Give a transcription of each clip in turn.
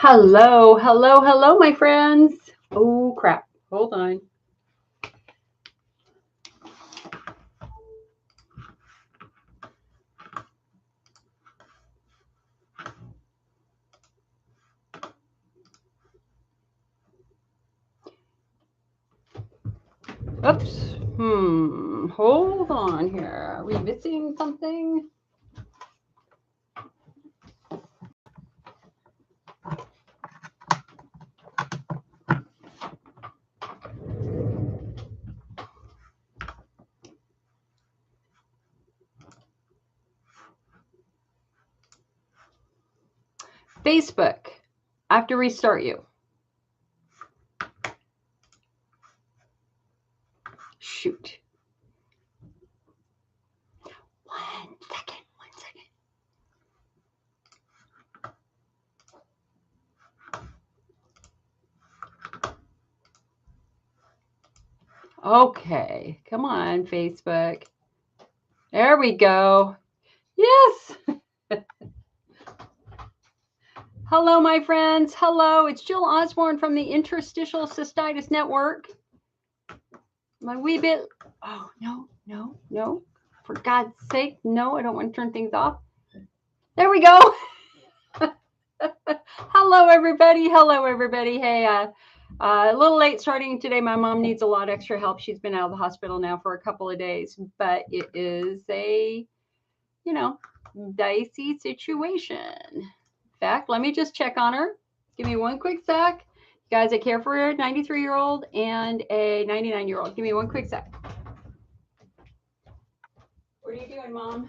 Hello, hello, hello, my friends. Oh, crap. Hold on. Oops. Hold on here. Are we missing something? Facebook. I have to restart you. Shoot. One second. Okay. Come on, Facebook. There we go. Yes. Hello, my friends. Hello. It's Jill Osborne from the Interstitial Cystitis Network. My wee bit. Oh, no. For God's sake, no, I don't want to turn things off. There we go. Hello, everybody. Hey, a little late starting today. My mom needs a lot extra help. She's been out of the hospital now for a couple of days, but it is a, dicey situation. In fact, let me just check on her. Give me one quick sec. You guys, I care for a 93-year-old and a 99-year-old. Give me one quick sec. What are you doing, Mom?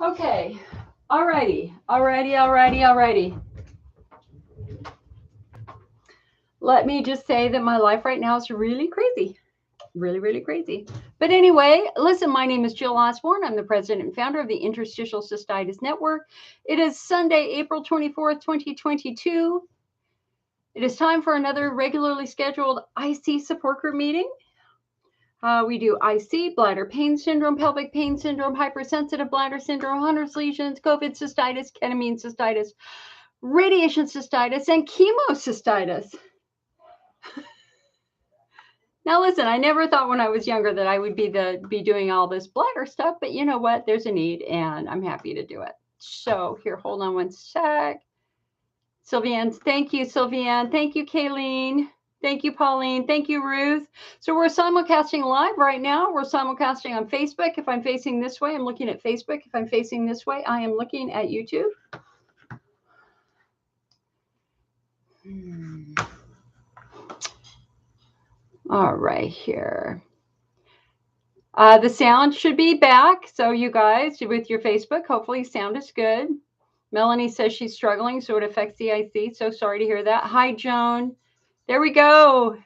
Okay. Alrighty. Let me just say that my life right now is really crazy. Really crazy. But anyway, listen, my name is Jill Osborne. I'm the president and founder of the Interstitial Cystitis Network. It is Sunday, April 24th, 2022. It is time for another regularly scheduled IC support group meeting. We do IC, bladder pain syndrome, pelvic pain syndrome, hypersensitive bladder syndrome, Hunner's lesions, COVID cystitis, ketamine cystitis, radiation cystitis, and chemocystitis. Now, listen, I never thought when I was younger that I would be doing all this bladder stuff, but you know what? There's a need, and I'm happy to do it. So here, hold on one sec. Sylviane, thank you, Sylviane. Thank you, Kayleen. Thank you, Pauline. Thank you, Ruth. So we're simulcasting live right now. We're simulcasting on Facebook. If I'm facing this way, I'm looking at Facebook. If I'm facing this way, I am looking at YouTube. All right, here. The sound should be back. So you guys, with your Facebook, hopefully sound is good. Melanie says she's struggling, so it affects the IC. So sorry to hear that. Hi, Joan. There we go.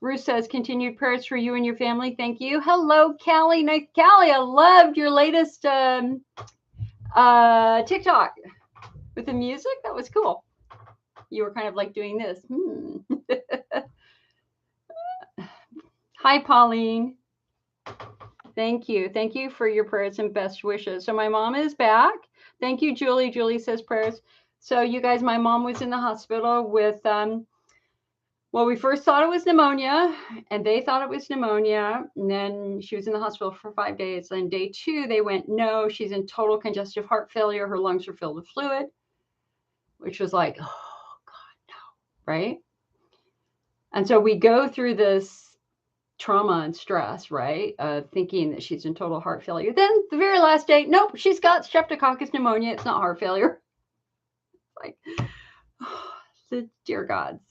Ruth says, continued prayers for you and your family. Thank you. Hello, Callie. Nice, Callie, I loved your latest TikTok with the music. That was cool. You were kind of like doing this. Hi, Pauline. Thank you. Thank you for your prayers and best wishes. So my mom is back. Thank you, Julie. Julie says prayers. So you guys, my mom was in the hospital with, well, we first thought it was pneumonia, and they thought it was pneumonia. And then she was in the hospital for 5 days. Then day 2, they went, no, she's in total congestive heart failure. Her lungs are filled with fluid, which was like, oh, God, no, right? And so we go through this trauma and stress, right? Thinking that she's in total heart failure. Then the very last day, nope, she's got streptococcus pneumonia. It's not heart failure. Like, oh, the dear gods.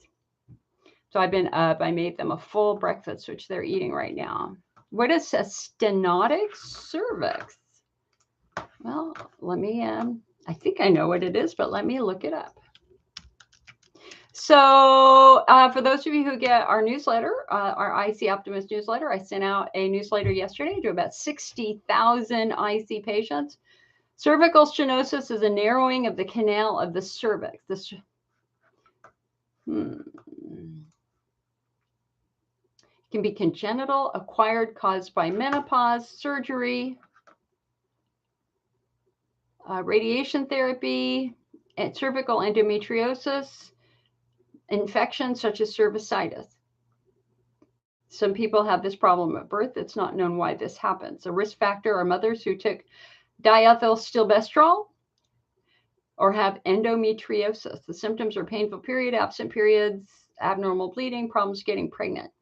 So I've been up. I made them a full breakfast, which they're eating right now. What is a stenotic cervix? Well, let me, I think I know what it is, but let me look it up. So for those of you who get our newsletter, our IC Optimist newsletter, I sent out a newsletter yesterday to about 60,000 IC patients. Cervical stenosis is a narrowing of the canal of the cervix. Can be congenital, acquired, caused by menopause, surgery, radiation therapy, and cervical endometriosis, infections such as cervicitis. Some people have this problem at birth. It's not known why this happens. A risk factor are mothers who took diethylstilbestrol or have endometriosis. The symptoms are painful period, absent periods, abnormal bleeding, problems getting pregnant.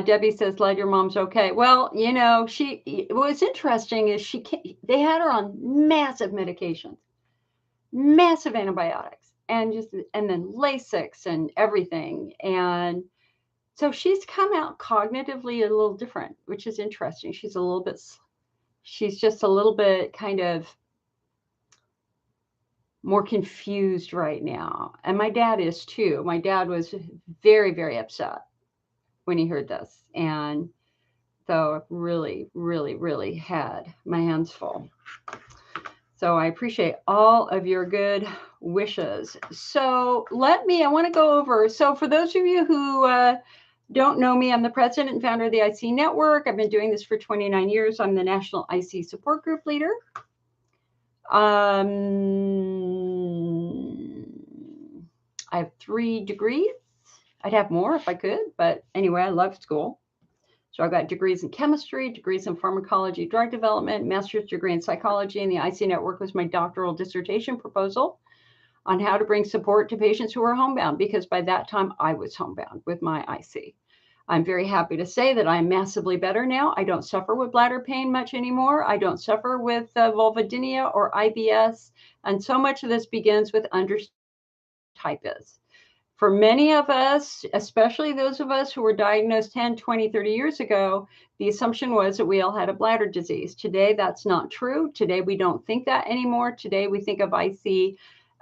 Debbie says, glad your mom's okay. Well, you know, what's interesting is they had her on massive medications, massive antibiotics, and then Lasix and everything. And so she's come out cognitively a little different, which is interesting. She's just a little bit kind of more confused right now. And my dad is too. My dad was very, very upset when he heard this. And so I really, really, really had my hands full. So I appreciate all of your good wishes. So I want to go over. So for those of you who don't know me, I'm the president and founder of the IC Network. I've been doing this for 29 years. I'm the National IC Support Group leader. I have 3 degrees. I'd have more if I could, but anyway, I love school. So I've got degrees in chemistry, degrees in pharmacology, drug development, master's degree in psychology, and the IC Network was my doctoral dissertation proposal on how to bring support to patients who are homebound, because by that time I was homebound with my IC. I'm very happy to say that I'm massively better now. I don't suffer with bladder pain much anymore. I don't suffer with vulvodynia or IBS. And so much of this begins with understanding what type is. For many of us, especially those of us who were diagnosed 10, 20, 30 years ago, the assumption was that we all had a bladder disease. Today, that's not true. Today, we don't think that anymore. Today, we think of IC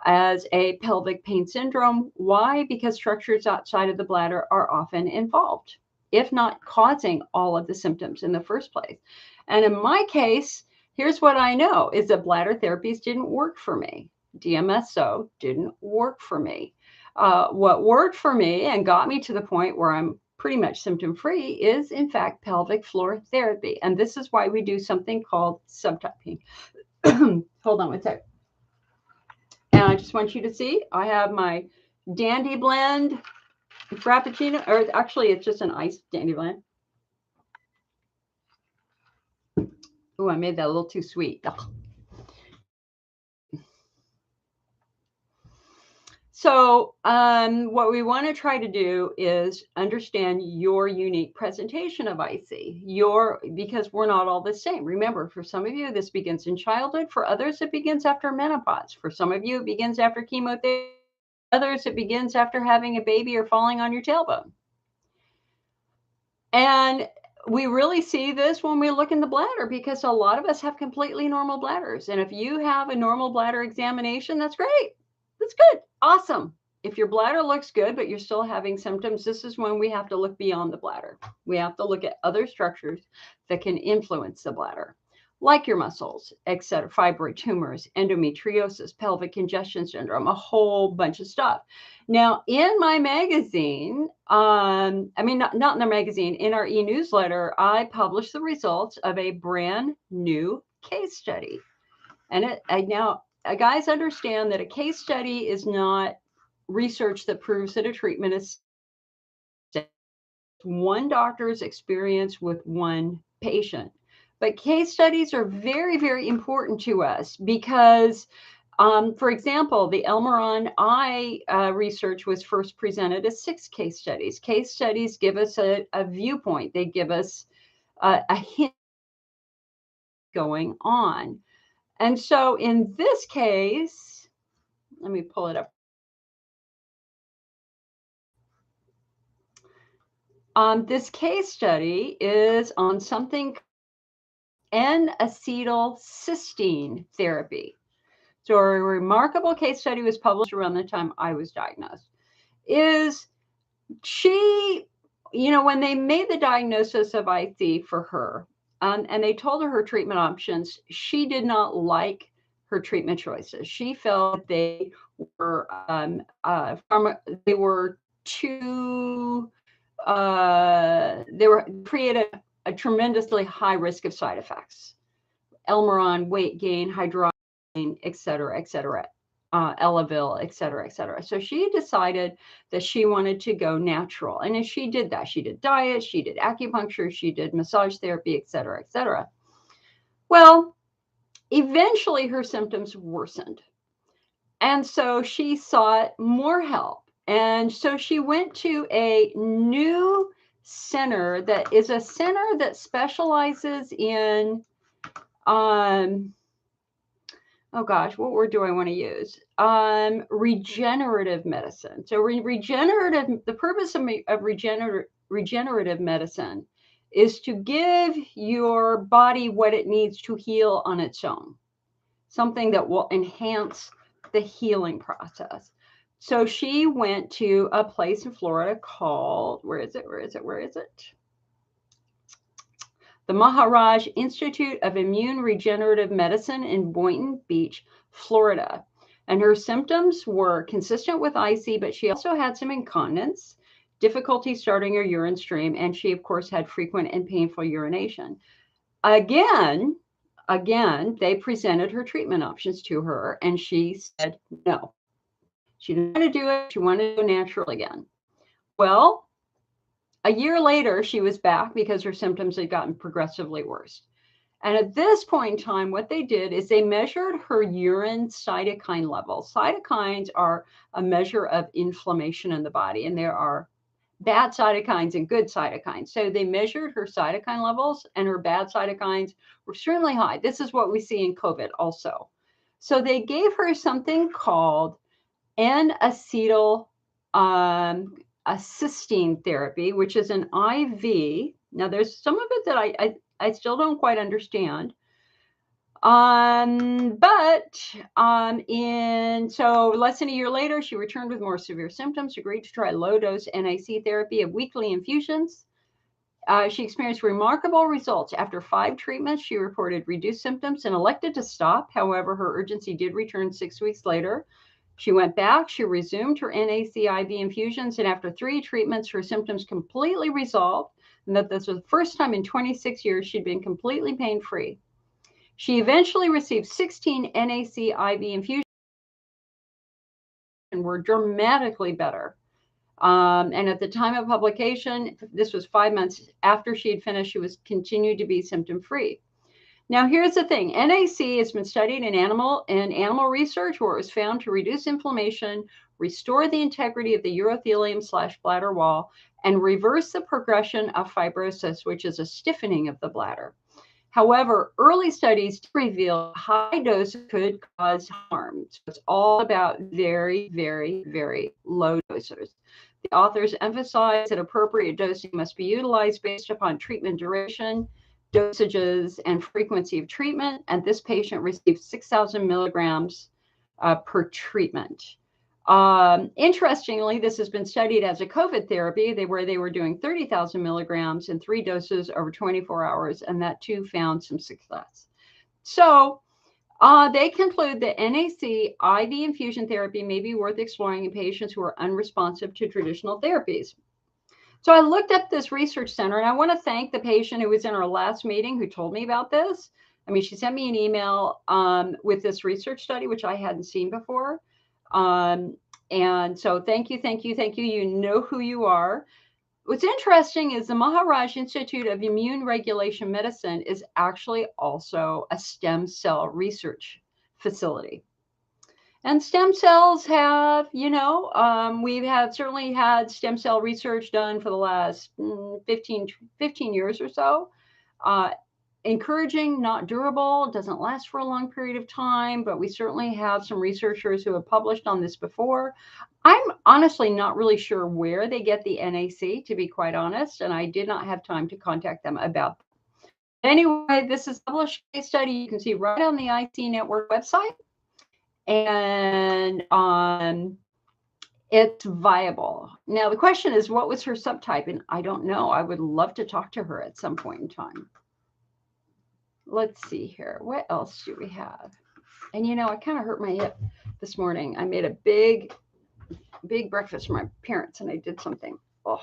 as a pelvic pain syndrome. Why? Because structures outside of the bladder are often involved, if not causing all of the symptoms in the first place. And in my case, here's what I know is that bladder therapies didn't work for me. DMSO didn't work for me. What worked for me and got me to the point where I'm pretty much symptom-free is, in fact, pelvic floor therapy. And this is why we do something called subtyping. Hold on one sec. And I just want you to see, I have my Dandy Blend Frappuccino, or actually it's just an iced Dandy Blend. Oh, I made that a little too sweet. Ugh. So what we want to try to do is understand your unique presentation of IC, because we're not all the same. Remember, for some of you, this begins in childhood. For others, it begins after menopause. For some of you, it begins after chemotherapy. Others, it begins after having a baby or falling on your tailbone. And we really see this when we look in the bladder, because a lot of us have completely normal bladders. And if you have a normal bladder examination, that's great. That's good. Awesome. If your bladder looks good, but you're still having symptoms, this is when we have to look beyond the bladder. We have to look at other structures that can influence the bladder, like your muscles, etc., fibroid tumors, endometriosis, pelvic congestion syndrome, a whole bunch of stuff. Now, in my magazine, not in the magazine, in our e-newsletter, I published the results of a brand new case study. And guys, understand that a case study is not research that proves that a treatment is one doctor's experience with one patient. But case studies are very, very important to us because, for example, the Elmeron eye research was first presented as 6 case studies. Case studies give us a viewpoint. They give us a hint going on. And so in this case, let me pull it up. This case study is on something N-acetylcysteine therapy. So a remarkable case study was published around the time I was diagnosed. She when they made the diagnosis of IC for her, and they told her treatment options, she did not like her treatment choices. She felt they were they were too they were created a tremendously high risk of side effects. Elmeron, weight gain, hydroxyl, et cetera, Elavil, et cetera. So she decided that she wanted to go natural. And as she did that, she did diet, she did acupuncture, she did massage therapy, et cetera. Well, eventually her symptoms worsened. And so she sought more help. And so she went to a new center that is a center that specializes in oh gosh, what word do I want to use? Regenerative medicine. So the purpose of regenerative medicine is to give your body what it needs to heal on its own, something that will enhance the healing process. So she went to a place in Florida called, where is it? The Maharaj Institute of Immune Regenerative Medicine in Boynton Beach, Florida. And her symptoms were consistent with IC, but she also had some incontinence, difficulty starting her urine stream, and she, of course, had frequent and painful urination. Again, they presented her treatment options to her, and she said no. She didn't want to do it. She wanted to go natural again. Well, a year later, she was back because her symptoms had gotten progressively worse. And at this point in time, what they did is they measured her urine cytokine levels. Cytokines are a measure of inflammation in the body, and there are bad cytokines and good cytokines. So they measured her cytokine levels, and her bad cytokines were extremely high. This is what we see in COVID also. So they gave her something called N-acetyl cysteine therapy, which is an IV. Now, there's some of it that I still don't quite understand. So less than a year later, she returned with more severe symptoms, agreed to try low-dose NAC therapy of weekly infusions. She experienced remarkable results. After 5 treatments, she reported reduced symptoms and elected to stop. However, her urgency did return 6 weeks later. She went back, she resumed her NAC IV infusions, and after 3 treatments, her symptoms completely resolved, and that this was the first time in 26 years she'd been completely pain-free. She eventually received 16 NAC IV infusions and were dramatically better. And at the time of publication, this was 5 months after she had finished, she was continued to be symptom-free. Now, here's the thing. NAC has been studied in animal research, where it was found to reduce inflammation, restore the integrity of the urothelium/bladder wall, and reverse the progression of fibrosis, which is a stiffening of the bladder. However, early studies reveal high doses could cause harm. So it's all about very, very, very low doses. The authors emphasize that appropriate dosing must be utilized based upon treatment duration, dosages, and frequency of treatment. And this patient received 6,000 milligrams per treatment. Interestingly, this has been studied as a COVID therapy, where they were doing 30,000 milligrams in 3 doses over 24 hours, and that too found some success. So they conclude that NAC IV infusion therapy may be worth exploring in patients who are unresponsive to traditional therapies. So I looked up this research center, and I want to thank the patient who was in our last meeting who told me about this. I mean, she sent me an email with this research study, which I hadn't seen before. And so thank you. You know who you are. What's interesting is the Maharaj Institute of Immune Regulation Medicine is actually also a stem cell research facility. And stem cells have, we've certainly had stem cell research done for the last 15 years or so. Encouraging, not durable, doesn't last for a long period of time, but we certainly have some researchers who have published on this before. I'm honestly not really sure where they get the NAC, to be quite honest, and I did not have time to contact them about that. Anyway, this is a published case study you can see right on the IC Network website. And it's viable. Now, the question is, what was her subtype? And I don't know. I would love to talk to her at some point in time. Let's see here. What else do we have? And I kind of hurt my hip this morning. I made a big breakfast for my parents and I did something. Oh.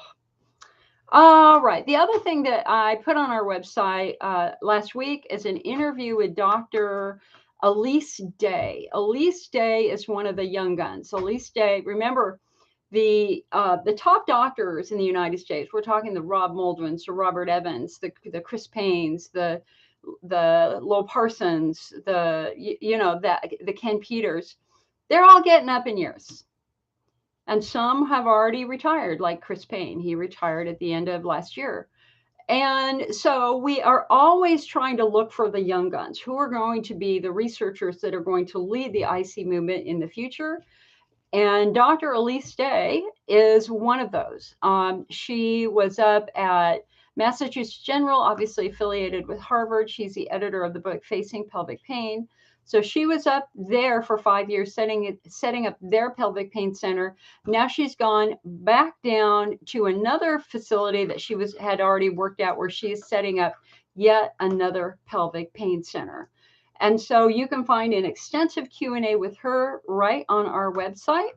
All right. The other thing that I put on our website last week is an interview with Dr. Elise Day. Elise Day is one of the young guns. Elise Day, remember the top doctors in the United States. We're talking the Rob Moldwins, the Robert Evans, the Chris Paynes, the Lowell Parsons, the Ken Peters. They're all getting up in years. And some have already retired, like Chris Payne. He retired at the end of last year. And so we are always trying to look for the young guns who are going to be the researchers that are going to lead the IC movement in the future. And Dr. Elise Day is one of those. She was up at Massachusetts General, obviously affiliated with Harvard. She's the editor of the book Facing Pelvic Pain. So she was up there for 5 years, setting up their pelvic pain center. Now she's gone back down to another facility that she had already worked out, where she is setting up yet another pelvic pain center. And so you can find an extensive Q&A with her right on our website.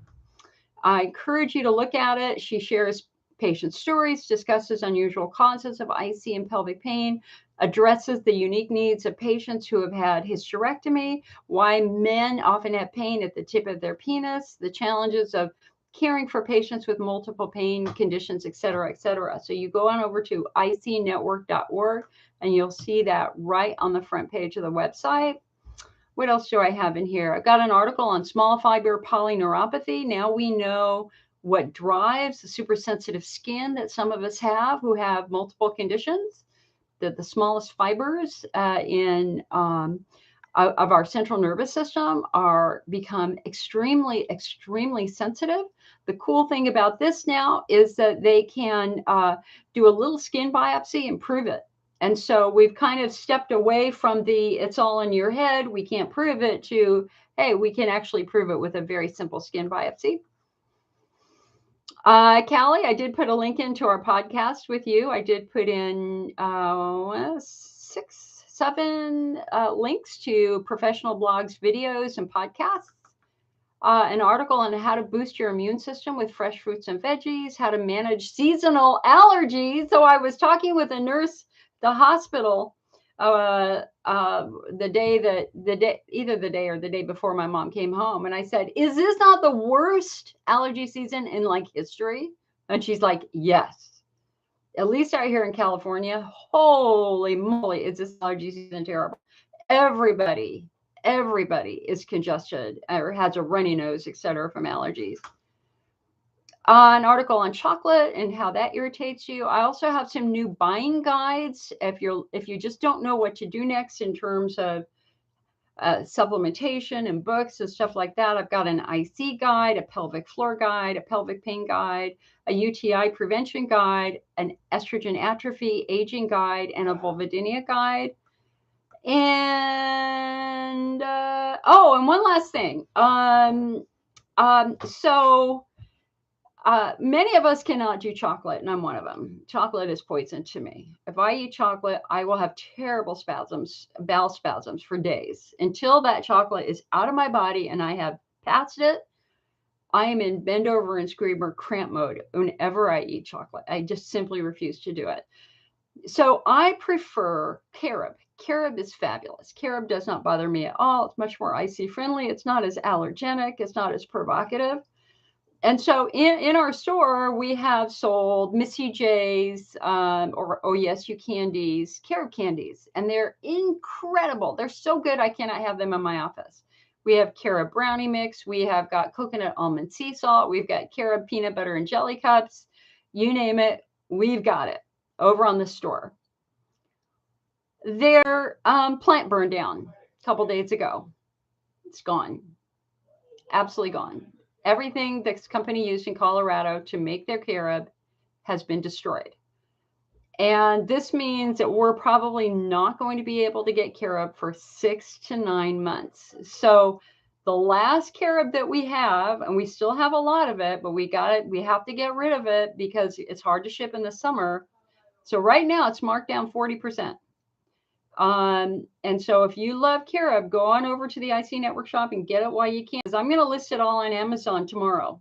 I encourage you to look at it. She shares patient stories, discusses unusual causes of IC and pelvic pain, addresses the unique needs of patients who have had hysterectomy, why men often have pain at the tip of their penis, the challenges of caring for patients with multiple pain conditions, et cetera, et cetera. So you go on over to icnetwork.org and you'll see that right on the front page of the website. What else do I have in here? I've got an article on small fiber polyneuropathy. Now we know what drives the supersensitive skin that some of us have who have multiple conditions. That the smallest fibers of our central nervous system become extremely, extremely sensitive. The cool thing about this now is that they can do a little skin biopsy and prove it. And so we've kind of stepped away from it's all in your head, we can't prove it, to, hey, we can actually prove it with a very simple skin biopsy. Callie, I did put a link into our podcast with you. I did put in 6, 7 links to professional blogs, videos, and podcasts. An article on how to boost your immune system with fresh fruits and veggies, how to manage seasonal allergies. So I was talking with a nurse at the hospital either the day before my mom came home. And I said, is this not the worst allergy season in like history? And she's like, yes. At least out here in California, holy moly, is this allergy season terrible. Everybody is congested or has a runny nose, etc., from allergies. An article on chocolate and how that irritates you. I also have some new buying guides if you just don't know what to do next in terms of supplementation and books and stuff like that. I've got an IC guide, a pelvic floor guide, a pelvic pain guide, a UTI prevention guide, an estrogen atrophy aging guide, and a vulvodynia guide. And and one last thing. Many of us cannot do chocolate, and I'm one of them. Chocolate is poison to me. If I eat chocolate, I will have terrible bowel spasms for days. Until that chocolate is out of my body and I have passed it, I am in bend over and scream or cramp mode whenever I eat chocolate. I just simply refuse to do it. So I prefer carob. Carob is fabulous. Carob does not bother me at all. It's much more IC friendly. It's not as allergenic. It's not as provocative. And so in our store, we have sold Missy J's or Oh Yes You Candies, carob candies, and they're incredible. They're so good, I cannot have them in my office. We have carob brownie mix. We have got coconut almond sea salt. We've got carob peanut butter and jelly cups. You name it, we've got it over on the store. Their plant burned down a couple days ago. It's gone. Absolutely gone. Everything this company used in Colorado to make their carob has been destroyed. And this means that we're probably not going to be able to get carob for 6 to 9 months. So The last carob that we have, and we still have a lot of it, but we have to get rid of it because it's hard to ship in the summer. So right now it's marked down 40%. And so if you love carob, go on over to the IC Network shop and get it while you can. Because I'm going to list it all on Amazon tomorrow.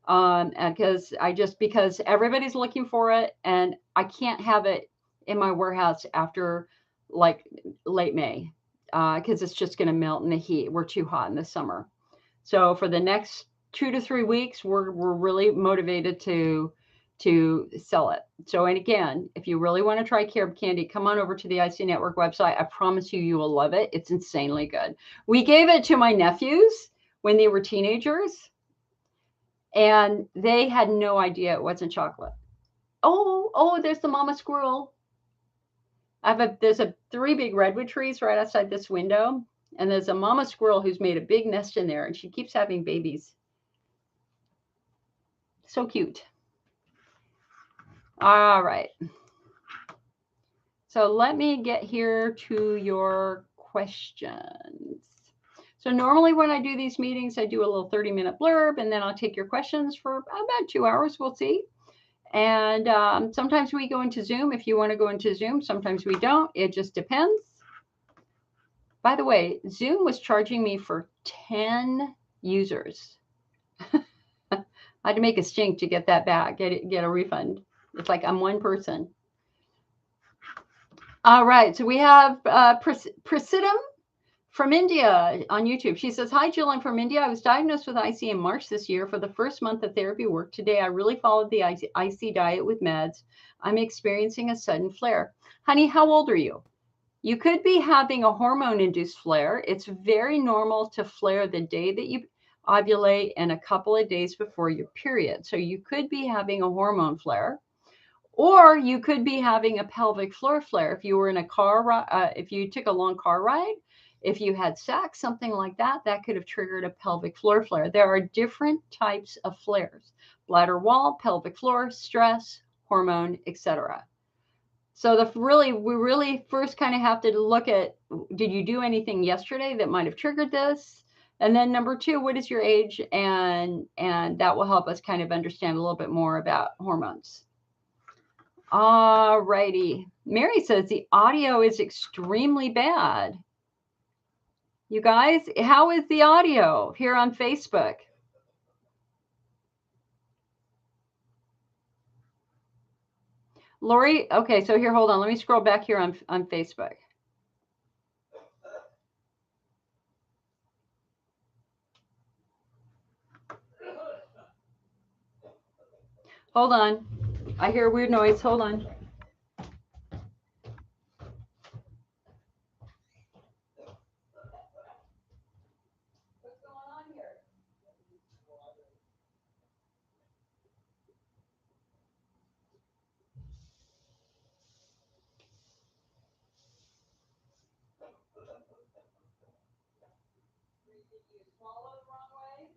Because everybody's looking for it, and I can't have it in my warehouse after like late May, because it's just going to melt in the heat. We're too hot in the summer. So for the next 2 to 3 weeks, we're really motivated to sell it. So, and again, if you really want to try carob candy, come on over to the IC Network website. I promise you will love it. It's insanely good. We gave it to my nephews when they were teenagers, and they had no idea it wasn't chocolate. Oh, there's the mama squirrel. There's 3 big redwood trees right outside this window, and there's a mama squirrel who's made a big nest in there, and she keeps having babies. So cute. All right. So let me get here to your questions. So normally when I do these meetings, I do a little 30-minute blurb, and then I'll take your questions for about 2 hours. We'll see. And sometimes we go into Zoom if you want to go into Zoom. Sometimes we don't. It just depends. By the way, Zoom was charging me for 10 users. I had to make a stink to get that back, get a refund. It's like I'm one person. All right, so we have Prasidam from India on YouTube. She says, hi, Jill, I'm from India. I was diagnosed with IC in March this year. For the first month of therapy work today, I really followed the IC diet with meds. I'm experiencing a sudden flare. Honey, how old are you? You could be having a hormone-induced flare. It's very normal to flare the day that you ovulate and a couple of days before your period. So you could be having a hormone flare. Or you could be having a pelvic floor flare. If you were in a car, if you took a long car ride, if you had sex, something like that, that could have triggered a pelvic floor flare. There are different types of flares: bladder wall, pelvic floor, stress, hormone, etc. So we really first kind of have to look at, did you do anything yesterday that might have triggered this? And then number 2, what is your age? And that will help us kind of understand a little bit more about hormones. All righty. Mary says the audio is extremely bad. You guys, how is the audio here on Facebook? Lori, okay, so here, hold on. Let me scroll back here on Facebook. Hold on. I hear a weird noise. Hold on. What's going on here? Did you swallow the wrong way?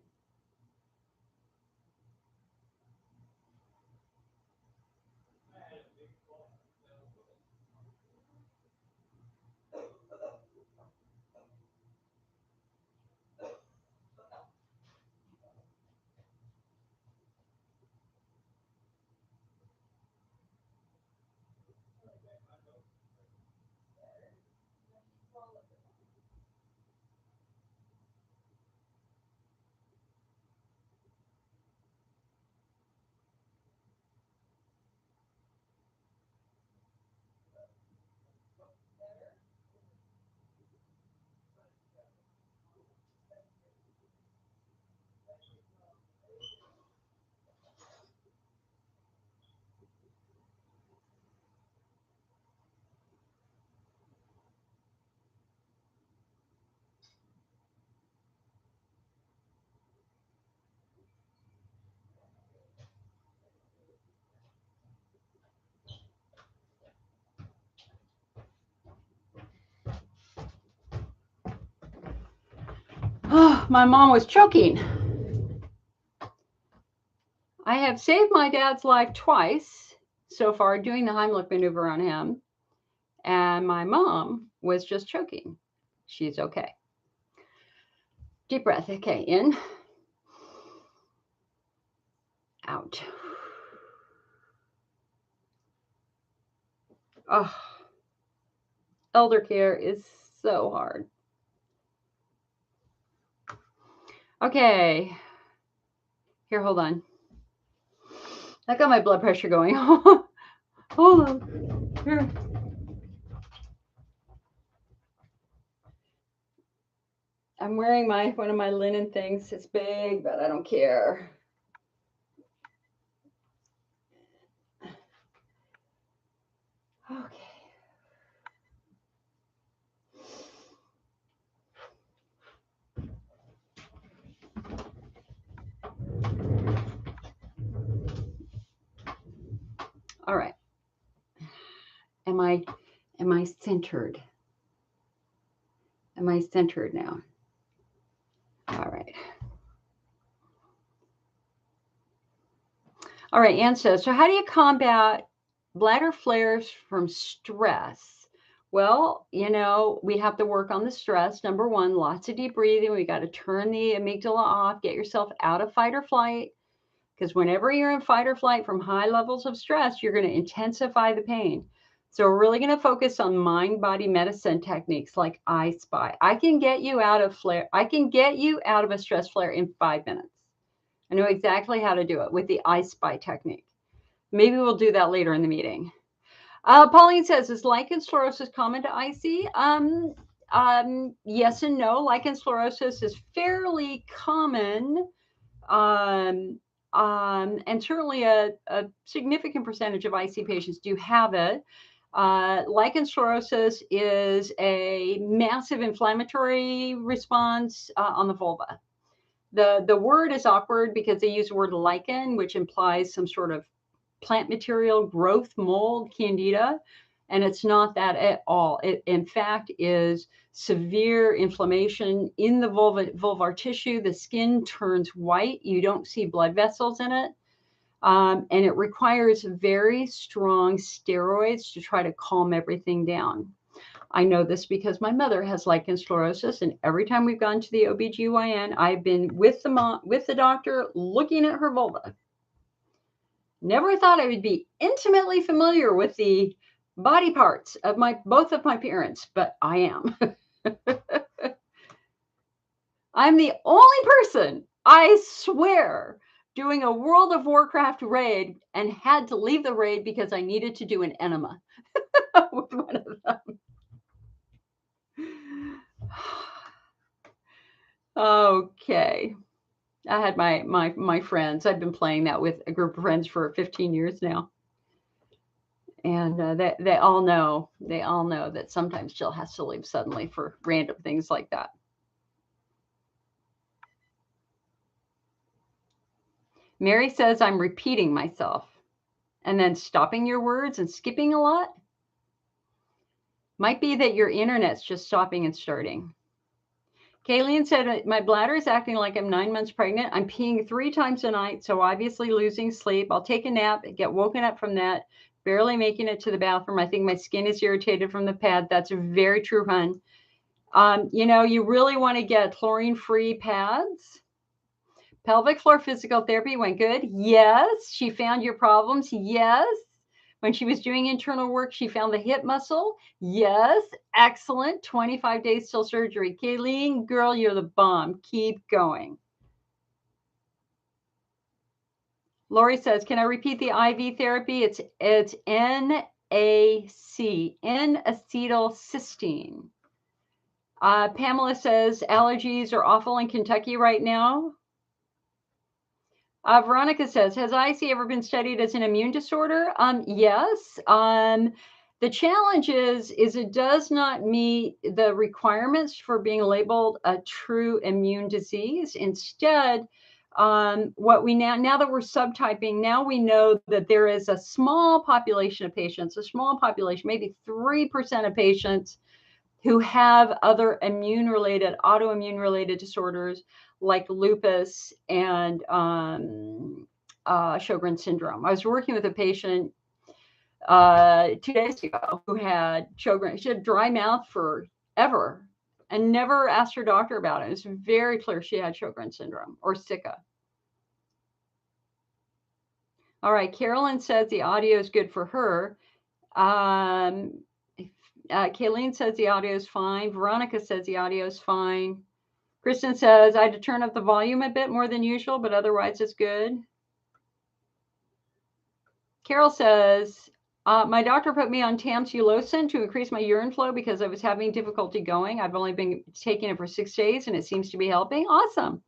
Oh, my mom was choking. I have saved my dad's life twice so far doing the Heimlich maneuver on him, and my mom was just choking. She's okay. Deep breath. Okay, in, out. Oh, elder care is so hard. Okay. Here, hold on. I got my blood pressure going. Hold on. Here. I'm wearing one of my linen things. It's big, but I don't care. Okay. All right. Am I centered? Am I centered now? All right. All right, Ann says, so how do you combat bladder flares from stress? Well, we have to work on the stress. Number one, lots of deep breathing. We got to turn the amygdala off, get yourself out of fight or flight. Because whenever you're in fight or flight from high levels of stress, you're going to intensify the pain. So we're really going to focus on mind-body medicine techniques like I Spy. I can get you out of flare. I can get you out of a stress flare in 5 minutes. I know exactly how to do it with the I Spy technique. Maybe we'll do that later in the meeting. Pauline says, is lichen sclerosis common to IC? Yes and no. Lichen sclerosis is fairly common. And certainly a significant percentage of IC patients do have it. Lichen sclerosis is a massive inflammatory response on the vulva. The word is awkward because they use the word lichen, which implies some sort of plant material, growth, mold, candida, and it's not that at all. It, in fact, is severe inflammation in the vulvar tissue. The skin turns white. You don't see blood vessels in it. And it requires very strong steroids to try to calm everything down. I know this because my mother has lichen sclerosis, and every time we've gone to the OBGYN, I've been with the doctor looking at her vulva. Never thought I would be intimately familiar with the body parts of both of my parents, but I am. I'm the only person, I swear, doing a World of Warcraft raid and had to leave the raid because I needed to do an enema with one of them. Okay. I had my friends. I've been playing that with a group of friends for 15 years now. And they all know that sometimes Jill has to leave suddenly for random things like that. Mary says, I'm repeating myself and then stopping your words and skipping a lot. Might be that your internet's just stopping and starting. Kayleen said, my bladder is acting like I'm 9 months pregnant. I'm peeing 3 times a night, so obviously losing sleep. I'll take a nap, get woken up from that, barely making it to the bathroom. I think my skin is irritated from the pad. That's very true, hun. You really want to get chlorine-free pads. Pelvic floor physical therapy went good. Yes. She found your problems. Yes. When she was doing internal work, she found the hip muscle. Yes. Excellent. 25 days till surgery. Kayleen, girl, you're the bomb. Keep going. Lori says, can I repeat the IV therapy? It's NAC, N-acetylcysteine. Pamela says, allergies are awful in Kentucky right now. Veronica says, has IC ever been studied as an immune disorder? Yes. The challenge is it does not meet the requirements for being labeled a true immune disease. Instead, what we now that we're subtyping, now we know that there is a small population of patients, maybe 3% of patients who have other autoimmune-related disorders like lupus and Sjogren's syndrome. I was working with a patient 2 days ago who had Sjogren's. She had dry mouth forever, and never asked her doctor about it. It was very clear she had Sjogren's syndrome or Sika. All right, Carolyn says the audio is good for her. Kayleen says the audio is fine. Veronica says the audio is fine. Kristen says I had to turn up the volume a bit more than usual, but otherwise it's good. Carol says, my doctor put me on tamsulosin to increase my urine flow because I was having difficulty going. I've only been taking it for 6 days and it seems to be helping. Awesome.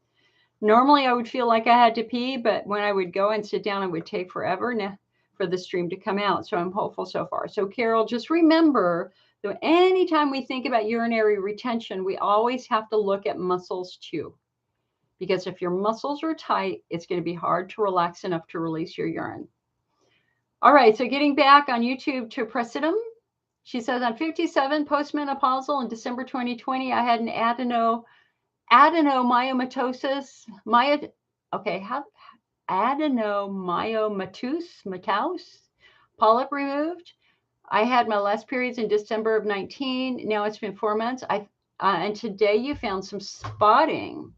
Normally I would feel like I had to pee, but when I would go and sit down, it would take forever for the stream to come out. So I'm hopeful so far. So Carol, just remember that anytime we think about urinary retention, we always have to look at muscles too. Because if your muscles are tight, it's going to be hard to relax enough to release your urine. All right, so getting back on YouTube to Presidum, she says on 57 postmenopausal in December 2020, I had an adenomyomatosis, adenomyomatous polyp removed. I had my last periods in December of 19. Now it's been 4 months. And today you found some spotting.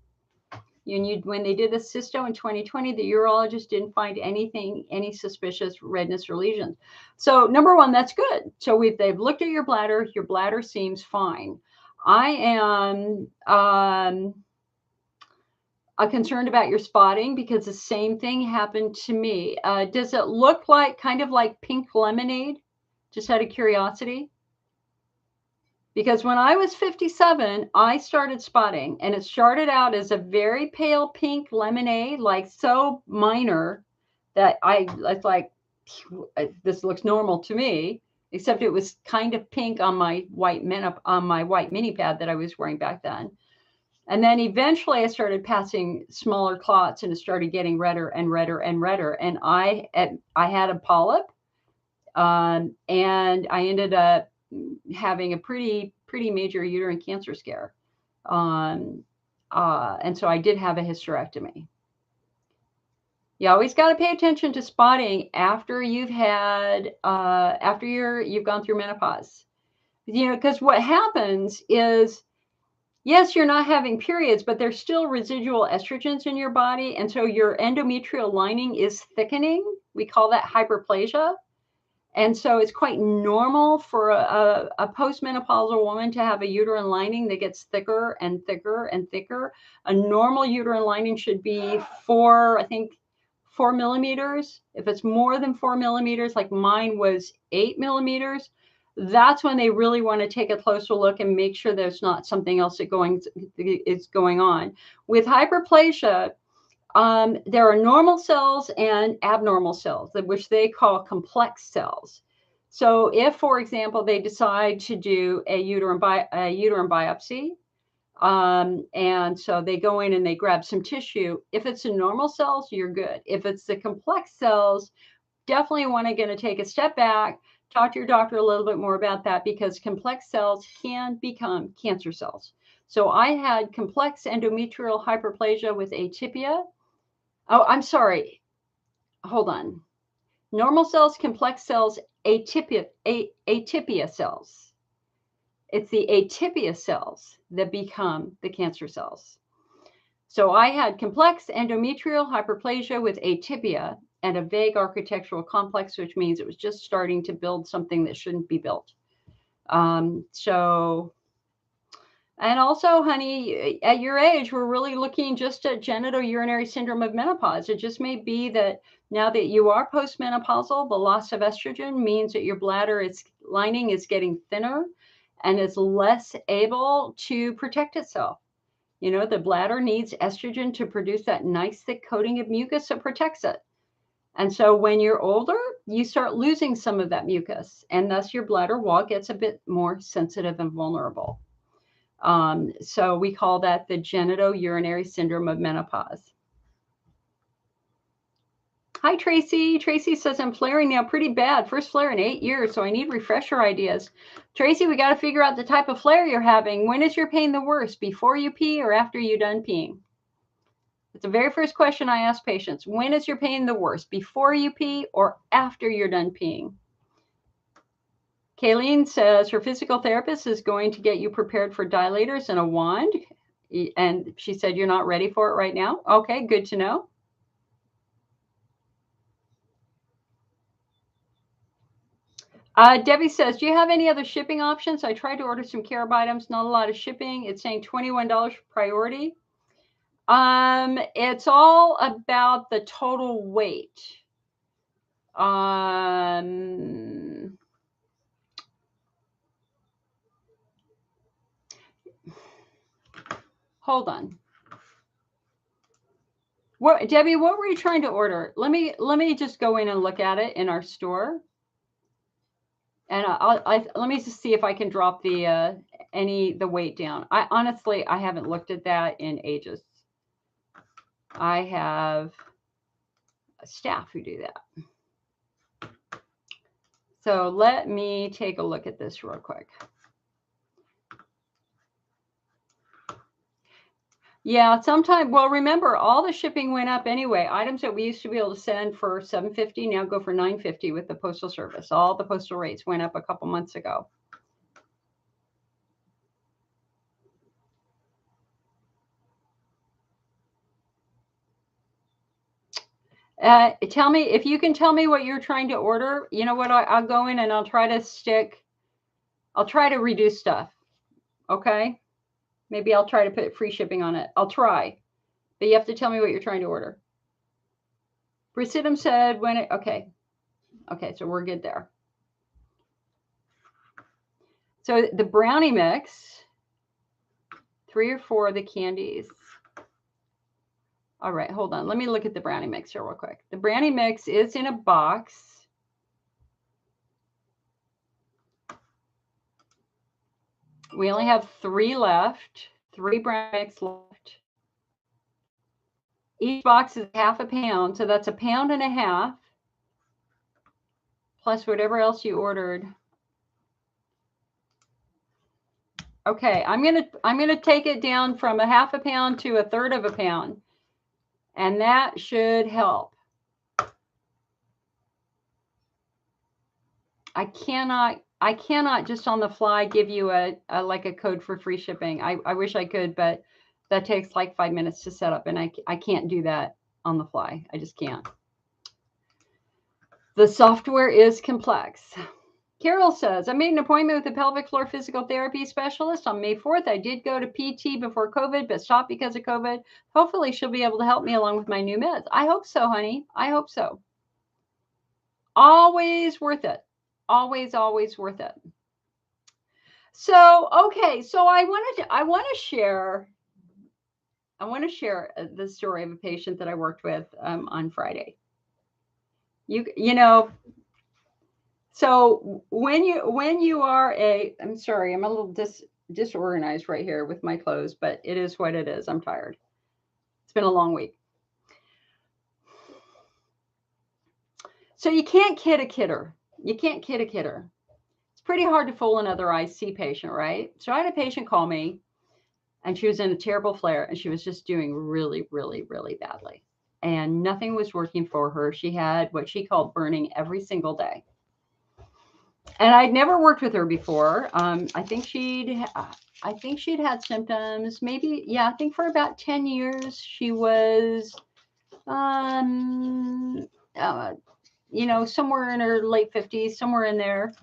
When they did the cysto in 2020, the urologist didn't find any suspicious redness or lesions. So number one, that's good. So they've looked at your bladder seems fine. I am concerned about your spotting because the same thing happened to me. Does it look kind of like pink lemonade? Just out of curiosity. Because when I was 57, I started spotting, and it started out as a very pale pink lemonade, like so minor that it's like, this looks normal to me, except it was kind of pink on my white mini pad that I was wearing back then. And then eventually I started passing smaller clots and it started getting redder and redder and redder. And I had a polyp, and I ended up having a pretty major uterine cancer scare. And so I did have a hysterectomy. You always got to pay attention to spotting after you've had, you've gone through menopause. Because what happens is, yes, you're not having periods, but there's still residual estrogens in your body. And so your endometrial lining is thickening. We call that hyperplasia. And so it's quite normal for a postmenopausal woman to have a uterine lining that gets thicker and thicker and thicker. A normal uterine lining should be 4 millimeters. If it's more than 4 millimeters, like mine was 8 millimeters, that's when they really want to take a closer look and make sure there's not something else is going on. With hyperplasia, there are normal cells and abnormal cells, which they call complex cells. So if, for example, they decide to do a uterine biopsy, and so they go in and they grab some tissue, if it's the normal cells, you're good. If it's the complex cells, definitely want to take a step back, talk to your doctor a little bit more about that, because complex cells can become cancer cells. So I had complex endometrial hyperplasia with atypia. Oh, I'm sorry. Hold on. Normal cells, complex cells, atypia cells. It's the atypia cells that become the cancer cells. So I had complex endometrial hyperplasia with atypia and a vague architectural complex, which means it was just starting to build something that shouldn't be built. And also, honey, at your age, we're really looking just at genitourinary syndrome of menopause. It just may be that now that you are postmenopausal, the loss of estrogen means that your bladder lining is getting thinner and is less able to protect itself. The bladder needs estrogen to produce that nice thick coating of mucus that protects it. And so when you're older, you start losing some of that mucus, and thus your bladder wall gets a bit more sensitive and vulnerable. So we call that the genitourinary syndrome of menopause. Hi, Tracy. Tracy says, I'm flaring now pretty bad. First flare in 8 years, so I need refresher ideas. Tracy, we got to figure out the type of flare you're having. When is your pain the worst, before you pee or after you're done peeing? It's the very first question I ask patients. When is your pain the worst, before you pee or after you're done peeing? Kayleen says her physical therapist is going to get you prepared for dilators and a wand. And she said you're not ready for it right now. Okay, good to know. Debbie says, do you have any other shipping options? I tried to order some carob items, not a lot of shipping. It's saying $21 for priority. It's all about the total weight. Hold on. What, Debbie, what were you trying to order? Let me just go in and look at it in our store. And let me just see if I can drop the weight down. I honestly haven't looked at that in ages. I have a staff who do that. So let me take a look at this real quick. Yeah, sometimes, well, remember, all the shipping went up anyway. Items that we used to be able to send for $7.50 now go for $9.50 with the Postal Service. All the postal rates went up a couple months ago. Tell me, if you can tell me what you're trying to order, you know what, I'll go in and I'll try to reduce stuff. Okay. Maybe I'll try to put free shipping on it. I'll try, but you have to tell me what you're trying to order. Brisidum said okay. Okay. So we're good there. So the brownie mix, 3 or 4 of the candies. All right, hold on. Let me look at the brownie mix here real quick. The brownie mix is in a box. We only have 3 left, 3 brownie mix left. Each box is half a pound, so that's a pound and a half, plus whatever else you ordered. Okay, I'm gonna take it down from a half a pound to a third of a pound, and that should help. I cannot just on the fly give you a code for free shipping. I wish I could, but that takes like 5 minutes to set up, and I can't do that on the fly. I just can't. The software is complex. Carol says, I made an appointment with a pelvic floor physical therapy specialist on May 4th. I did go to PT before COVID, but stopped because of COVID. Hopefully she'll be able to help me along with my new meds. I hope so, honey. I hope so. Always worth it. Always, always worth it. So, okay. So I want to share the story of a patient that I worked with on Friday. You know, so when you are I'm sorry, I'm a little disorganized right here with my clothes, but it is what it is. I'm tired. It's been a long week. So you can't kid a kidder. You can't kid a kidder. It's pretty hard to fool another IC patient, right? So I had a patient call me, and she was in a terrible flare, and she was just doing really, really, really badly. And nothing was working for her. She had what she called burning every single day. And I'd never worked with her before. I think she'd had symptoms, maybe, yeah, I think for about 10 years. She was, you know, somewhere in her late 50s, somewhere in there.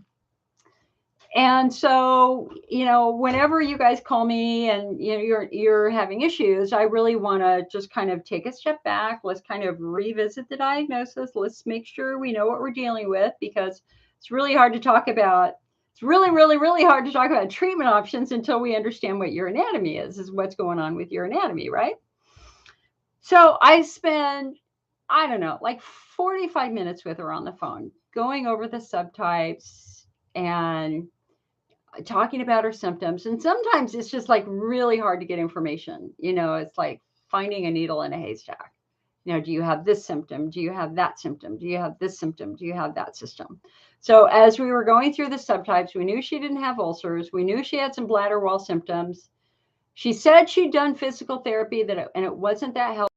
And so, you know, whenever you guys call me and you know you're having issues, I really want to just kind of take a step back. Let's kind of revisit the diagnosis. Let's make sure we know what we're dealing with, because it's really hard to talk about. It's really, really, really hard to talk about treatment options until we understand what your anatomy is what's going on with your anatomy, right? So I spend, I don't know, like 45 minutes with her on the phone, going over the subtypes and talking about her symptoms. And sometimes it's just like really hard to get information. You know, it's like finding a needle in a haystack. You know, do you have this symptom? Do you have that symptom? Do you have this symptom? Do you have that system? So as we were going through the subtypes, we knew she didn't have ulcers. We knew she had some bladder wall symptoms. She said she'd done physical therapy and it wasn't that helpful.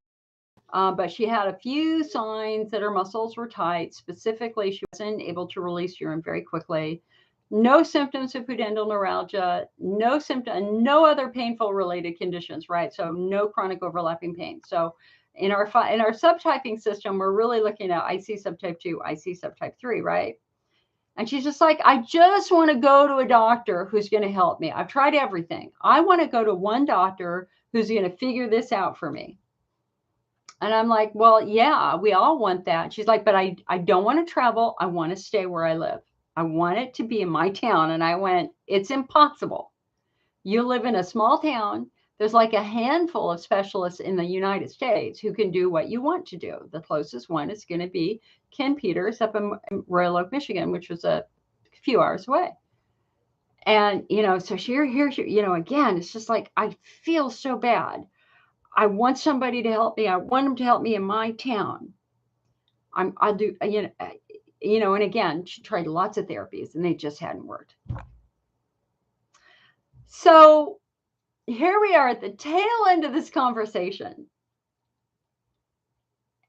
But she had a few signs that her muscles were tight. Specifically, she wasn't able to release urine very quickly. no symptoms of pudendal neuralgia, no other painful related conditions, right? So no chronic overlapping pain. So in our subtyping system, we're really looking at IC subtype 2, IC subtype 3, right? And she's just like, I just want to go to a doctor who's going to help me. I've tried everything. I want to go to one doctor who's going to figure this out for me. And I'm like, well, yeah, we all want that. She's like, but I don't want to travel. I want to stay where I live. I want it to be in my town. And I went, it's impossible. You live in a small town. There's like a handful of specialists in the United States who can do what you want to do. The closest one is going to be Ken Peters up in Royal Oak, Michigan, which was a few hours away. And, so here, again, it's just like, I feel so bad. I want somebody to help me. I want them to help me in my town. I'll do, and again, she tried lots of therapies and they just hadn't worked. So here we are at the tail end of this conversation.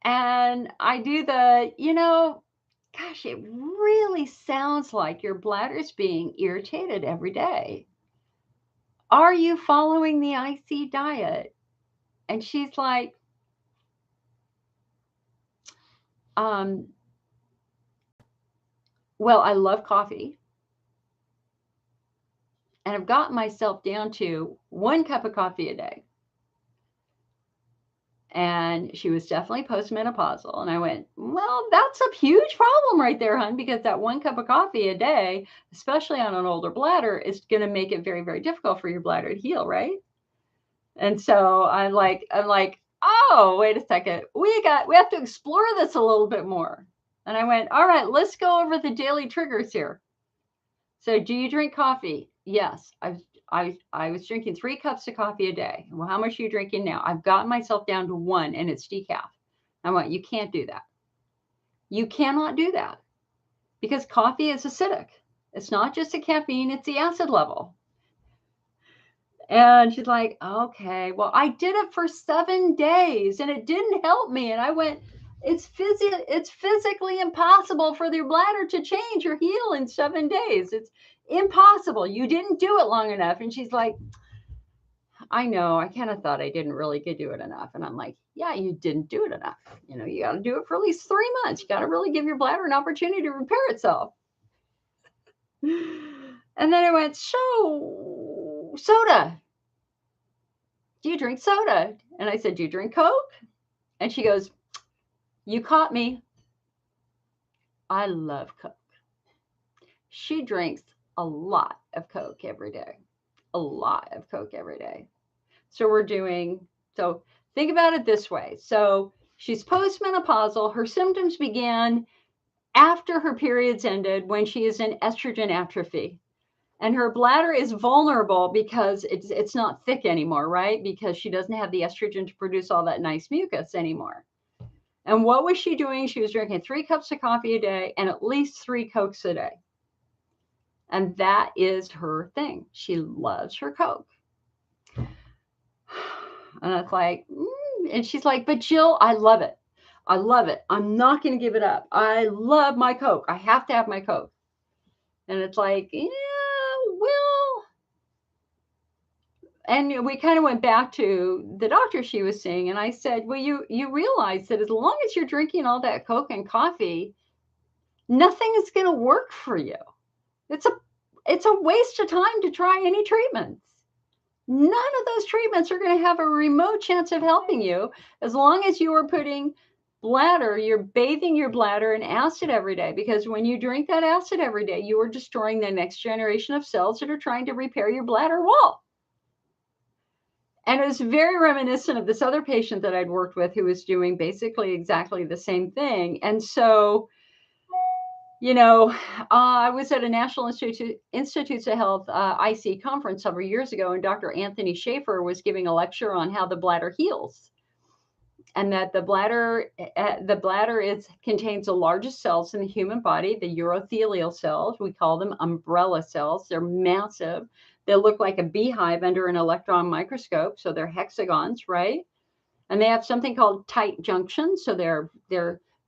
And I do gosh, it really sounds like your bladder's being irritated every day. Are you following the IC diet? And she's like, well, I love coffee. And I've gotten myself down to 1 cup of coffee a day. And she was definitely postmenopausal. And I went, well, that's a huge problem right there, hon, because that 1 cup of coffee a day, especially on an older bladder, is going to make it very, very difficult for your bladder to heal, right? And so I'm like, oh, wait a second. We have to explore this a little bit more. And I went, all right, let's go over the daily triggers here. So do you drink coffee? Yes. I was drinking 3 cups of coffee a day. Well, how much are you drinking now? I've gotten myself down to 1 and it's decaf. I went, you can't do that. You cannot do that because coffee is acidic. It's not just the caffeine, it's the acid level. And she's like, okay, well, I did it for 7 days and it didn't help me. And I went, it's physically impossible for your bladder to change or heal in 7 days. It's impossible. You didn't do it long enough. And she's like, I know, I kind of thought I didn't really do it enough. And I'm like, yeah, you didn't do it enough. You got to do it for at least 3 months. You got to really give your bladder an opportunity to repair itself. And then I went, so soda. Do you drink soda? And I said, do you drink Coke? And she goes, you caught me. I love Coke. She drinks a lot of Coke every day. A lot of Coke every day. So think about it this way. So she's postmenopausal. Her symptoms began after her periods ended when she is in estrogen atrophy. And her bladder is vulnerable because it's not thick anymore, right? Because she doesn't have the estrogen to produce all that nice mucus anymore. And what was she doing? She was drinking 3 cups of coffee a day and at least 3 Cokes a day. And that is her thing. She loves her Coke. And it's like, and she's like, but Jill, I love it. I love it. I'm not going to give it up. I love my Coke. I have to have my Coke. And it's like, yeah, well, and we kind of went back to the doctor she was seeing. And I said, well, you realize that as long as you're drinking all that Coke and coffee, nothing is going to work for you. It's a waste of time to try any treatments. None of those treatments are going to have a remote chance of helping you as long as you are putting you're bathing your bladder in acid every day, because when you drink that acid every day, you are destroying the next generation of cells that are trying to repair your bladder wall. And it was very reminiscent of this other patient that I'd worked with who was doing basically exactly the same thing. And so, I was at a National Institutes of Health IC conference several years ago, and Dr. Anthony Schaefer was giving a lecture on how the bladder heals. And that the bladder contains the largest cells in the human body, the urothelial cells. We call them umbrella cells. They're massive. They look like a beehive under an electron microscope. So they're hexagons, right? And they have something called tight junctions. So they're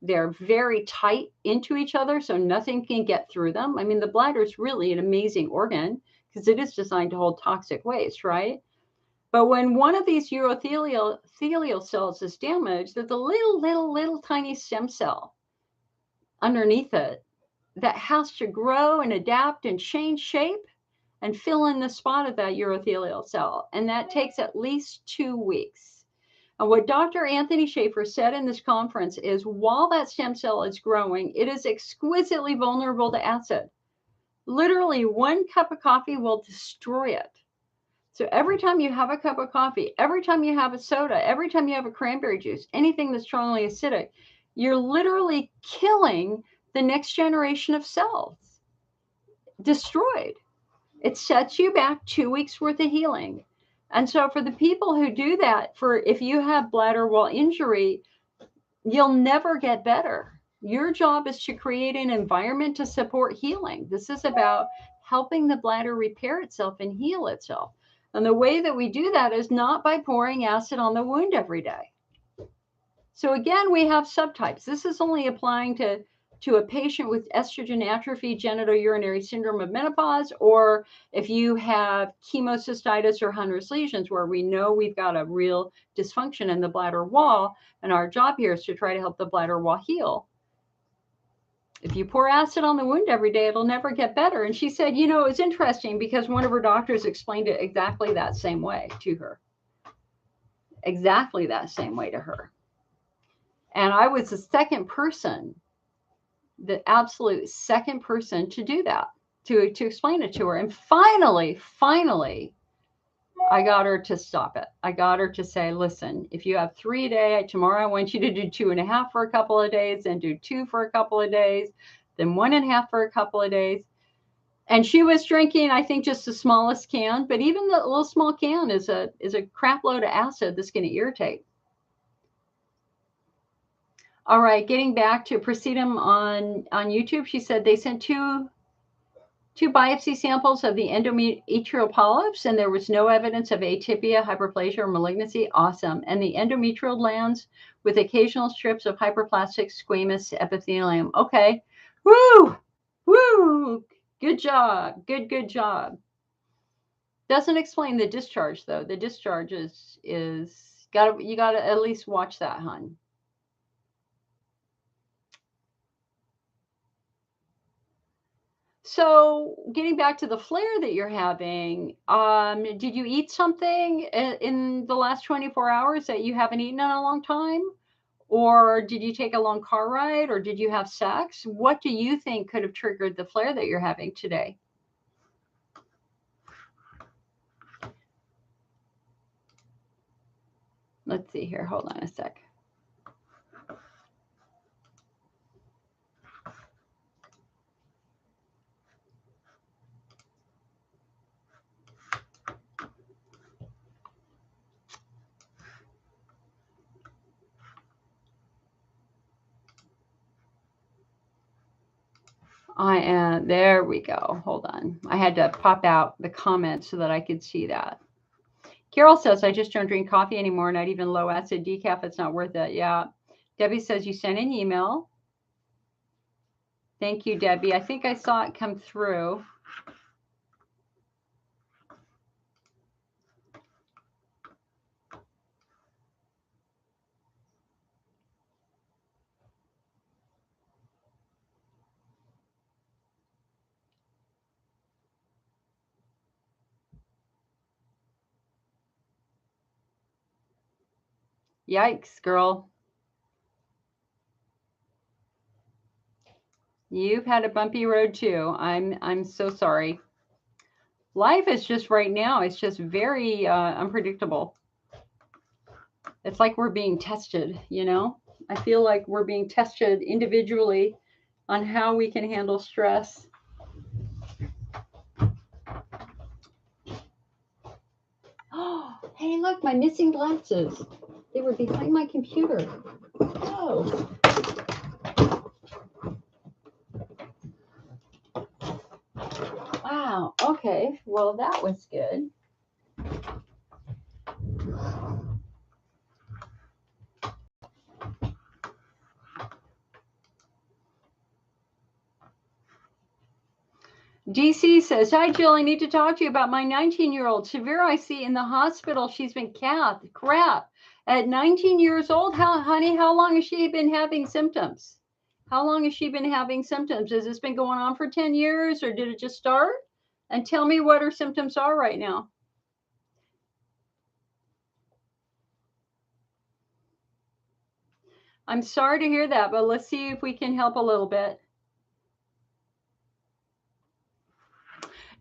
They're very tight into each other, so nothing can get through them. I mean, the bladder is really an amazing organ because it is designed to hold toxic waste, right? But when one of these urothelial cells is damaged, there's a little tiny stem cell underneath it that has to grow and adapt and change shape and fill in the spot of that urothelial cell. And that takes at least 2 weeks. And what Dr. Anthony Schaefer said in this conference is while that stem cell is growing, it is exquisitely vulnerable to acid. Literally, 1 cup of coffee will destroy it. So every time you have a cup of coffee, every time you have a soda, every time you have a cranberry juice, anything that's strongly acidic, you're literally killing the next generation of cells. Destroyed. It sets you back 2 weeks worth of healing. And so for the people who do that, for if you have bladder wall injury, you'll never get better. Your job is to create an environment to support healing. This is about helping the bladder repair itself and heal itself. And the way that we do that is not by pouring acid on the wound every day. So again, we have subtypes. This is only applying to a patient with estrogen atrophy, genitourinary syndrome of menopause, or if you have chemocystitis or Hunner's lesions, where we know we've got a real dysfunction in the bladder wall, and our job here is to try to help the bladder wall heal. If you pour acid on the wound every day, it'll never get better. And she said, you know, it's interesting because one of her doctors explained it exactly that same way to her. Exactly that same way to her. And I was the second person, the absolute second person to do that, to explain it to her. And finally, I got her to stop it. I got her to say, listen, if you have 3 a day, tomorrow I want you to do 2.5 for a couple of days, then do 2 for a couple of days, then 1.5 for a couple of days. And she was drinking, I think, just the smallest can, but even the little small can is a crap load of acid that's going to irritate. All right, getting back to Prasidum on YouTube, she said they sent two biopsy samples of the endometrial polyps, and there was no evidence of atypia, hyperplasia, or malignancy. Awesome. And the endometrial glands with occasional strips of hyperplastic squamous epithelium. Okay. Woo! Woo! Good job. Good job. Doesn't explain the discharge, though. The discharge is you gotta at least watch that, hon. So getting back to the flare that you're having, did you eat something in the last 24 hours that you haven't eaten in a long time? Or did you take a long car ride? Or did you have sex? What do you think could have triggered the flare that you're having today? Let's see here. Hold on a sec. There we go. Hold on. I had to pop out the comments so that I could see that. Carol says, I just don't drink coffee anymore, not even low acid decaf. It's not worth it. Yeah. Debbie says, you sent an email. Thank you, Debbie. I think I saw it come through. Yikes, girl. You've had a bumpy road too. I'm so sorry. Life is just right now, it's just very unpredictable. It's like we're being tested, you know? I feel like we're being tested individually on how we can handle stress. Oh, hey, look, my missing glasses. They were behind my computer. Oh. Wow. Okay. Well, that was good. DC says, hi, Jill. I need to talk to you about my 19-year-old. Severe IC in the hospital. She's been crap. At 19 years old, honey, how long has she been having symptoms? How long has she been having symptoms? Has this been going on for 10 years or did it just start? And tell me what her symptoms are right now. I'm sorry to hear that, but let's see if we can help a little bit.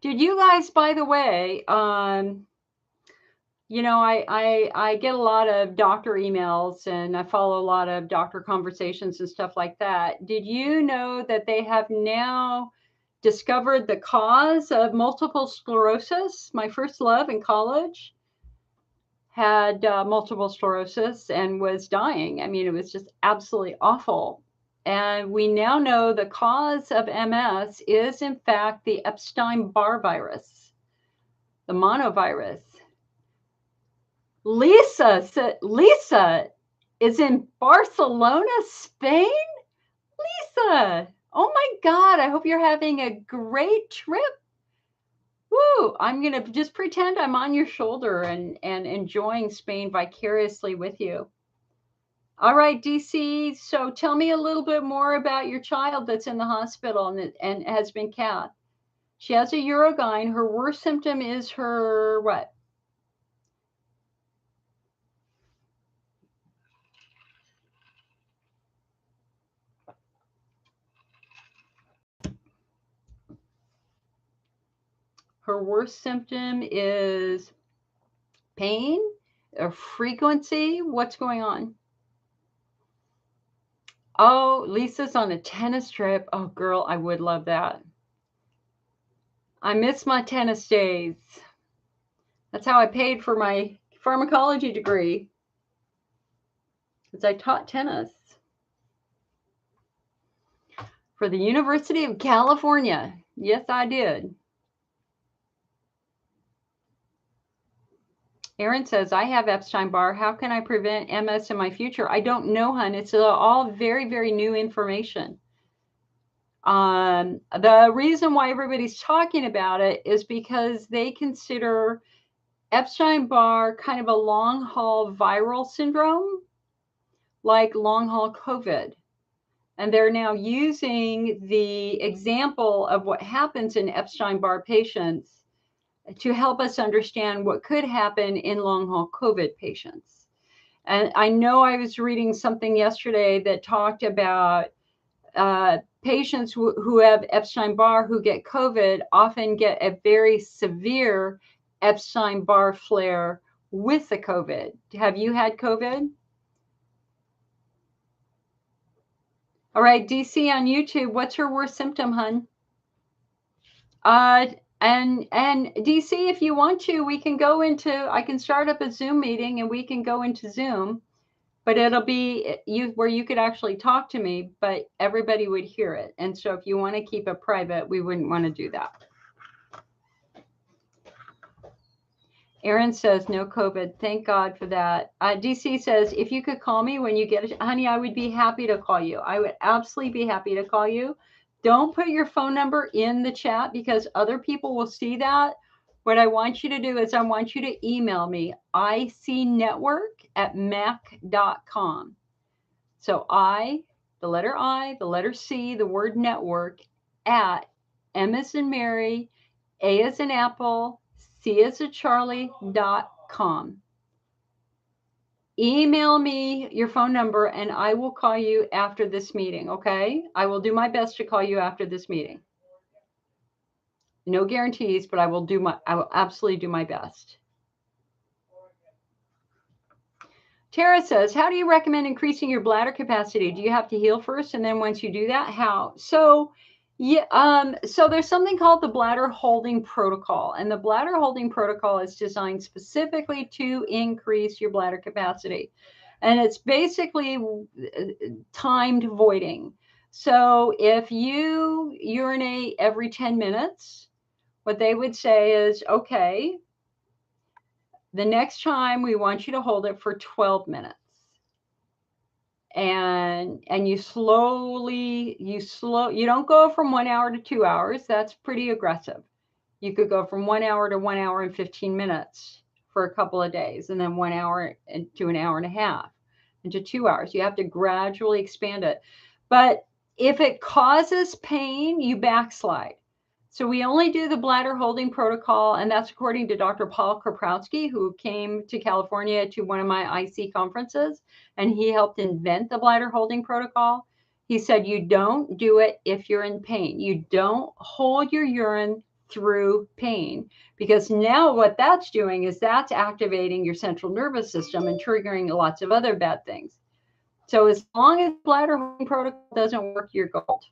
Did you guys, by the way, you know, I get a lot of doctor emails and I follow a lot of doctor conversations and stuff like that. Did you know that they have now discovered the cause of multiple sclerosis? My first love in college had multiple sclerosis and was dying. I mean, it was just absolutely awful. And we now know the cause of MS is, in fact, the Epstein-Barr virus, the monovirus. Lisa is in Barcelona, Spain. Lisa, oh my God, I hope you're having a great trip. Woo, I'm going to just pretend I'm on your shoulder and enjoying Spain vicariously with you. All right, DC, so tell me a little bit more about your child that's in the hospital and has been cath. She has a urogyne. Her worst symptom is her what? Her worst symptom is pain or frequency. What's going on? Oh, Lisa's on a tennis trip. Oh, girl, I would love that. I miss my tennis days. That's how I paid for my pharmacology degree, because I taught tennis for the University of California. Yes, I did. Aaron says, I have Epstein-Barr. How can I prevent MS in my future? I don't know, hon. It's all very, very new information. The reason why everybody's talking about it is because they consider Epstein-Barr kind of a long-haul viral syndrome, like long-haul COVID. And they're now using the example of what happens in Epstein-Barr patients to help us understand what could happen in long-haul COVID patients. And I know I was reading something yesterday that talked about patients who have Epstein-Barr who get COVID often get a very severe Epstein-Barr flare with the COVID. Have you had COVID? All right, DC on YouTube, what's her worst symptom, hun? And DC, if you want to, we can go into, I can start up a Zoom meeting and we can go into Zoom, but it'll be where you could actually talk to me, but everybody would hear it. And so if you want to keep it private, we wouldn't want to do that. Aaron says no COVID. Thank God for that. DC says, if you could call me when you get it, honey, I would be happy to call you. I would absolutely be happy to call you. Don't put your phone number in the chat because other people will see that. What I want you to do is I want you to email me, icnetwork@mac.com. So the letter C, the word network, at M as in Mary, A as in Apple, C as in Charlie.com. Email me your phone number and I will call you after this meeting, okay? I will do my best to call you after this meeting. No guarantees, but I will absolutely do my best. Tara says, how do you recommend increasing your bladder capacity? Do you have to heal first? And then once you do that, how? So yeah, so there's something called the bladder holding protocol, and the bladder holding protocol is designed specifically to increase your bladder capacity. And it's basically timed voiding. So if you urinate every 10 minutes, what they would say is, okay, the next time we want you to hold it for 12 minutes. and you you don't go from 1 hour to 2 hours. That's pretty aggressive. You could go from 1 hour to 1 hour and 15 minutes for a couple of days, and then 1 hour to an hour and a half, into 2 hours. You have to gradually expand it. But if it causes pain, you backslide. So we only do the bladder holding protocol, and that's according to Dr. Paul Kraprowski, who came to California to one of my IC conferences, and he helped invent the bladder holding protocol. He said, you don't do it if you're in pain. You don't hold your urine through pain, because now what that's doing is that's activating your central nervous system and triggering lots of other bad things. So as long as bladder holding protocol doesn't work, you're gold.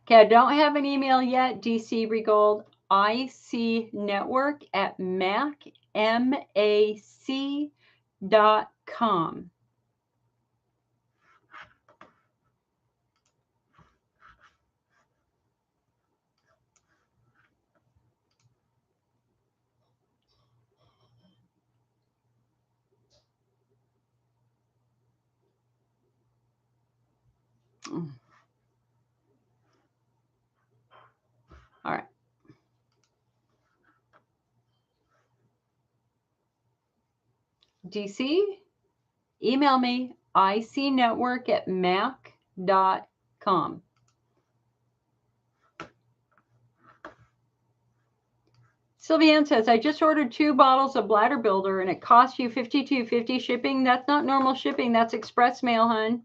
Okay, I don't have an email yet, DC Regold, icnetwork@mac.com. All right. DC, email me, icnetwork@mac.com. Sylvianne says, I just ordered 2 bottles of Bladder Builder and it costs you $52.50 shipping. That's not normal shipping. That's express mail, hun.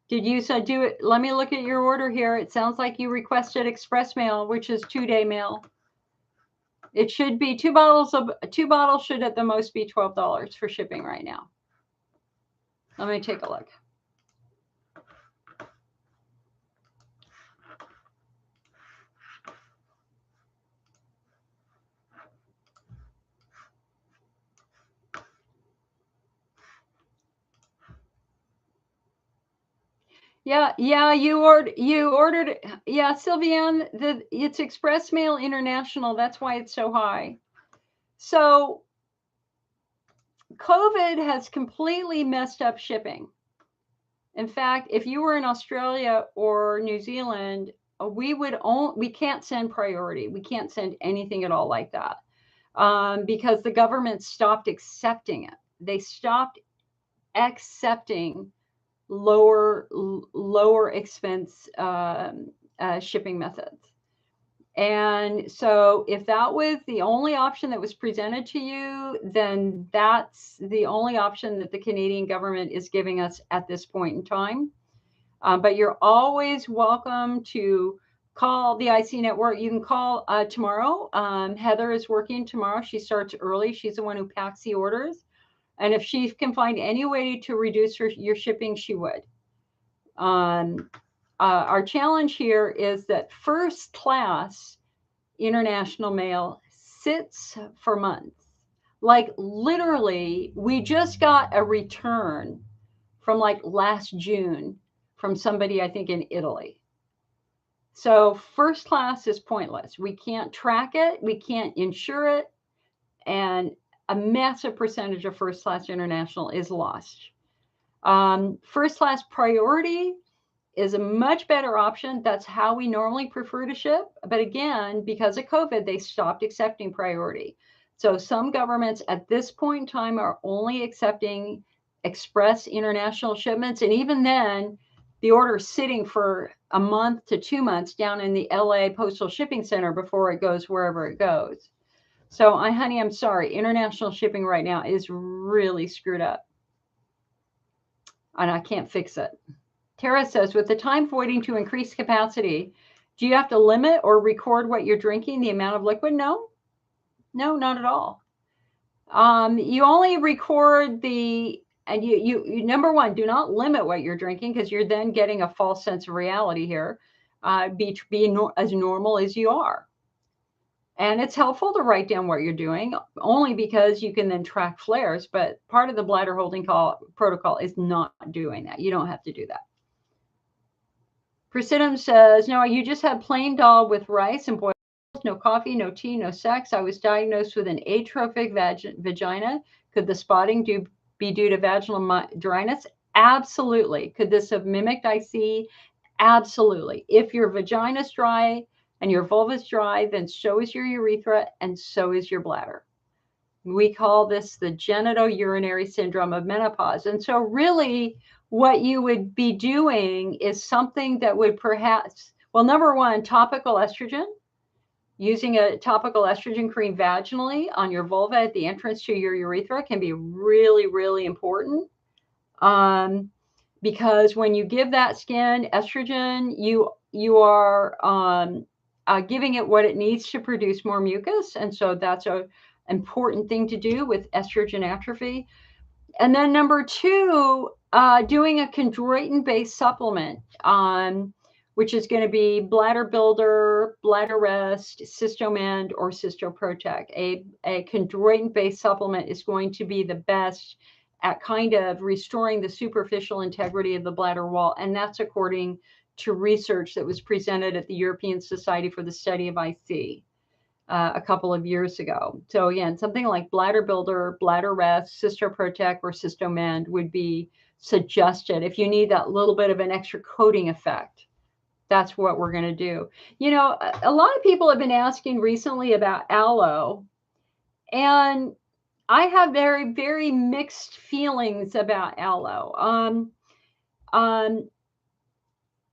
Did you do it? Let me look at your order here. It sounds like you requested express mail, which is 2-day mail. It should be 2 bottles should at the most be $12 for shipping right now. Let me take a look. Yeah, you ordered it. Yeah, Sylvianne, it's Express Mail International. That's why it's so high. So COVID has completely messed up shipping. In fact, if you were in Australia or New Zealand, we can't send priority. We can't send anything at all like that, because the government stopped accepting it. They stopped accepting lower expense shipping methods. And so if that was the only option that was presented to you, then that's the only option that the Canadian government is giving us at this point in time. But you're always welcome to call the IC Network. You can call tomorrow. Heather is working tomorrow. She starts early. She's the one who packs the orders. And if she can find any way to reduce your shipping, she would. Our challenge here is that first class international mail sits for months. Like literally, we just got a return from like last June from somebody, I think, in Italy. So first class is pointless. We can't track it. We can't insure it. And a massive percentage of first class international is lost. First class priority is a much better option. That's how we normally prefer to ship. But again, because of COVID, they stopped accepting priority. So some governments at this point in time are only accepting express international shipments. And even then, the order is sitting for a month to 2 months down in the LA Postal Shipping Center before it goes wherever it goes. So, honey, I'm sorry. International shipping right now is really screwed up. And I can't fix it. Tara says, with the time waiting to increase capacity, do you have to limit or record what you're drinking, the amount of liquid? No, not at all. You only record and you number one, do not limit what you're drinking, because you're then getting a false sense of reality here. Be as normal as you are. And it's helpful to write down what you're doing, only because you can then track flares. But part of the bladder holding protocol is not doing that. You don't have to do that. Prasidum says, no, you just had plain dal with rice and boiled, no coffee, no tea, no sex. I was diagnosed with an atrophic vagina. Could the spotting be due to vaginal dryness? Absolutely. Could this have mimicked IC? Absolutely. If your vagina's dry and your vulva's dry, then so is your urethra and so is your bladder. We call this the genitourinary syndrome of menopause. And so really what you would be doing is something that would perhaps, well, number one, topical estrogen. Using a topical estrogen cream vaginally on your vulva at the entrance to your urethra can be really, really important. Because when you give that skin estrogen, you are giving it what it needs to produce more mucus. And so that's a important thing to do with estrogen atrophy. And then number two, doing a chondroitin-based supplement, which is going to be bladder builder, bladder rest, cystomend, or cystoprotect. A chondroitin-based supplement is going to be the best at kind of restoring the superficial integrity of the bladder wall. And that's according to research that was presented at the European Society for the Study of IC. A couple of years ago. So again, something like bladder builder, bladder rest, cystoprotect, or cystomend would be suggested if you need that little bit of an extra coating effect. That's what we're going to do. You know, a lot of people have been asking recently about aloe, and I have very, very mixed feelings about aloe.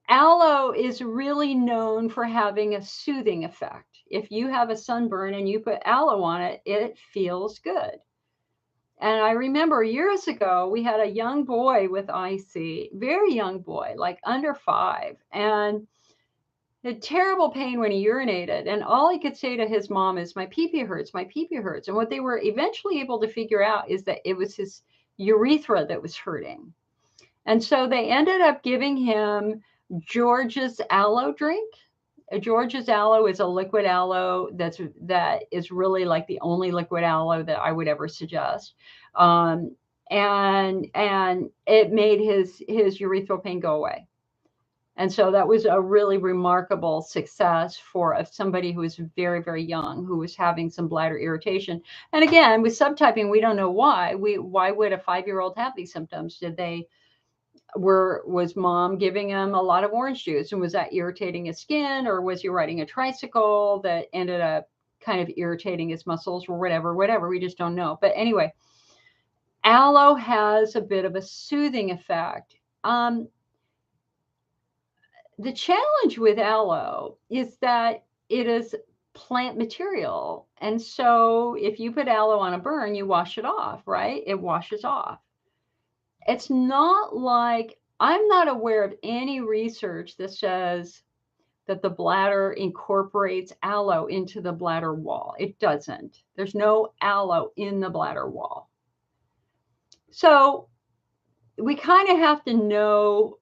Aloe is really known for having a soothing effect. If you have a sunburn and you put aloe on it, it feels good. And I remember years ago, we had a young boy with IC, very young boy, like under 5, and had terrible pain when he urinated. And all he could say to his mom is, my pee-pee hurts, my pee-pee hurts. And what they were eventually able to figure out is that it was his urethra that was hurting. And so they ended up giving him George's aloe drink. George's aloe is a liquid aloe that is really like the only liquid aloe that I would ever suggest. And it made his urethral pain go away. And so that was a really remarkable success for somebody who was very, very young, who was having some bladder irritation. And again, with subtyping, we don't know why. Why would a 5-year-old have these symptoms? Was mom giving him a lot of orange juice, and was that irritating his skin, or was he riding a tricycle that ended up kind of irritating his muscles, or whatever, we just don't know. But anyway, aloe has a bit of a soothing effect. The challenge with aloe is that it is plant material, and so if you put aloe on a burn, you wash it off, right? It washes off. It's not like, I'm not aware of any research that says that the bladder incorporates aloe into the bladder wall. It doesn't. There's no aloe in the bladder wall. So we kind of have to know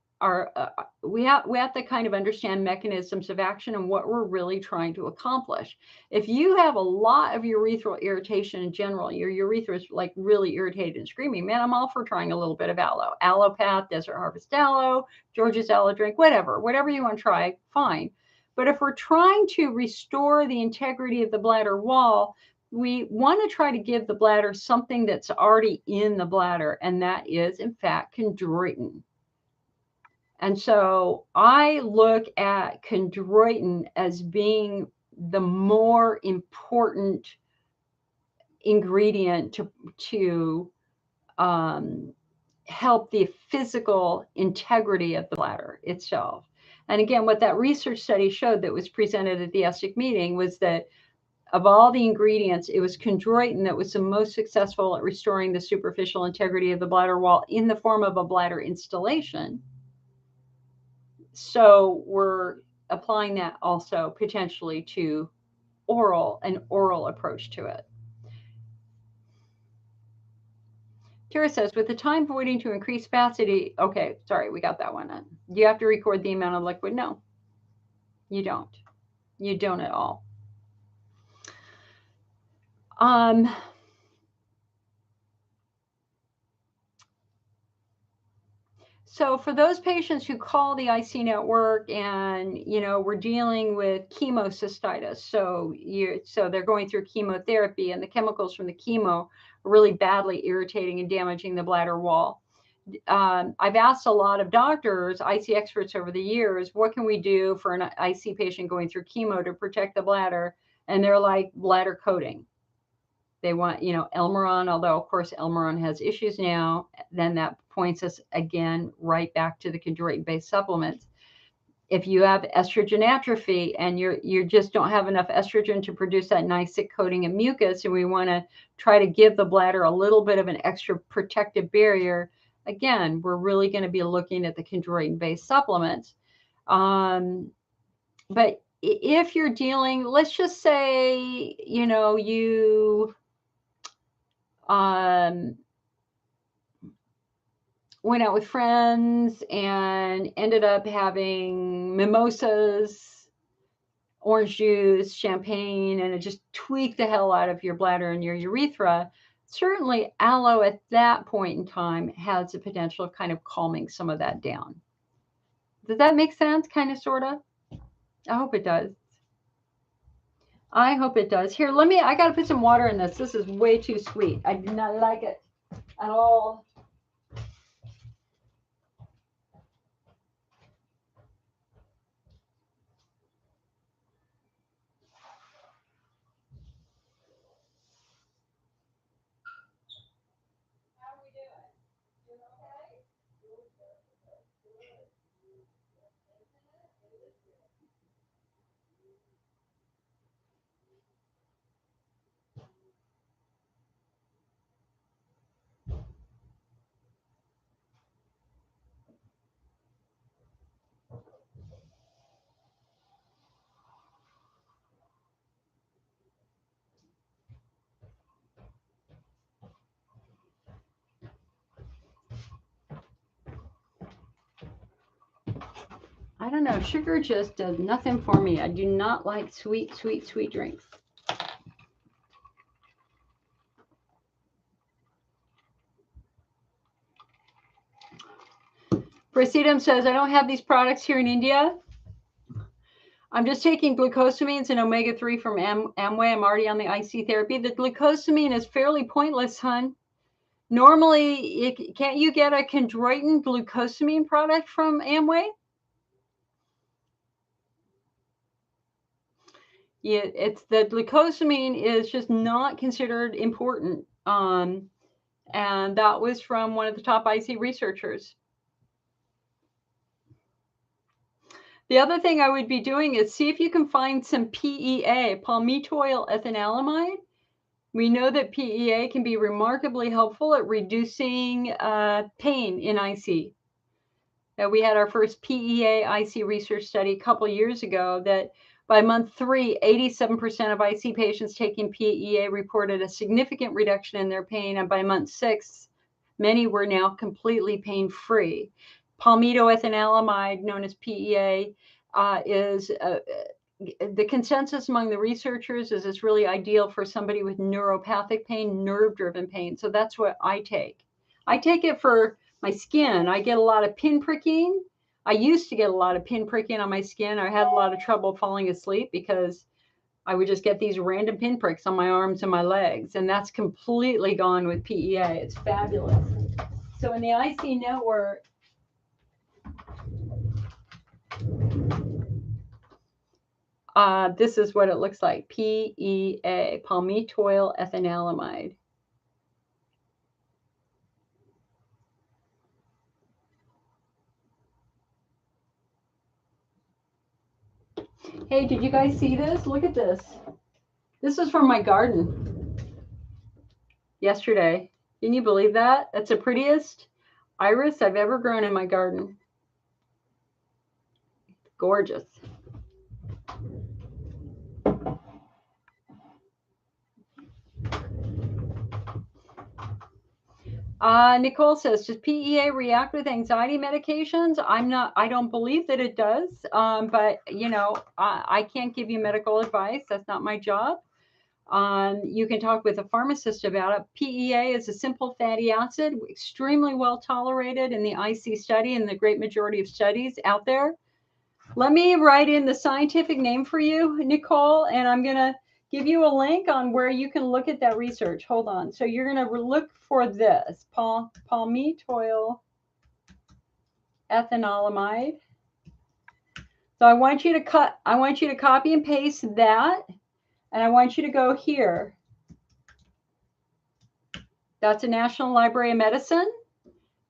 we have to kind of understand mechanisms of action and what we're really trying to accomplish. If you have a lot of urethral irritation in general, your urethra is like really irritated and screaming, man, I'm all for trying a little bit of aloe. Aloe Path, Desert Harvest Aloe, George's Aloe Drink, whatever you want to try, fine. But if we're trying to restore the integrity of the bladder wall, we want to try to give the bladder something that's already in the bladder, and that is, in fact, chondroitin. And so I look at chondroitin as being the more important ingredient to help the physical integrity of the bladder itself. And again, what that research study showed that was presented at the ESIC meeting was that of all the ingredients, it was chondroitin that was the most successful at restoring the superficial integrity of the bladder wall in the form of a bladder installation. So we're applying that also potentially to an oral approach to it. Tara says, with the time voiding to increase spasticity, okay, sorry, we got that one. Do you have to record the amount of liquid? No, you don't. You don't at all. So for those patients who call the IC network and, we're dealing with chemocystitis, so they're going through chemotherapy and the chemicals from the chemo are really badly irritating and damaging the bladder wall. I've asked a lot of doctors, IC experts over the years, what can we do for an IC patient going through chemo to protect the bladder? And they're like, bladder coating. They want, Elmeron, although of course Elmeron has issues now, then that points us again right back to the chondroitin-based supplements. If you have estrogen atrophy and you just don't have enough estrogen to produce that nice thick coating of mucus, and we want to try to give the bladder a little bit of an extra protective barrier, again, we're really going to be looking at the chondroitin-based supplements. But if you're dealing, let's just say, you went out with friends and ended up having mimosas, orange juice, champagne, and it just tweaked the hell out of your bladder and your urethra. Certainly aloe at that point in time has the potential of kind of calming some of that down. Does that make sense? Kind of, sort of? I hope it does. I hope it does. Here, I got to put some water in this. This is way too sweet. I do not like it at all. I don't know. Sugar just does nothing for me. I do not like sweet drinks. Prasidam says, I don't have these products here in India. I'm just taking glucosamines and omega-3 from Amway. I'm already on the IC therapy. The glucosamine is fairly pointless, hon. Normally, can't you get a chondroitin glucosamine product from Amway? Yeah, it's the glucosamine is just not considered important. And that was from one of the top IC researchers. The other thing I would be doing is see if you can find some PEA, palmitoyl ethanolamide. We know that PEA can be remarkably helpful at reducing pain in IC. We had our first PEA IC research study a couple years ago that by month 3, 87% of IC patients taking PEA reported a significant reduction in their pain. And by month 6, many were now completely pain-free. Palmitoethanolamide, known as PEA, is the consensus among the researchers is it's really ideal for somebody with neuropathic pain, nerve-driven pain. So that's what I take. I take it for my skin. I get a lot of pinpricking. I used to get a lot of pinpricking on my skin. I had a lot of trouble falling asleep because I would just get these random pinpricks on my arms and my legs. And that's completely gone with PEA. It's fabulous. So in the IC network, this is what it looks like. PEA, palmitoyl ethanolamide. Hey, did you guys see this? Look at this. This is from my garden yesterday. Can you believe that? That's the prettiest iris I've ever grown in my garden. Gorgeous. Nicole says, does PEA react with anxiety medications? I don't believe that it does. But I can't give you medical advice. That's not my job. You can talk with a pharmacist about it. PEA is a simple fatty acid, extremely well tolerated in the IC study and the great majority of studies out there. Let me write in the scientific name for you, Nicole, and I'm going to give you a link on where you can look at that research. Hold on. So you're going to look for this, palmitoyl ethanolamide. So I want you to copy and paste that, and I want you to go here. That's a National Library of Medicine,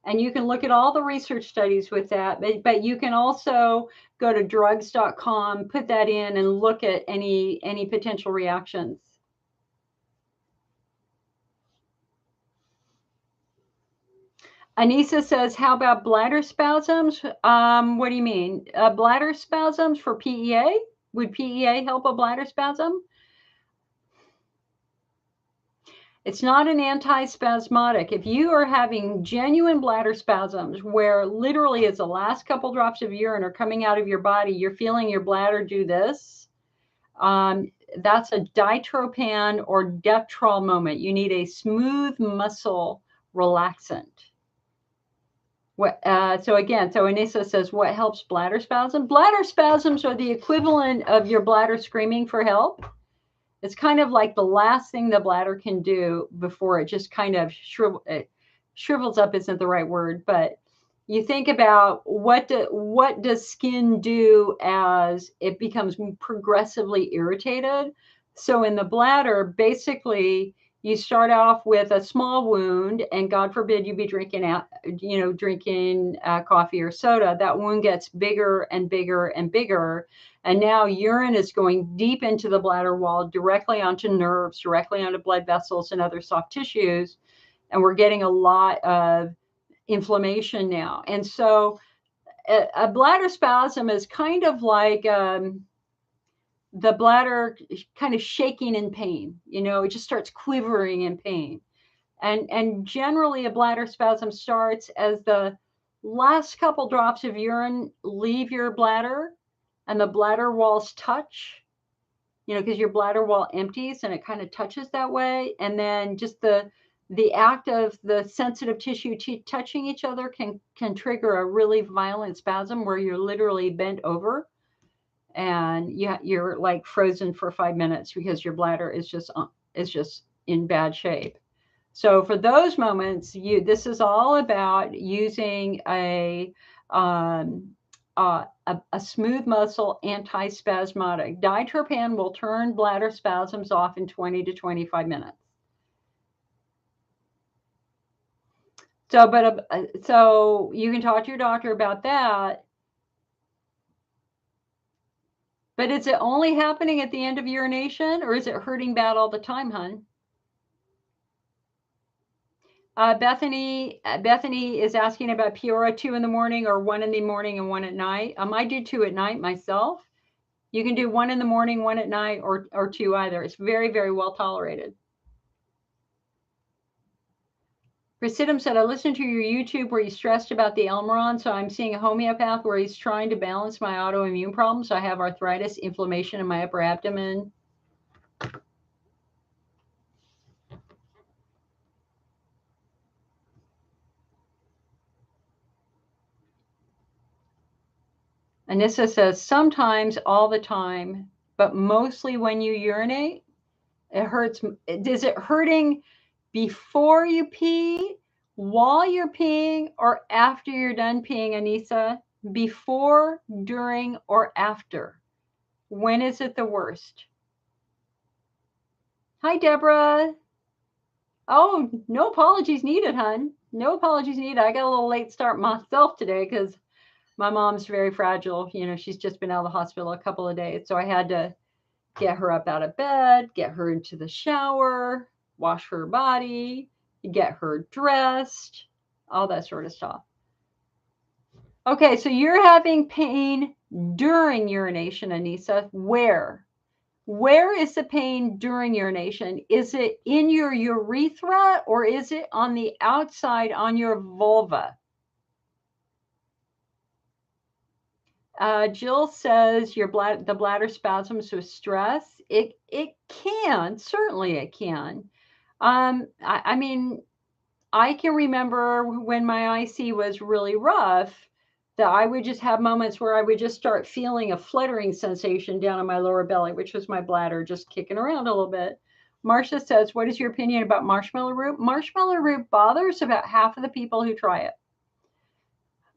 and you can look at all the research studies with that, but you can also go to drugs.com, put that in, and look at any potential reactions. Anissa says, how about bladder spasms? What do you mean? Bladder spasms for PEA? Would PEA help a bladder spasm? It's not an antispasmodic. If you are having genuine bladder spasms where literally as the last couple drops of urine are coming out of your body, you're feeling your bladder do this, that's a ditropan or Detrol moment. You need a smooth muscle relaxant. So Anissa says, what helps bladder spasms? Bladder spasms are the equivalent of your bladder screaming for help. It's kind of like the last thing the bladder can do before it just kind of shrivels up isn't the right word, but you think about what does skin do as it becomes progressively irritated. So in the bladder, basically, you start off with a small wound, and God forbid you be drinking coffee or soda. That wound gets bigger and bigger and bigger. And now urine is going deep into the bladder wall, directly onto nerves, directly onto blood vessels and other soft tissues. And we're getting a lot of inflammation now. And so a bladder spasm is kind of like the bladder kind of shaking in pain. It just starts quivering in pain. And generally a bladder spasm starts as the last couple drops of urine leave your bladder and the bladder walls touch, because your bladder wall empties and it kind of touches that way. And then just the act of the sensitive tissue touching each other can trigger a really violent spasm where you're literally bent over and you're like frozen for 5 minutes because your bladder is just in bad shape. So for those moments, this is all about using a smooth muscle antispasmodic. Ditropan will turn bladder spasms off in 20 to 25 minutes. So you can talk to your doctor about that. But is it only happening at the end of urination, or is it hurting bad all the time, hun? Bethany is asking about Peora 2 in the morning or 1 in the morning and 1 at night. I do 2 at night myself. You can do 1 in the morning, 1 at night, or 2 either. It's very, very well tolerated. Presidium said, I listened to your YouTube where you stressed about the Elmeron, so I'm seeing a homeopath where he's trying to balance my autoimmune problems. So I have arthritis, inflammation in my upper abdomen. Anissa says, sometimes, all the time, but mostly when you urinate, it hurts. Is it hurting before you pee, while you're peeing, or after you're done peeing, Anissa? Before, during, or after? When is it the worst? Hi, Deborah. Oh, no apologies needed, hun. No apologies needed. I got a little late start myself today because my mom's very fragile. She's just been out of the hospital a couple of days. So I had to get her up out of bed, get her into the shower, wash her body, get her dressed, all that sort of stuff. Okay, so you're having pain during urination, Anissa. Where? Where is the pain during urination? Is it in your urethra or is it on the outside on your vulva? Jill says the bladder spasms with stress. It can, certainly it can. I mean, I can remember when my IC was really rough that I would just have moments where I would just start feeling a fluttering sensation down in my lower belly, which was my bladder just kicking around a little bit. Marcia says, what is your opinion about marshmallow root? Marshmallow root bothers about half of the people who try it.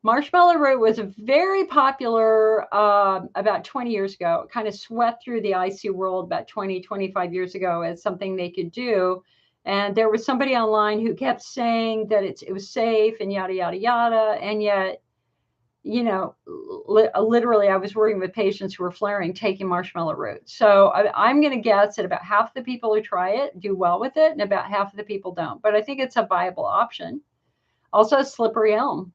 Marshmallow root was very popular about 20 years ago. It kind of swept through the IC world about 20, 25 years ago as something they could do. And there was somebody online who kept saying that it was safe and yada, yada, yada. And yet, you know, literally, I was working with patients who were flaring taking marshmallow root. So I'm going to guess that about half the people who try it do well with it, and about half of the people don't. But I think it's a viable option. Also, slippery elm.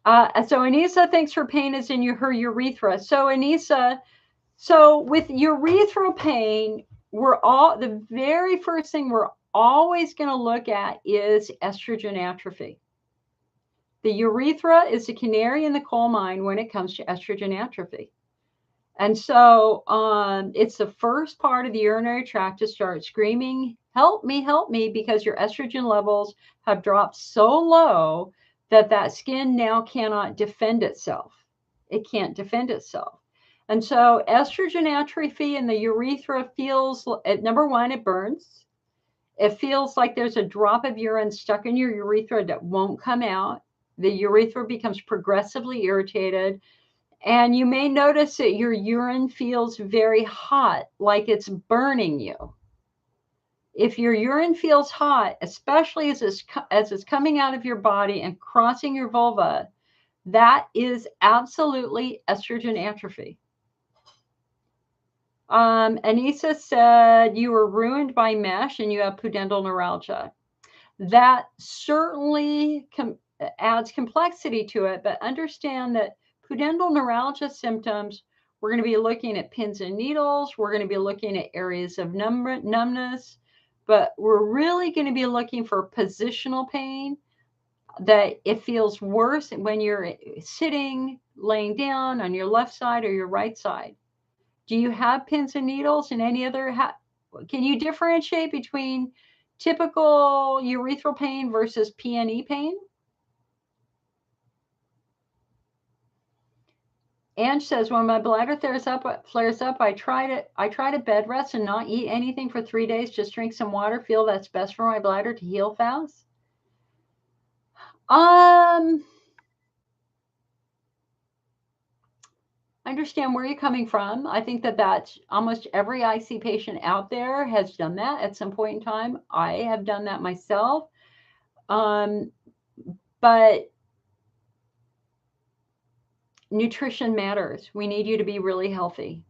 So Anissa thinks her pain is in her urethra. So Anissa, so with urethral pain, the very first thing we're always going to look at is estrogen atrophy. The urethra is the canary in the coal mine when it comes to estrogen atrophy. And so it's the first part of the urinary tract to start screaming, help me, because your estrogen levels have dropped so low that skin now cannot defend itself. It can't defend itself. And so estrogen atrophy in the urethra feels, number one, it burns. It feels like there's a drop of urine stuck in your urethra that won't come out. The urethra becomes progressively irritated. And you may notice that your urine feels very hot, like it's burning you. If your urine feels hot, especially as it's coming out of your body and crossing your vulva, that is absolutely estrogen atrophy. Anissa said you were ruined by mesh and you have pudendal neuralgia. That certainly adds complexity to it, but understand that pudendal neuralgia symptoms, we're going to be looking at pins and needles. We're going to be looking at areas of numbness, but we're really going to be looking for positional pain, that it feels worse when you're sitting, laying down on your left side or your right side. Do you have pins and needles and any other? Can you differentiate between typical urethral pain versus PNE pain? Ange says, when my bladder flares up, I try to bed rest and not eat anything for 3 days. Just drink some water. Feel that's best for my bladder to heal fast. I understand where you're coming from. I think that's almost every IC patient out there has done that at some point in time. I have done that myself. But nutrition matters. We need you to be really healthy.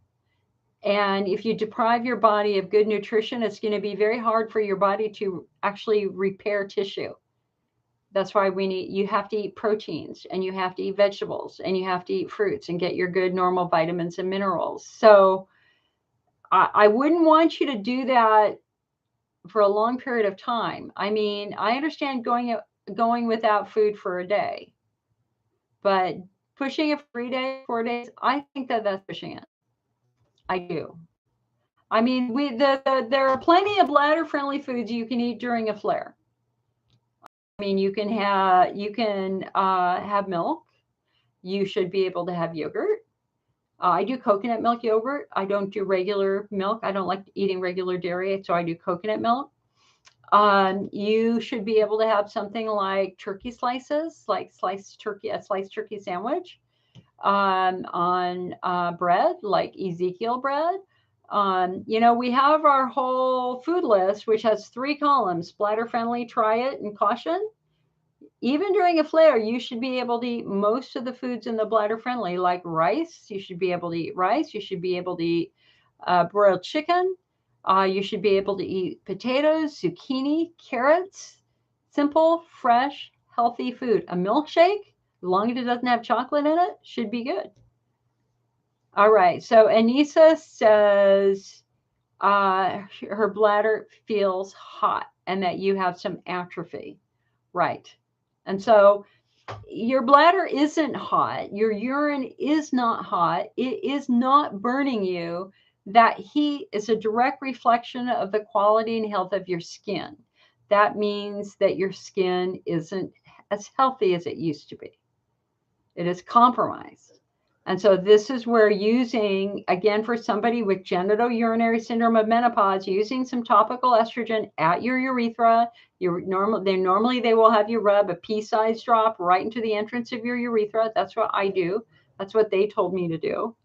And if you deprive your body of good nutrition, it's going to be very hard for your body to actually repair tissue. That's why you have to eat proteins, and you have to eat vegetables, and you have to eat fruits and get your good normal vitamins and minerals. So I wouldn't want you to do that for a long period of time. I mean, I understand going without food for a day, but pushing it 3 days, 4 days, I think that's pushing it. I do. I mean, there are plenty of bladder-friendly foods you can eat during a flare. I mean, you can have milk. You should be able to have yogurt. I do coconut milk yogurt. I don't do regular milk. I don't like eating regular dairy, so I do coconut milk. You should be able to have something like turkey slices, like a sliced turkey sandwich on bread, like Ezekiel bread. We have our whole food list, which has 3 columns: bladder friendly, try it, and caution. Even during a flare, you should be able to eat most of the foods in the bladder friendly, like rice. You should be able to eat rice. You should be able to eat broiled chicken. You should be able to eat potatoes, zucchini, carrots, simple, fresh, healthy food. A milkshake, as long as it doesn't have chocolate in it, should be good. All right. So Anissa says her bladder feels hot and that you have some atrophy. Right. And so your bladder isn't hot. Your urine is not hot. It is not burning you. That heat is a direct reflection of the quality and health of your skin. That means that your skin isn't as healthy as it used to be. It is compromised. And so this is where using, again, for somebody with genital urinary syndrome of menopause, using some topical estrogen at your urethra. Normally they will have you rub a pea-sized drop right into the entrance of your urethra. That's what I do. That's what they told me to do.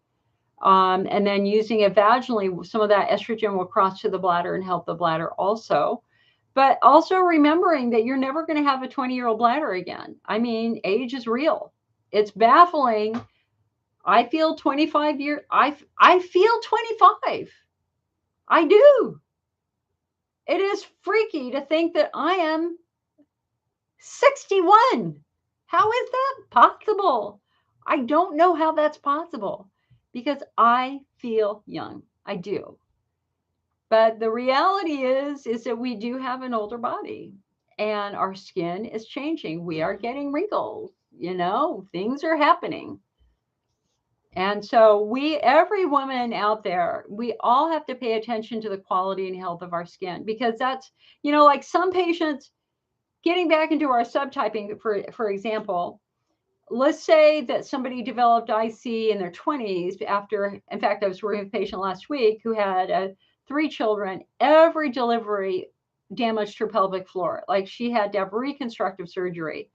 And then using it vaginally, some of that estrogen will cross to the bladder and help the bladder also. But also remembering that you're never going to have a 20-year-old bladder again. I mean, age is real. It's baffling. I feel 25 years. I feel 25. I do. It is freaky to think that I am 61. How is that possible? I don't know how that's possible because I feel young. I do. But the reality is that we do have an older body and our skin is changing. We are getting wrinkles, things are happening. And so every woman out there, we all have to pay attention to the quality and health of our skin because that's, like some patients, getting back into our subtyping, for example, let's say that somebody developed IC in their 20s after, in fact, I was working with a patient last week who had 3 children, every delivery damaged her pelvic floor. Like she had to have reconstructive surgery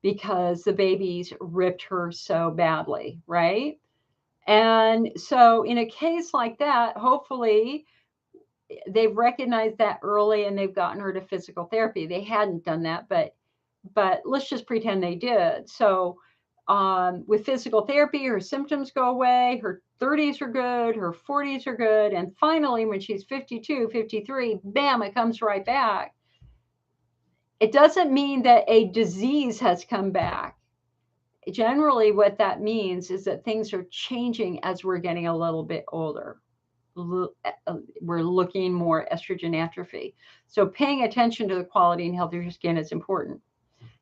because the babies ripped her so badly, right? And so in a case like that, hopefully they've recognized that early and they've gotten her to physical therapy. They hadn't done that, but let's just pretend they did. So with physical therapy, her symptoms go away, her 30s are good, her 40s are good. And finally, when she's 52, 53, bam, it comes right back. It doesn't mean that a disease has come back. Generally, what that means is that things are changing as we're getting a little bit older. We're looking more estrogen atrophy. So paying attention to the quality and health of your skin is important.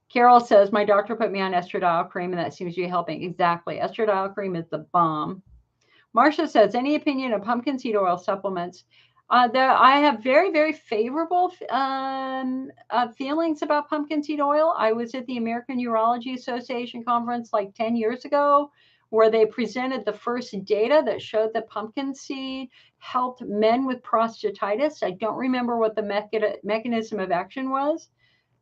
Carol says, my doctor put me on estradiol cream and that seems to be helping. Exactly. Estradiol cream is the bomb. Marcia says, any opinion of pumpkin seed oil supplements? I have very, very favorable feelings about pumpkin seed oil. I was at the American Urology Association conference like 10 years ago, where they presented the first data that showed that pumpkin seed helped men with prostatitis. I don't remember what the mechanism of action was.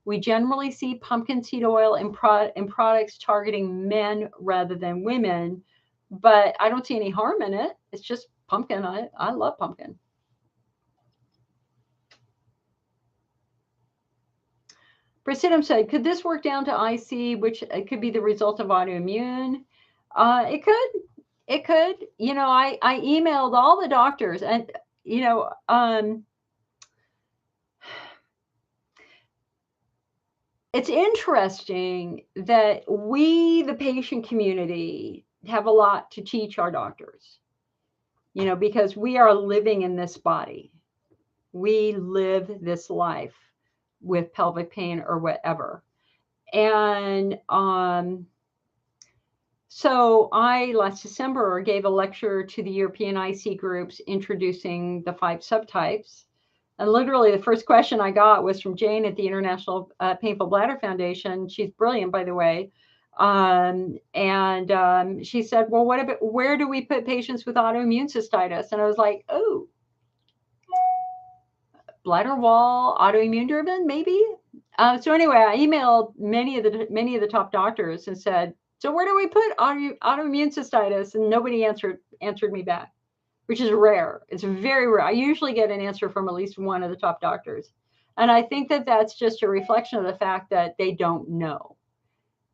We generally see pumpkin seed oil in products targeting men rather than women, but I don't see any harm in it. It's just pumpkin. I love pumpkin. Prasidam said, could this work down to IC, which it could be the result of autoimmune? It could. It could. I emailed all the doctors and, it's interesting that we, the patient community, have a lot to teach our doctors, because we are living in this body. We live this life with pelvic pain or whatever. And so I, last December, gave a lecture to the European IC groups introducing the 5 subtypes. And literally the first question I got was from Jane at the International Painful Bladder Foundation. She's brilliant, by the way. She said, well, where do we put patients with autoimmune cystitis? And I was like, oh, bladder wall, autoimmune driven, maybe. So anyway, I emailed many of the top doctors and said, so where do we put autoimmune cystitis? And nobody answered me back, which is rare. It's very rare. I usually get an answer from at least one of the top doctors. And I think that that's just a reflection of the fact that they don't know.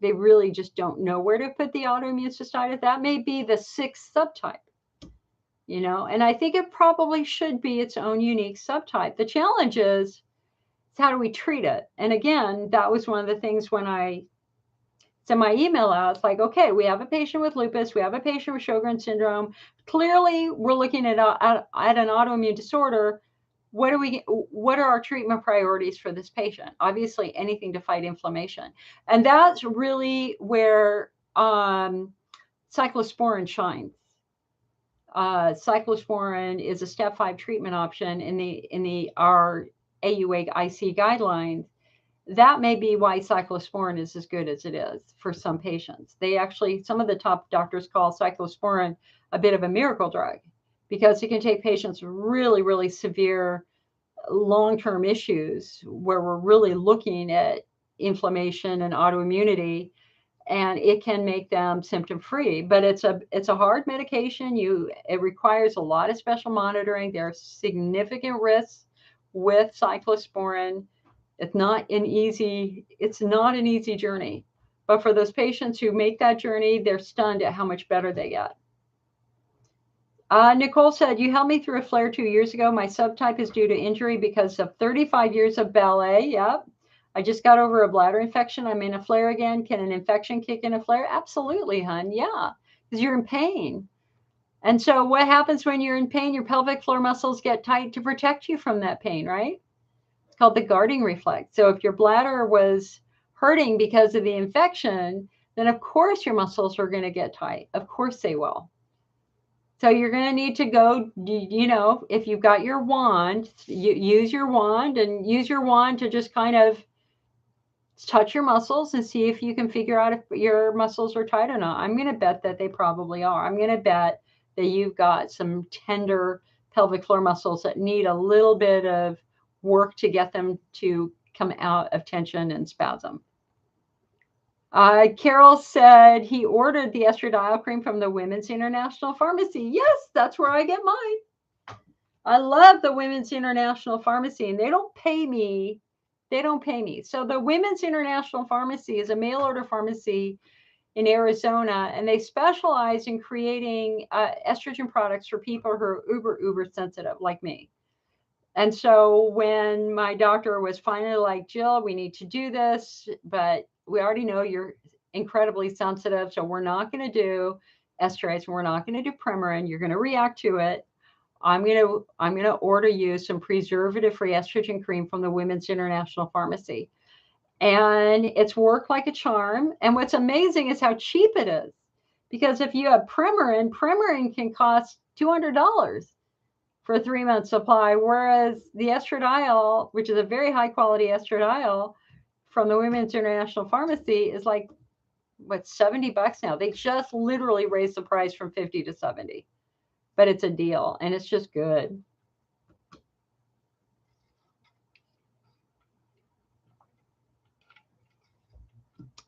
They really just don't know where to put the autoimmune cystitis. That may be the 6th subtype, and I think it probably should be its own unique subtype. The challenge is how do we treat it? And again, that was one of the things when I sent my email out. It's like, okay, we have a patient with lupus. We have a patient with Sjogren's syndrome. Clearly, we're looking at an autoimmune disorder. what are our treatment priorities for this patient? Obviously, anything to fight inflammation. And that's really where cyclosporin shines. Cyclosporin is a step 5 treatment option in our AUA-IC guidelines. That may be why cyclosporin is as good as it is for some patients. Some of the top doctors call cyclosporin a bit of a miracle drug because it can take patients with really, really severe long-term issues where we're really looking at inflammation and autoimmunity, and it can make them symptom-free. But it's a hard medication. It requires a lot of special monitoring. There are significant risks with cyclosporin. It's not an easy journey. But for those patients who make that journey, they're stunned at how much better they get. Nicole said, you helped me through a flare 2 years ago. My subtype is due to injury because of 35 years of ballet. Yep. I just got over a bladder infection. I'm in a flare again. Can an infection kick in a flare? Absolutely, hun. Yeah, because you're in pain. And so what happens when you're in pain? Your pelvic floor muscles get tight to protect you from that pain, right? It's called the guarding reflex. So if your bladder was hurting because of the infection, then of course your muscles are going to get tight. Of course they will. So you're going to need to go, if you've got your wand, use your wand to just kind of touch your muscles and see if you can figure out if your muscles are tight or not. I'm going to bet that they probably are. I'm going to bet that you've got some tender pelvic floor muscles that need a little bit of work to get them to come out of tension and spasm. Carol said he ordered the estradiol cream from the Women's International Pharmacy. Yes, that's where I get mine. I love the Women's International Pharmacy, and they don't pay me. So the Women's International Pharmacy is a mail order pharmacy in Arizona, and they specialize in creating estrogen products for people who are uber sensitive like me. And so when my doctor was finally like, Jill, we need to do this, but we already know you're incredibly sensitive, so we're not going to do esterase, we're not going to do Premarin, you're going to react to it. I'm going to order you some preservative-free estrogen cream from the Women's International Pharmacy. And it's worked like a charm. And what's amazing is how cheap it is. Because if you have Premarin can cost $200 for a 3-month supply, whereas the estradiol, which is a very high quality estradiol from the Women's International Pharmacy, is like, what, $70 now. They just literally raised the price from 50 to 70. But it's a deal, and it's just good.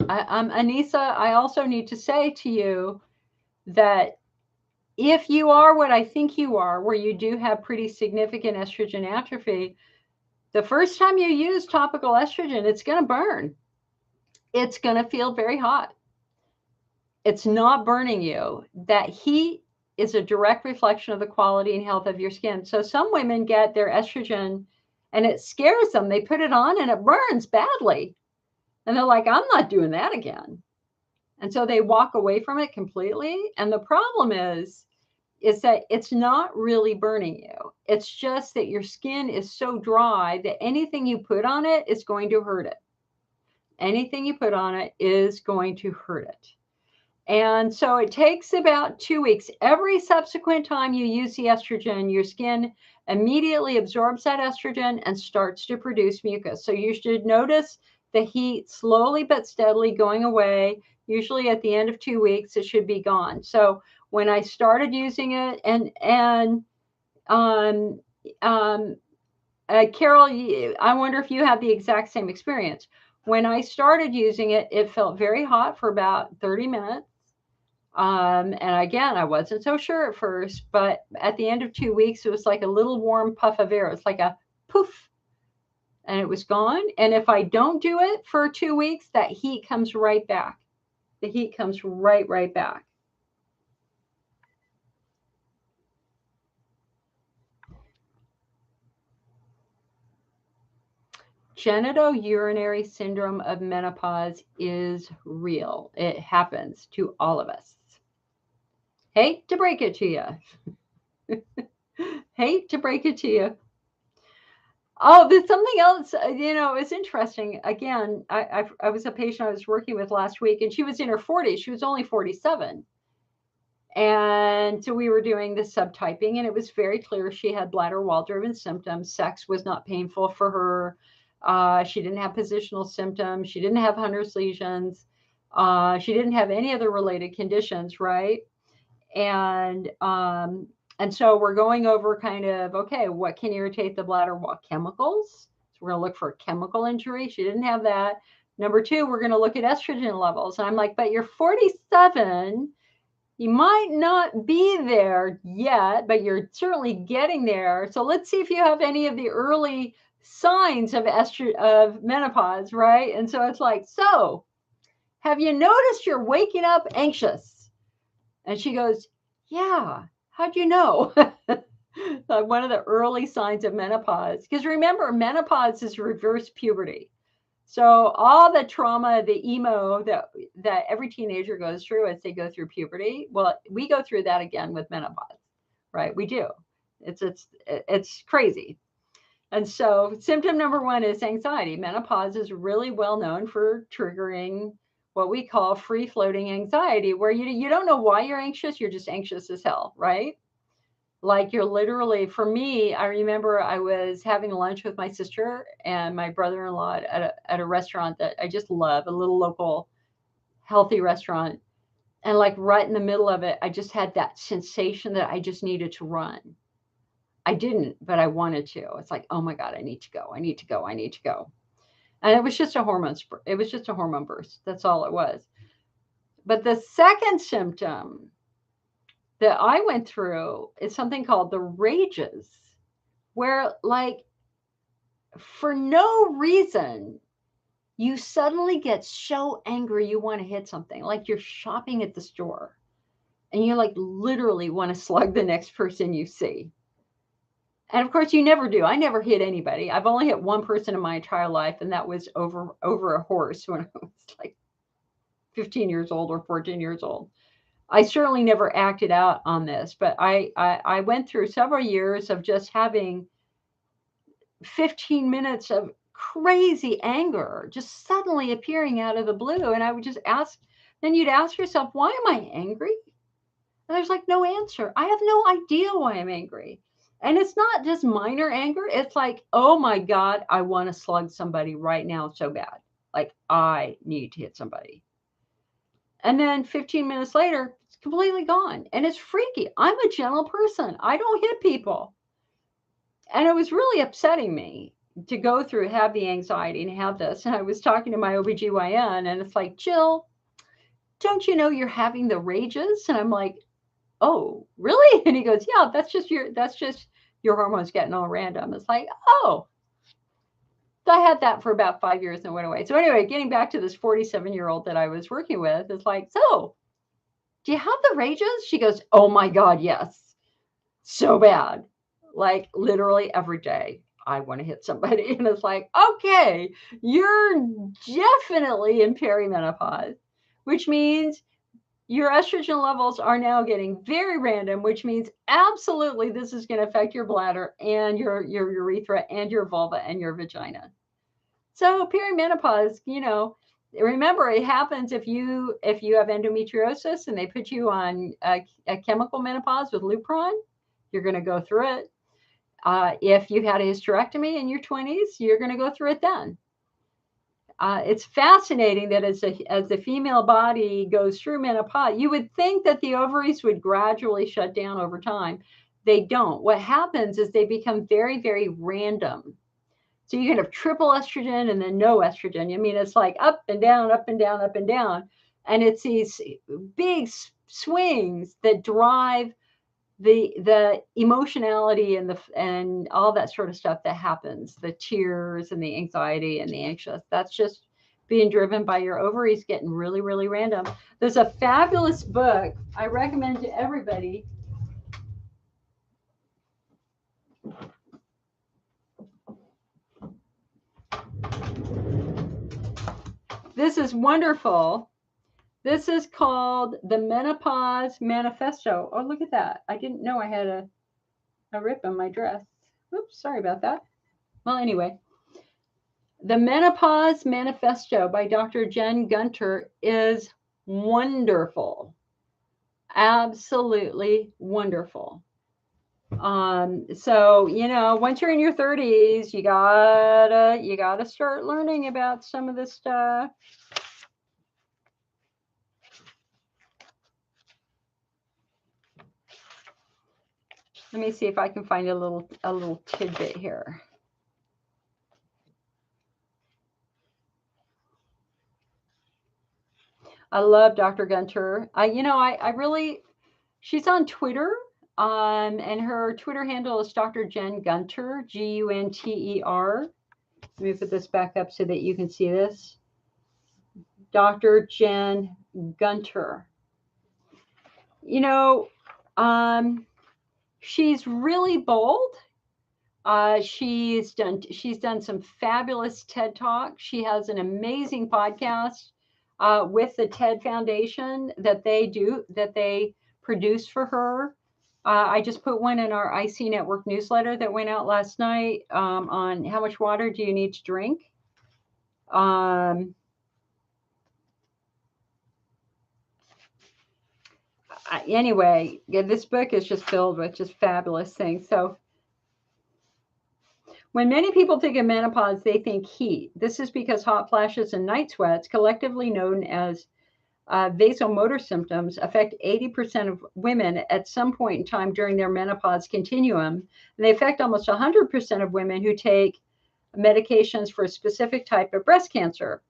Anissa, I also need to say to you that if you are what I think you are, where you do have pretty significant estrogen atrophy, the first time you use topical estrogen, it's going to burn. It's going to feel very hot. It's not burning you. That heat is a direct reflection of the quality and health of your skin. So some women get their estrogen and it scares them. They put it on and it burns badly. And they're like, I'm not doing that again. And so they walk away from it completely. And the problem is that it's not really burning you. It's just that your skin is so dry that anything you put on it is going to hurt it. Anything you put on it is going to hurt it. And so it takes about 2 weeks. Every subsequent time you use the estrogen, your skin immediately absorbs that estrogen and starts to produce mucus. So you should notice the heat slowly but steadily going away. Usually at the end of 2 weeks, it should be gone. So when I started using it, Carol, I wonder if you had the exact same experience. When I started using it, it felt very hot for about 30 minutes. And again, I wasn't so sure at first, but at the end of 2 weeks, it was like a little warm puff of air. It's like a poof, and it was gone. And if I don't do it for 2 weeks, that heat comes right back. The heat comes right back. Genitourinary syndrome of menopause is real. It happens to all of us. Hate to break it to you. Hate to break it to you. Oh, there's something else. It's interesting. Again, I was a patient I was working with last week, and she was in her 40s. She was only 47. And so we were doing the subtyping, and it was very clear she had bladder wall driven symptoms. Sex was not painful for her. She didn't have positional symptoms. She didn't have Hunner's lesions. She didn't have any other related conditions, right? And so we're going over kind of, okay, what can irritate the bladder wall? Chemicals. So we're going to look for a chemical injury. She didn't have that. Number two, we're going to look at estrogen levels. And I'm like, but you're 47. You might not be there yet, but you're certainly getting there. So let's see if you have any of the early signs of menopause, right? And so it's like, so have you noticed you're waking up anxious? And she goes, yeah, how'd you know? One of the early signs of menopause. Because remember, menopause is reverse puberty. So all the trauma, the emo that every teenager goes through as they go through puberty, well, we go through that again with menopause, right? We do. It's crazy. And so symptom number one is anxiety. Menopause is really well known for triggering what we call free floating anxiety, where you don't know why you're anxious. You're just anxious as hell, right? Like you're literally, for me, I remember I was having lunch with my sister and my brother-in-law at a restaurant that I just love, a little local healthy restaurant. And like right in the middle of it, I just had that sensation that I just needed to run. I didn't, but I wanted to. It's like, oh my God, I need to go. I need to go. I need to go. And it was just a hormone. It was just a hormone burst. That's all it was. But the second symptom that I went through is something called the rages, where like for no reason, you suddenly get so angry you want to hit something, like you're shopping at the store and you like literally want to slug the next person you see. And of course, you never do. I never hit anybody. I've only hit one person in my entire life, and that was over a horse when I was like 15 years old or 14 years old. I certainly never acted out on this, but I went through several years of just having 15 minutes of crazy anger just suddenly appearing out of the blue. And I would just ask, then you'd ask yourself, why am I angry? And there's like no answer. I have no idea why I'm angry. And it's not just minor anger. It's like, oh my God, I want to slug somebody right now so bad. Like I need to hit somebody. And then 15 minutes later, it's completely gone. And it's freaky. I'm a gentle person. I don't hit people. And it was really upsetting me to go through, have the anxiety and have this. And I was talking to my OBGYN and it's like, Jill, don't you know you're having the rages? And I'm like, oh, really? And he goes, yeah, that's just your hormones getting all random. It's like, oh, I had that for about 5 years and it went away. So anyway, getting back to this 47-year-old that I was working with, it's like, so do you have the rages? She goes, oh my God, yes. So bad. Like literally every day I want to hit somebody. And it's like, okay, you're definitely in perimenopause, which means your estrogen levels are now getting very random, which means absolutely this is going to affect your bladder and your urethra and your vulva and your vagina. So perimenopause, remember it happens if you have endometriosis and they put you on a chemical menopause with Lupron, you're going to go through it. If you've had a hysterectomy in your 20s, you're going to go through it then. It's fascinating that as the female body goes through menopause, you would think that the ovaries would gradually shut down over time. They don't. What happens is they become very, very random. So you can have triple estrogen and then no estrogen. I mean, it's like up and down, up and down, up and down. And it's these big swings that drive the emotionality and all that sort of stuff that happens, the tears and the anxiety and the anxious. That's just being driven by your ovaries getting really, really random. There's a fabulous book I recommend to everybody. This is wonderful. This is called The Menopause Manifesto. Oh, look at that. I didn't know I had a rip on my dress. Oops, sorry about that. Well, anyway, the Menopause Manifesto by Dr. Jen Gunter is wonderful. Absolutely wonderful. So, you know, once you're in your 30s, you gotta start learning about some of this stuff. Let me see if I can find a little tidbit here. I love Dr. Gunter. I really, she's on Twitter, and her Twitter handle is Dr. Jen Gunter, Gunter. Let me put this back up so that you can see this. Dr. Jen Gunter. You know, she's really bold. She's done some fabulous TED Talks. She has an amazing podcast with the TED Foundation that they produce for her. I just put one in our IC Network newsletter that went out last night on how much water do you need to drink. Anyway, yeah, this book is just filled with just fabulous things. So when many people think of menopause, they think heat. This is because hot flashes and night sweats, collectively known as vasomotor symptoms, affect 80% of women at some point in time during their menopause continuum. And they affect almost 100% of women who take medications for a specific type of breast cancer.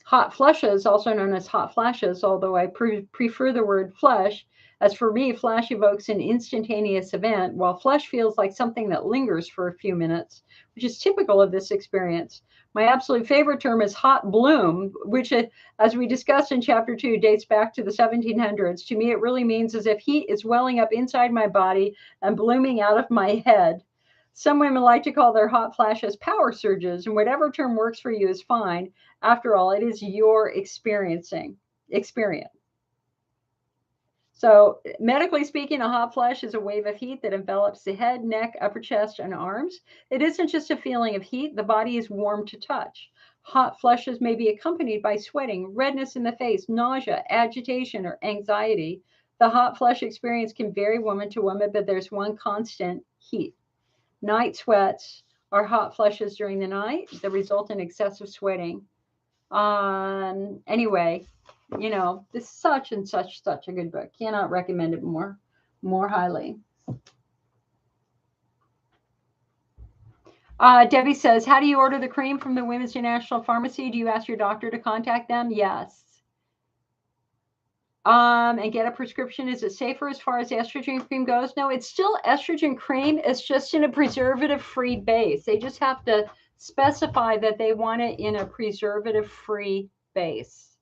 Hot flushes, also known as hot flashes, although I prefer the word flush, as for me, flash evokes an instantaneous event, while flush feels like something that lingers for a few minutes, which is typical of this experience. My absolute favorite term is hot bloom, which, as we discussed in chapter 2, dates back to the 1700s. To me, it really means as if heat is welling up inside my body and blooming out of my head. Some women like to call their hot flashes power surges, and whatever term works for you is fine. After all, it is your experience. So, medically speaking, a hot flash is a wave of heat that envelops the head, neck, upper chest, and arms. It isn't just a feeling of heat, the body is warm to touch. Hot flushes may be accompanied by sweating, redness in the face, nausea, agitation, or anxiety. The hot flush experience can vary woman to woman, but there's one constant: heat. Night sweats are hot flushes during the night that result in excessive sweating. Anyway, you know, this is such a good book. Cannot recommend it more highly. Debbie says, how do you order the cream from the Women's International Pharmacy? Do you ask your doctor to contact them? Yes. And get a prescription. Is it safer as far as estrogen cream goes? No, it's still estrogen cream. It's just in a preservative-free base. They just have to specify that they want it in a preservative-free base.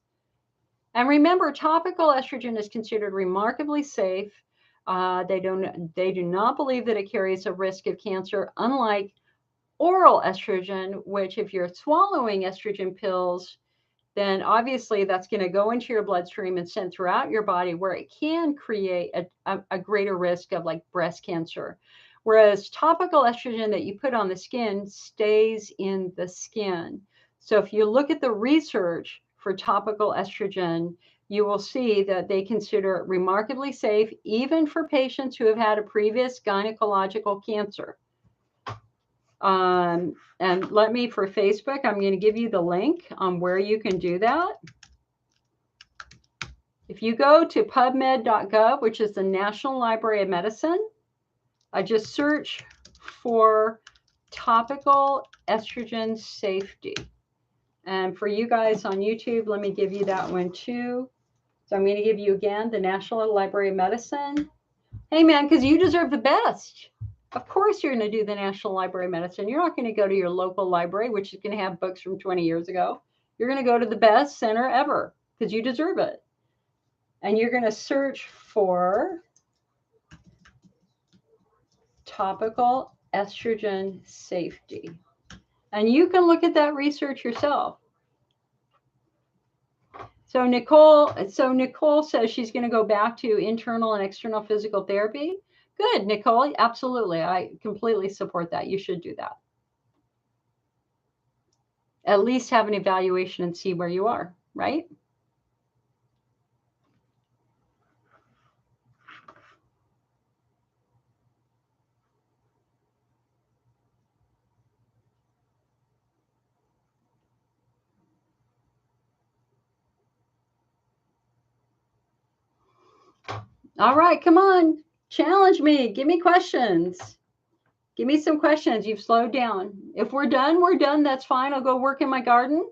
And remember, topical estrogen is considered remarkably safe. They do not believe that it carries a risk of cancer, unlike oral estrogen, which if you're swallowing estrogen pills, then obviously that's going to go into your bloodstream and send throughout your body, where it can create a greater risk of like breast cancer. Whereas topical estrogen that you put on the skin stays in the skin. So if you look at the research for topical estrogen, you will see that they consider it remarkably safe, even for patients who have had a previous gynecological cancer. And let me, for Facebook, I'm going to give you the link on where you can do that. If you go to pubmed.gov, which is the National Library of Medicine, I just search for topical estrogen safety. And for you guys on YouTube, let me give you that one too. So I'm going to give you again the National Library of Medicine. Hey man, because you deserve the best. Of course you're going to do the National Library of Medicine. You're not going to go to your local library, which is going to have books from 20 years ago. You're going to go to the best center ever because you deserve it. And you're going to search for topical estrogen safety. And you can look at that research yourself. So Nicole says she's going to go back to internal and external physical therapy. Good, Nicole. Absolutely. I completely support that. You should do that. at least have an evaluation and see where you are, right? All right, come on. Challenge me. Give me questions. Give me some questions. You've slowed down. If we're done, we're done. That's fine. I'll go work in my garden.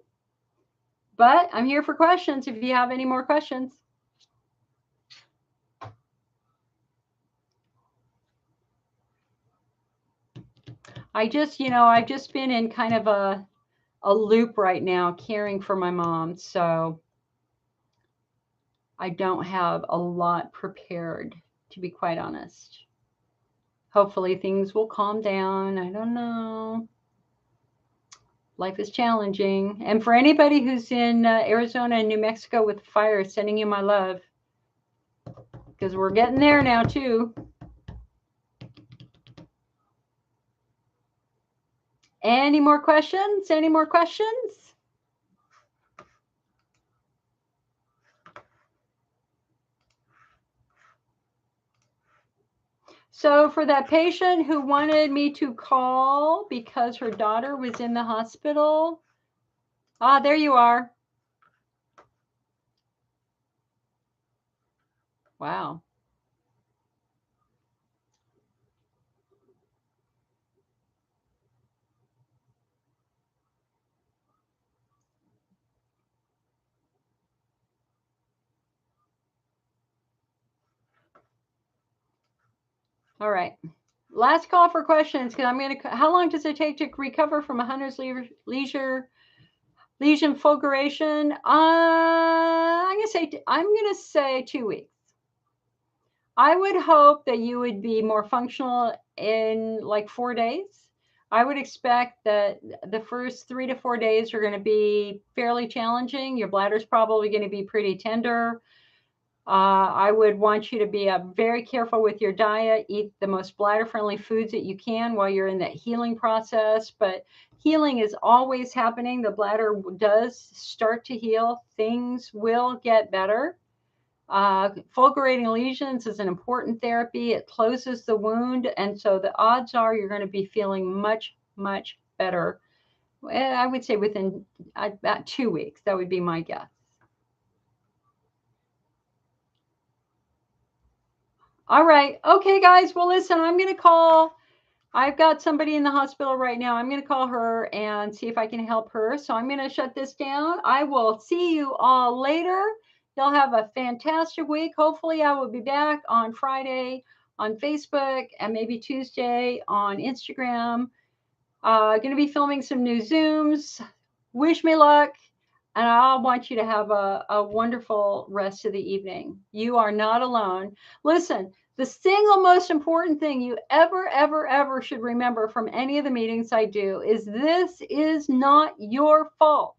But I'm here for questions if you have any more questions. I've just been in kind of a loop right now caring for my mom. So I don't have a lot prepared, to be quite honest. Hopefully things will calm down. I don't know. Life is challenging. And for anybody who's in Arizona and New Mexico with the fire, sending you my love. Because we're getting there now, too. Any more questions? Any more questions? So for that patient who wanted me to call because her daughter was in the hospital. Ah, there you are. Wow. All right. Last call for questions because I'm going to. How long does it take to recover from a Hunner's lesion fulguration? I'm going to say 2 weeks. I would hope that you would be more functional in like 4 days. I would expect that the first 3 to 4 days are going to be fairly challenging. Your bladder's probably going to be pretty tender. I would want you to be very careful with your diet. Eat the most bladder-friendly foods that you can while you're in that healing process. But healing is always happening. The bladder does start to heal. Things will get better. Fulgurating lesions is an important therapy. It closes the wound. And so the odds are you're going to be feeling much, much better. I would say within about 2 weeks. That would be my guess. All right. Okay, guys. Well, listen, I'm going to call. I've got somebody in the hospital right now. I'm going to call her and see if I can help her. So I'm going to shut this down. I will see you all later. You'll have a fantastic week. Hopefully, I will be back on Friday on Facebook and maybe Tuesday on Instagram. Going to be filming some new Zooms. Wish me luck. And I want you to have a wonderful rest of the evening. You are not alone. Listen, the single most important thing you ever should remember from any of the meetings I do is this is not your fault.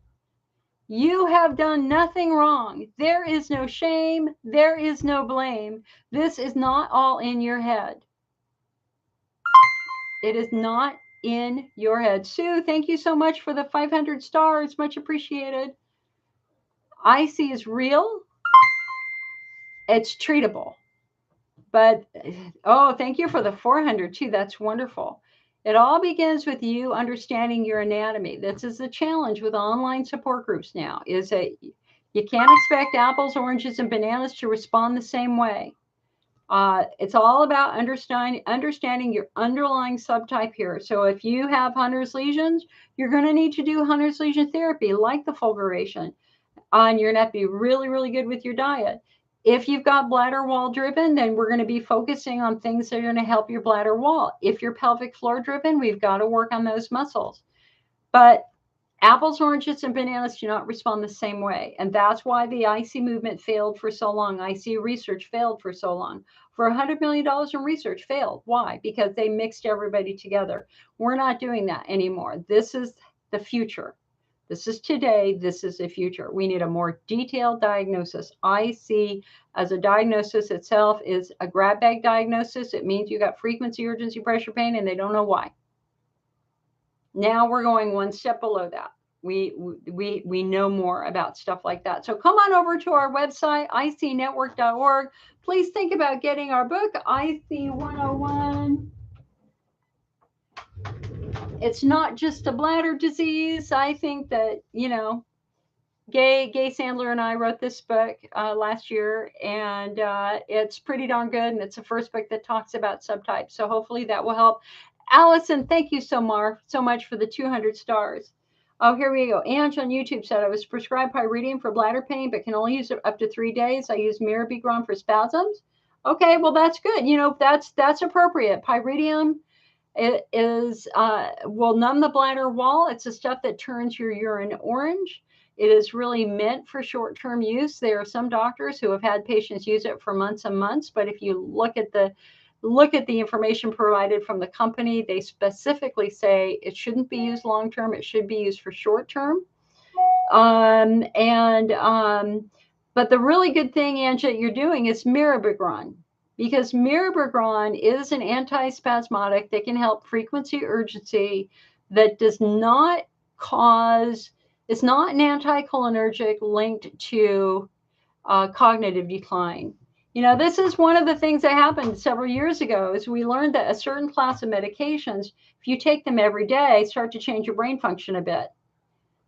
You have done nothing wrong. There is no shame. There is no blame. This is not all in your head. It is not in your head. Sue, thank you so much for the 500 stars. Much appreciated. IC is real. It's treatable. But, oh, thank you for the 400 too. That's wonderful. It all begins with you understanding your anatomy. This is the challenge with online support groups now, is that you can't expect apples, oranges, and bananas to respond the same way. It's all about understanding your underlying subtype here. So if you have Hunner's lesions, you're going to need to do Hunner's lesion therapy like the fulguration. And you're going to have to be really, really good with your diet. If you've got bladder wall driven, then we're going to be focusing on things that are going to help your bladder wall. If you're pelvic floor driven, we've got to work on those muscles. But apples, oranges, and bananas do not respond the same way. And that's why the IC movement failed for so long. IC research failed for so long. For $100 million in research failed. Why? Because they mixed everybody together. We're not doing that anymore. This is the future. This is today. This is the future. We need a more detailed diagnosis. IC as a diagnosis itself is a grab bag diagnosis. It means you got frequency, urgency, pressure, pain, and they don't know why. Now we're going one step below that. We know more about stuff like that. So come on over to our website, icnetwork.org. Please think about getting our book, IC 101. It's not just a bladder disease. I think that, Gay Sandler and I wrote this book last year, and it's pretty darn good. And it's the first book that talks about subtypes. So hopefully that will help. Allison, thank you so much for the 200 stars. Oh, here we go. Ange on YouTube said, I was prescribed pyridium for bladder pain, but can only use it up to 3 days. I use mirabegron for spasms. Okay, well, that's good. That's appropriate. Pyridium, it is will numb the bladder wall. It's the stuff that turns your urine orange. It is really meant for short-term use. There are some doctors who have had patients use it for months and months, but if you look at the information provided from the company, they specifically say it shouldn't be used long-term. It should be used for short-term. But the really good thing, Angie, you're doing is mirabegron, because mirabegron is an antispasmodic that can help frequency urgency, that does not cause, it's not an anticholinergic linked to cognitive decline. This is one of the things that happened several years ago, is we learned that a certain class of medications, if you take them every day, start to change your brain function a bit.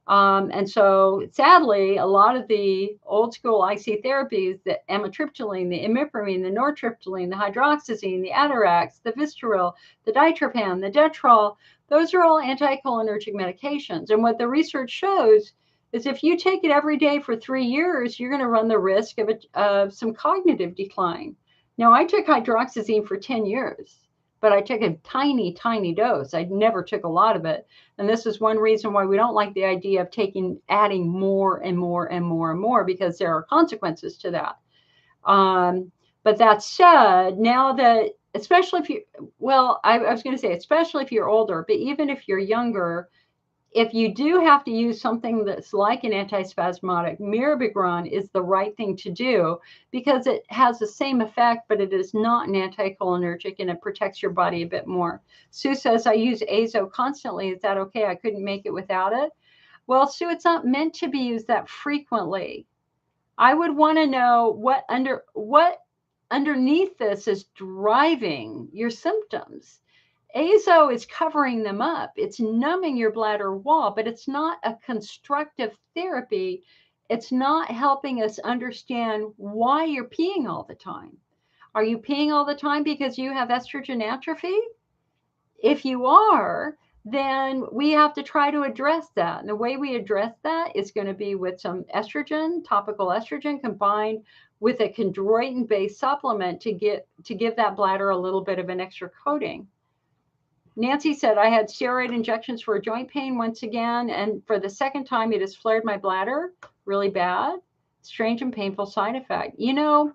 And so sadly, a lot of the old school IC therapies, the amitriptyline, the imipramine, the nortriptyline, the hydroxyzine, the atarax, the vistaril, the ditropam, the detrol, those are all anticholinergic medications. And what the research shows is if you take it every day for 3 years, you're going to run the risk of some cognitive decline. Now, I took hydroxyzine for 10 years. But I took a tiny, tiny dose. I never took a lot of it. And this is one reason why we don't like the idea of adding more and more and more and more, because there are consequences to that. But that said, now that, especially if I was going to say, especially if you're older, but even if you're younger, if you do have to use something that's like an antispasmodic, mirabegron is the right thing to do, because it has the same effect, but it is not an anticholinergic, and it protects your body a bit more. Sue says, I use azo constantly. Is that okay? I couldn't make it without it. Well, Sue, it's not meant to be used that frequently. I would want to know what underneath this is driving your symptoms. Azo is covering them up. It's numbing your bladder wall, but it's not a constructive therapy. It's not helping us understand why you're peeing all the time. Are you peeing all the time because you have estrogen atrophy? If you are, then we have to try to address that. And the way we address that is going to be with some estrogen, topical estrogen, combined with a chondroitin-based supplement to give that bladder a little bit of an extra coating. Nancy said, I had steroid injections for joint pain once again, and for the second time, it has flared my bladder really bad. Strange and painful side effect. Steroid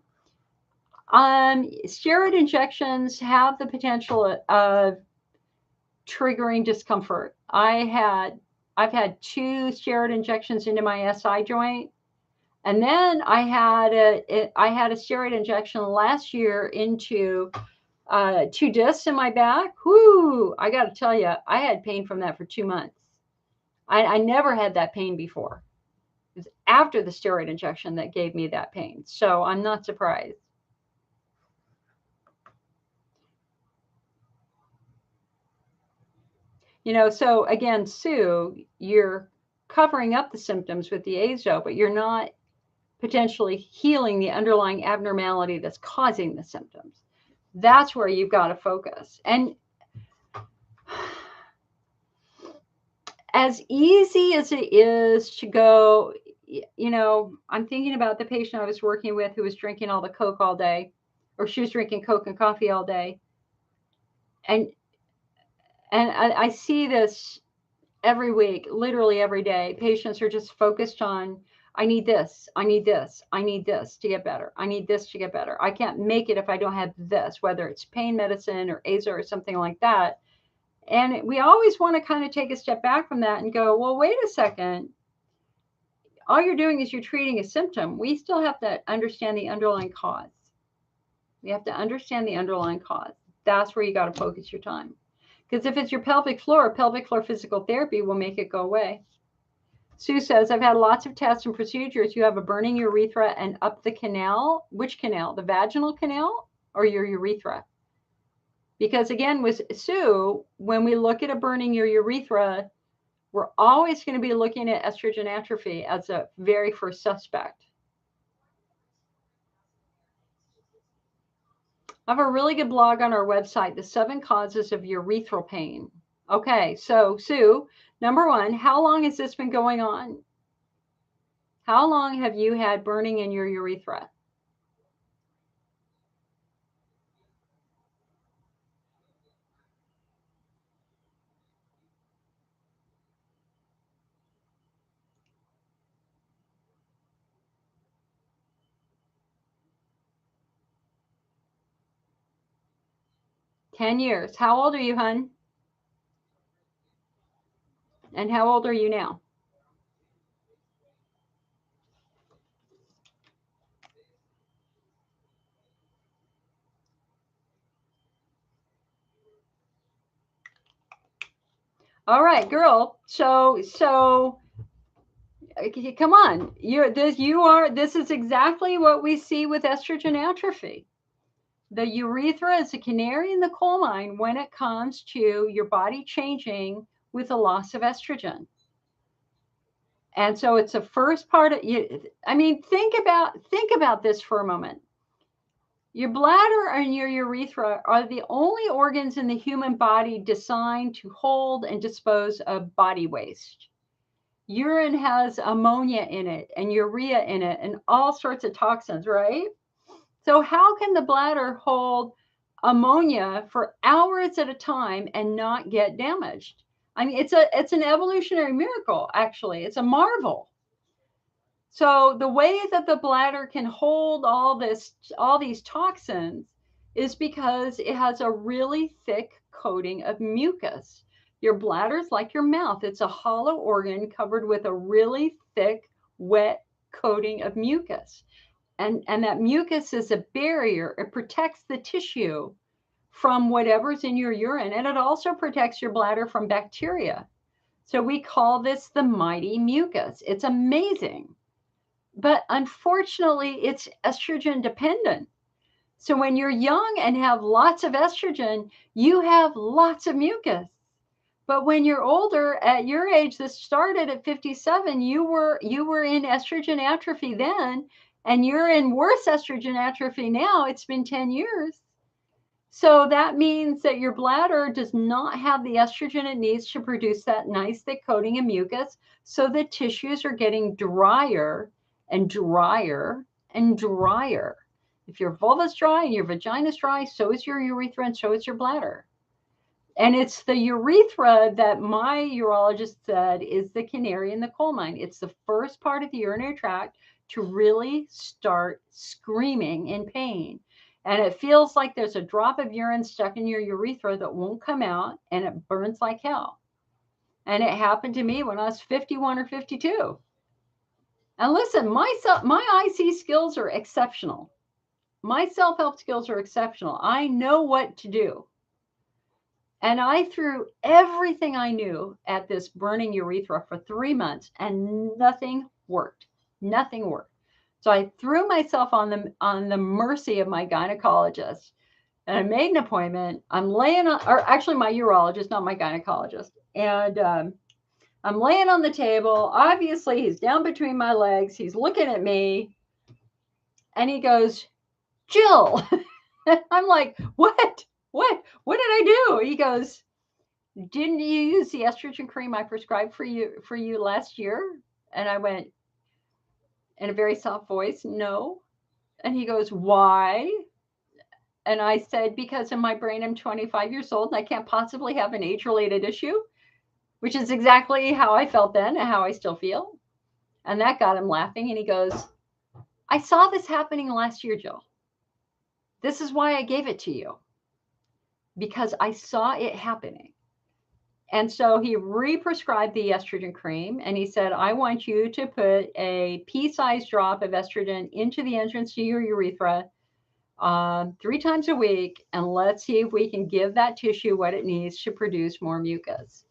injections have the potential of triggering discomfort. I've had 2 steroid injections into my SI joint, and then I had a steroid injection last year into 2 discs in my back. Whoo! I got to tell you, I had pain from that for 2 months. I never had that pain before. It was after the steroid injection that gave me that pain. So I'm not surprised. So again, Sue, you're covering up the symptoms with the azo, but you're not potentially healing the underlying abnormality that's causing the symptoms. That's where you've got to focus. And as easy as it is to go, I'm thinking about the patient I was working with who was drinking all the Coke all day, or she was drinking Coke and coffee all day. And I see this every week, literally every day. Patients are just focused on, I need this, I need this, I need this to get better. I need this to get better. I can't make it if I don't have this, whether it's pain medicine or azo or something like that. And we always want to kind of take a step back from that and go, well, wait a second. All you're doing is you're treating a symptom. We still have to understand the underlying cause. We have to understand the underlying cause. That's where you got to focus your time. Because if it's your pelvic floor physical therapy will make it go away. Sue says, I've had lots of tests and procedures. You have a burning urethra and up the canal. Which canal? The vaginal canal or your urethra? Because again, with Sue, when we look at a burning your urethra, we're always going to be looking at estrogen atrophy as a very first suspect. I have a really good blog on our website, The 7 Causes of Urethral Pain. Okay, so Sue, number one, how long has this been going on? How long have you had burning in your urethra? Ten years. How old are you, hun? And how old are you now? All right, girl. So come on. This is exactly what we see with estrogen atrophy. The urethra is a canary in the coal mine when it comes to your body changing with the loss of estrogen. And so it's the first part of you. I mean, think about this for a moment. Your bladder and your urethra are the only organs in the human body designed to hold and dispose of body waste. Urine has ammonia in it and urea in it and all sorts of toxins, right? So how can the bladder hold ammonia for hours at a time and not get damaged? I mean, it's an evolutionary miracle, actually. It's a marvel. So the way that the bladder can hold all these toxins is because it has a really thick coating of mucus. Your bladder's like your mouth. It's a hollow organ covered with a really thick, wet coating of mucus. And that mucus is a barrier. It protects the tissue from whatever's in your urine. And it also protects your bladder from bacteria. So we call this the mighty mucus. It's amazing. But unfortunately, it's estrogen dependent. So when you're young and have lots of estrogen, you have lots of mucus. But when you're older, at your age, this started at 57, you were in estrogen atrophy then, and you're in worse estrogen atrophy now. It's been 10 years. So that means that your bladder does not have the estrogen it needs to produce that nice thick coating of mucus. So the tissues are getting drier and drier and drier. If your vulva's dry and your vagina's dry, so is your urethra and so is your bladder. And it's the urethra that my urologist said is the canary in the coal mine. It's the first part of the urinary tract to really start screaming in pain. And it feels like there's a drop of urine stuck in your urethra that won't come out, and it burns like hell. And it happened to me when I was 51 or 52. And listen, my IC skills are exceptional. My self-help skills are exceptional. I know what to do. And I threw everything I knew at this burning urethra for 3 months, and nothing worked. Nothing worked. So I threw myself on the mercy of my gynecologist, and I made an appointment. I'm laying on, or actually my urologist, not my gynecologist. And I'm laying on the table. Obviously, he's down between my legs. He's looking at me, and he goes, "Jill." I'm like, "What? What did I do?" He goes, "Didn't you use the estrogen cream I prescribed for you last year?" And I went in a very soft voice, "No." And he goes, "Why?" And I said, "Because in my brain, I'm 25 years old and I can't possibly have an age-related issue," which is exactly how I felt then and how I still feel. And that got him laughing. And he goes, "I saw this happening last year, Jill. This is why I gave it to you, because I saw it happening." And so he re-prescribed the estrogen cream, and he said, "I want you to put a pea-sized drop of estrogen into the entrance to your urethra 3 times a week, and let's see if we can give that tissue what it needs to produce more mucus."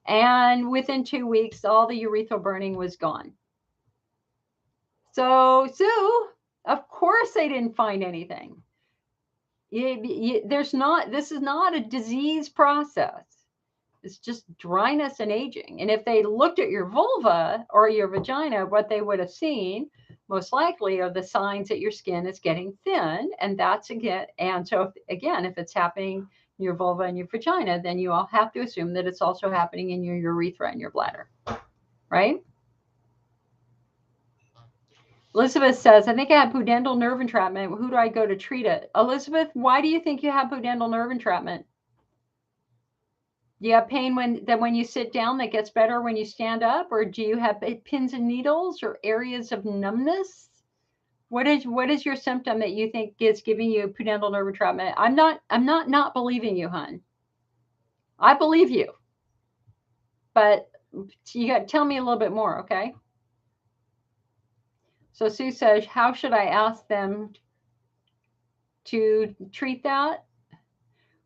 And within 2 weeks, all the urethral burning was gone. So, Sue, of course they didn't find anything. This is not a disease process. It's just dryness and aging. And if they looked at your vulva or your vagina, what they would have seen most likely are the signs that your skin is getting thin. And that's again, and so if it's happening in your vulva and your vagina, then you all have to assume that it's also happening in your urethra and your bladder, right? Elizabeth says, I think I have pudendal nerve entrapment. Who do I go to treat it? Elizabeth, why do you think you have pudendal nerve entrapment? Do you have pain when you sit down that gets better when you stand up, or do you have pins and needles or areas of numbness? What is your symptom that you think is giving you pudendal nerve entrapment? I'm not believing you, hon. I believe you, but you got to tell me a little bit more, okay? So Sue says, how should I ask them to treat that?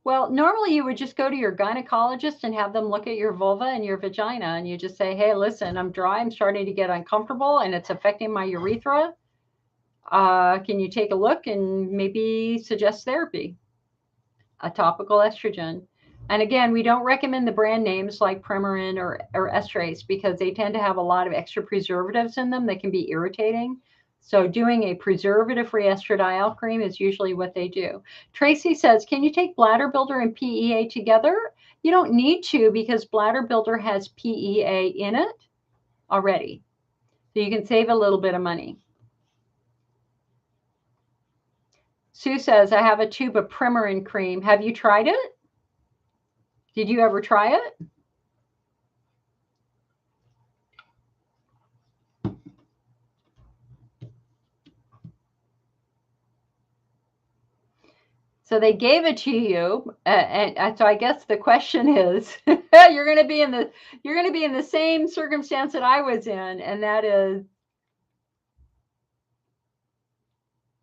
Well, normally you would just go to your gynecologist and have them look at your vulva and your vagina, and you just say, hey, listen, I'm dry, I'm starting to get uncomfortable, and it's affecting my urethra. Can you take a look and maybe suggest therapy? A topical estrogen. And again, we don't recommend the brand names like Premarin or Estrace because they tend to have a lot of extra preservatives in them that can be irritating. So doing a preservative-free estradiol cream is usually what they do. Tracy says, can you take Bladder Builder and PEA together? You don't need to because Bladder Builder has PEA in it already. So you can save a little bit of money. Sue says, I have a tube of Premarin cream. Have you tried it? Did you ever try it? So they gave it to you, and so I guess the question is, you're going to be in the same circumstance that I was in, and that is,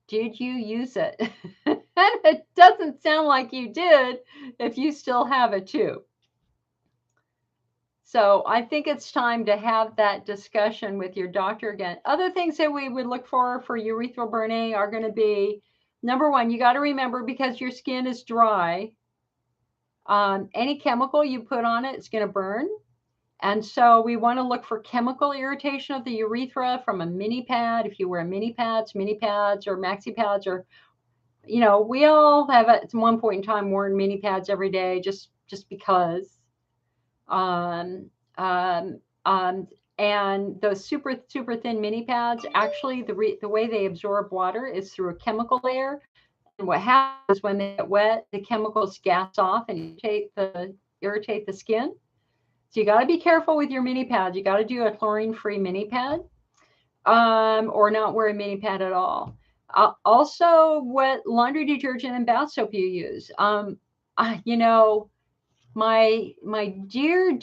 did you use it? And it doesn't sound like you did if you still have it too. So I think it's time to have that discussion with your doctor again. Other things that we would look for urethral burning are going to be, number one, you got to remember because your skin is dry, any chemical you put on it is going to burn. And so we want to look for chemical irritation of the urethra from a mini pad. If you wear mini pads or maxi pads, or, we all have at one point in time worn mini pads every day just because. And those super, super thin mini pads, actually the way they absorb water is through a chemical layer. And what happens when they get wet, the chemicals gas off and irritate the skin. So you got to be careful with your mini pads. You got to do a chlorine-free mini pad, or not wear a mini pad at all. Also, what laundry detergent and bath soap you use. My dear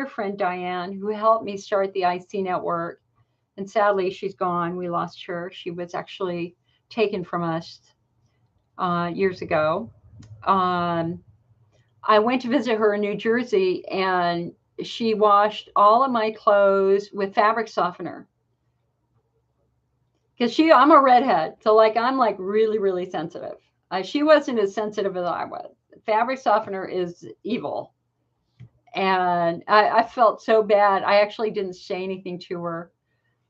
friend Diane, who helped me start the IC network, and sadly she's gone. We lost her. She was actually taken from us years ago. I went to visit her in New Jersey, and she washed all of my clothes with fabric softener. Because I'm a redhead, so I'm really, really sensitive. She wasn't as sensitive as I was. Fabric softener is evil. And I felt so bad. I actually didn't say anything to her.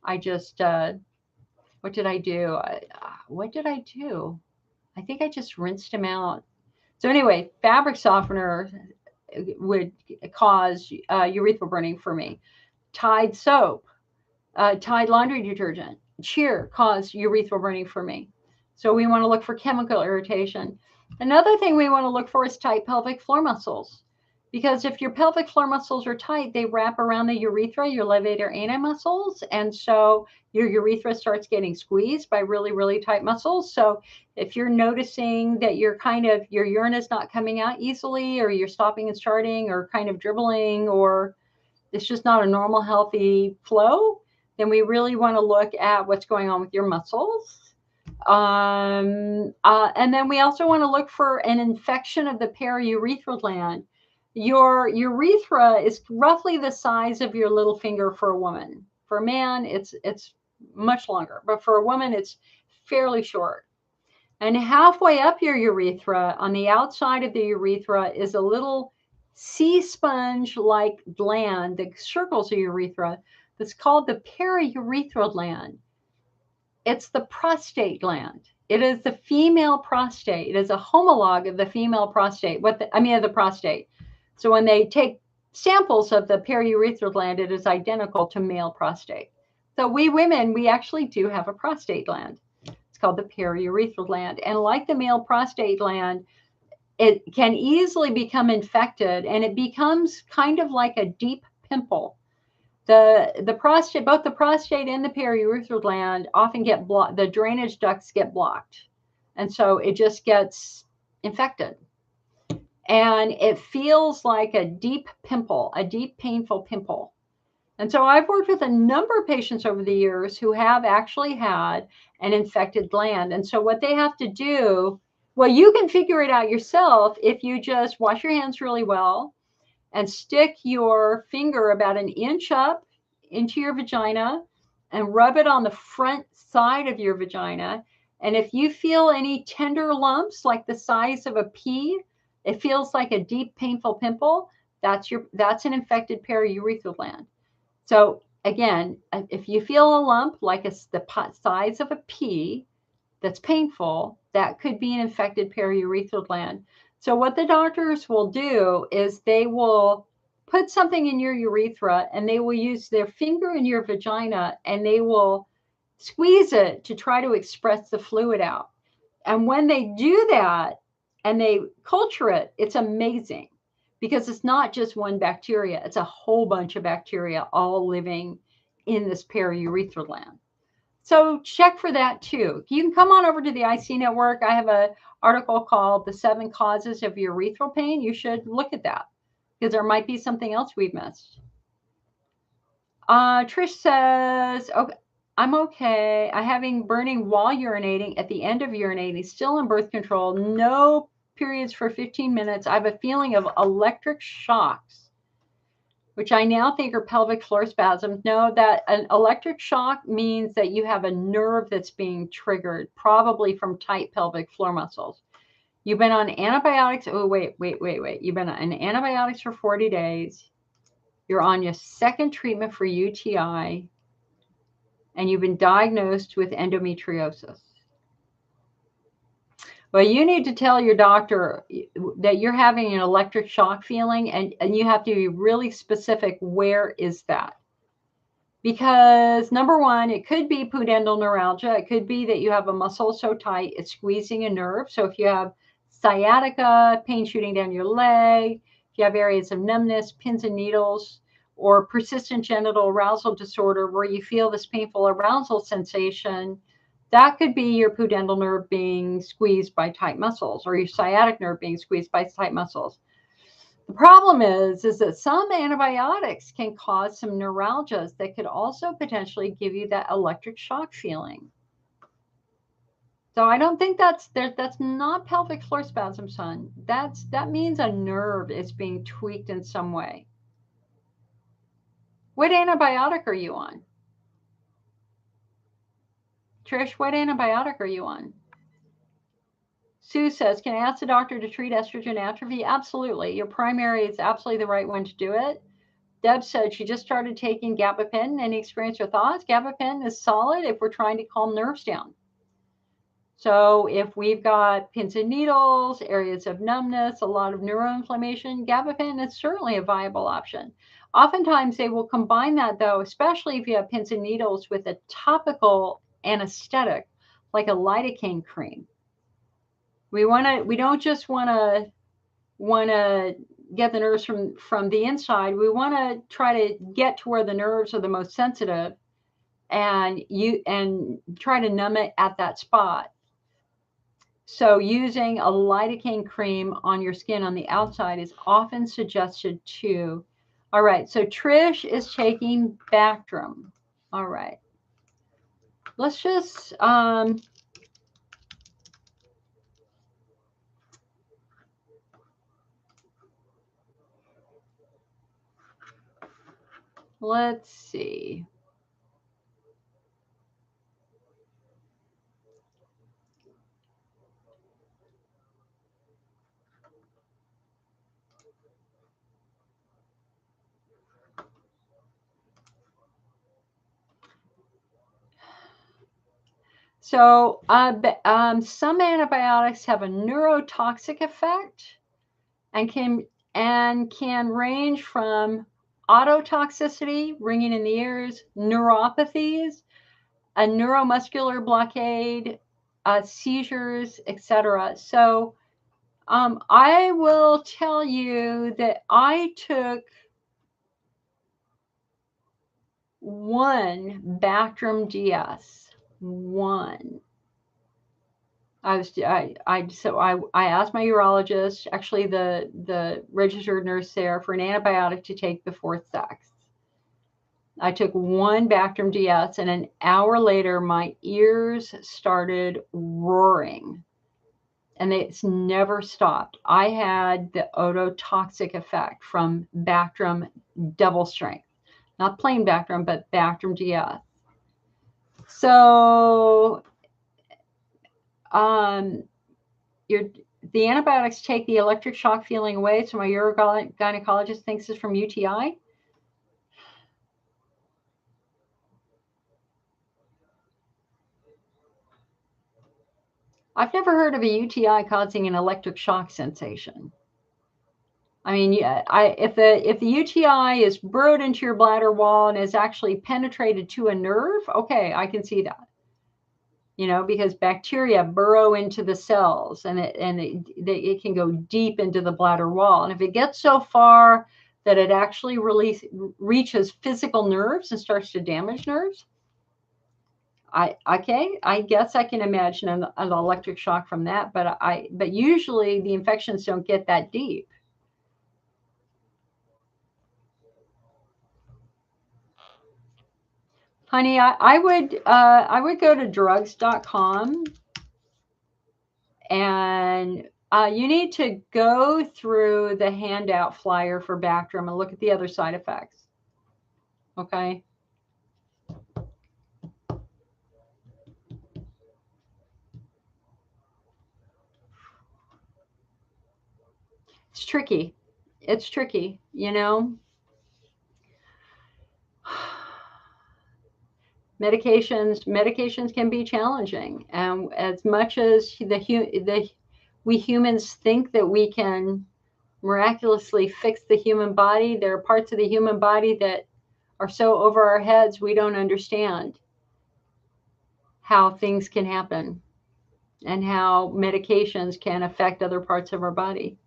I just, what did I do? I think I just rinsed him out. So anyway, fabric softener would cause urethral burning for me. Tide soap, Tide laundry detergent, Cheer caused urethral burning for me. So we want to look for chemical irritation. Another thing we want to look for is tight pelvic floor muscles. Because if your pelvic floor muscles are tight, they wrap around the urethra, your levator ani muscles. And so your urethra starts getting squeezed by really, really tight muscles. So if you're noticing that your urine is not coming out easily, or you're stopping and starting, or kind of dribbling, or it's just not a normal, healthy flow, then we really want to look at what's going on with your muscles. And then we also want to look for an infection of the periurethral gland. Your urethra is roughly the size of your little finger for a woman. For a man, it's much longer, but for a woman, it's fairly short. And halfway up your urethra, on the outside of the urethra, is a little sea sponge like gland that circles the urethra that's called the periurethral gland. It's the prostate gland. It is the female prostate. It is a homologue of the female prostate. Of the prostate. So when they take samples of the periurethral gland, it is identical to male prostate. So we women, we actually do have a prostate gland. It's called the periurethral gland. And like the male prostate gland, it can easily become infected, and it becomes kind of like a deep pimple. The prostate, both the prostate and the periurethral gland often get blocked. The drainage ducts get blocked, and so it just gets infected, and it feels like a deep pimple, a deep painful pimple. And so I've worked with a number of patients over the years who have actually had an infected gland. And so what they have to do, well, you can figure it out yourself if you just wash your hands really well and stick your finger about an inch up into your vagina and rub it on the front side of your vagina. And if you feel any tender lumps like the size of a pea, it feels like a deep painful pimple, that's an infected periurethral gland. So again, if you feel a lump like the size of a pea that's painful, that could be an infected periurethral gland. So what the doctors will do is they will put something in your urethra, and they will use their finger in your vagina, and they will squeeze it to try to express the fluid out. And when they do that and they culture it, it's amazing, because it's not just one bacteria, it's a whole bunch of bacteria all living in this periurethral gland. So check for that too. You can come on over to the IC Network. I have an article called The 7 Causes of Urethral Pain. You should look at that, because there might be something else we've missed. Trish says, okay, I'm okay. I'm having burning while urinating, at the end of urinating, still on birth control, no periods for 15 minutes. I have a feeling of electric shocks, which I now think are pelvic floor spasms. No, that an electric shock means that you have a nerve that's being triggered, probably from tight pelvic floor muscles. You've been on antibiotics. Oh, wait. You've been on antibiotics for 40 days. You're on your second treatment for UTI, and you've been diagnosed with endometriosis. Well, you need to tell your doctor that you're having an electric shock feeling, and you have to be really specific. Where is that? Because number one, it could be pudendal neuralgia. It could be that you have a muscle so tight it's squeezing a nerve. So if you have sciatica, pain shooting down your leg, if you have areas of numbness, pins and needles, or persistent genital arousal disorder where you feel this painful arousal sensation, that could be your pudendal nerve being squeezed by tight muscles, or your sciatic nerve being squeezed by tight muscles. The problem is that some antibiotics can cause some neuralgias that could also potentially give you that electric shock feeling. So I don't think that's not pelvic floor spasm, son. That means a nerve is being tweaked in some way. What antibiotic are you on? Trish, what antibiotic are you on? Sue says, can I ask the doctor to treat estrogen atrophy? Absolutely. Your primary is absolutely the right one to do it. Deb said she just started taking gabapentin. Any experience or thoughts? Gabapentin is solid if we're trying to calm nerves down. So if we've got pins and needles, areas of numbness, a lot of neuroinflammation, gabapentin is certainly a viable option. Oftentimes they will combine that, though, especially if you have pins and needles, with a topical anesthetic like a lidocaine cream. We don't just want to get the nerves from the inside. We want to try to get to where the nerves are the most sensitive, and try to numb it at that spot. So using a lidocaine cream on your skin on the outside is often suggested too. All right, so Trish is taking Bactrim. All right, let's just Let's see. So, some antibiotics have a neurotoxic effect and can range from ototoxicity, ringing in the ears, neuropathies, a neuromuscular blockade, seizures, etc. So, I will tell you that I took one Bactrim DS, one. I asked my urologist, actually the registered nurse there, for an antibiotic to take before sex. I took one Bactrim DS, and an hour later, my ears started roaring, and it's never stopped. I had the ototoxic effect from Bactrim double strength, not plain Bactrim, but Bactrim DS. So, um, the antibiotics take the electric shock feeling away, so my urogynecologist thinks it's from UTI. I've never heard of a UTI causing an electric shock sensation. I mean, yeah, if the UTI is burrowed into your bladder wall and is actually penetrated to a nerve, okay, I can see that. Because bacteria burrow into the cells, and it can go deep into the bladder wall. And if it gets so far that it actually reaches physical nerves and starts to damage nerves, I guess I can imagine an electric shock from that. But usually the infections don't get that deep. Honey, I would go to drugs.com, and you need to go through the handout flyer for Bactrim and look at the other side effects. Okay. It's tricky. It's tricky, Medications can be challenging, and as much as we humans think that we can miraculously fix the human body, there are parts of the human body that are so over our heads we don't understand how things can happen and how medications can affect other parts of our body.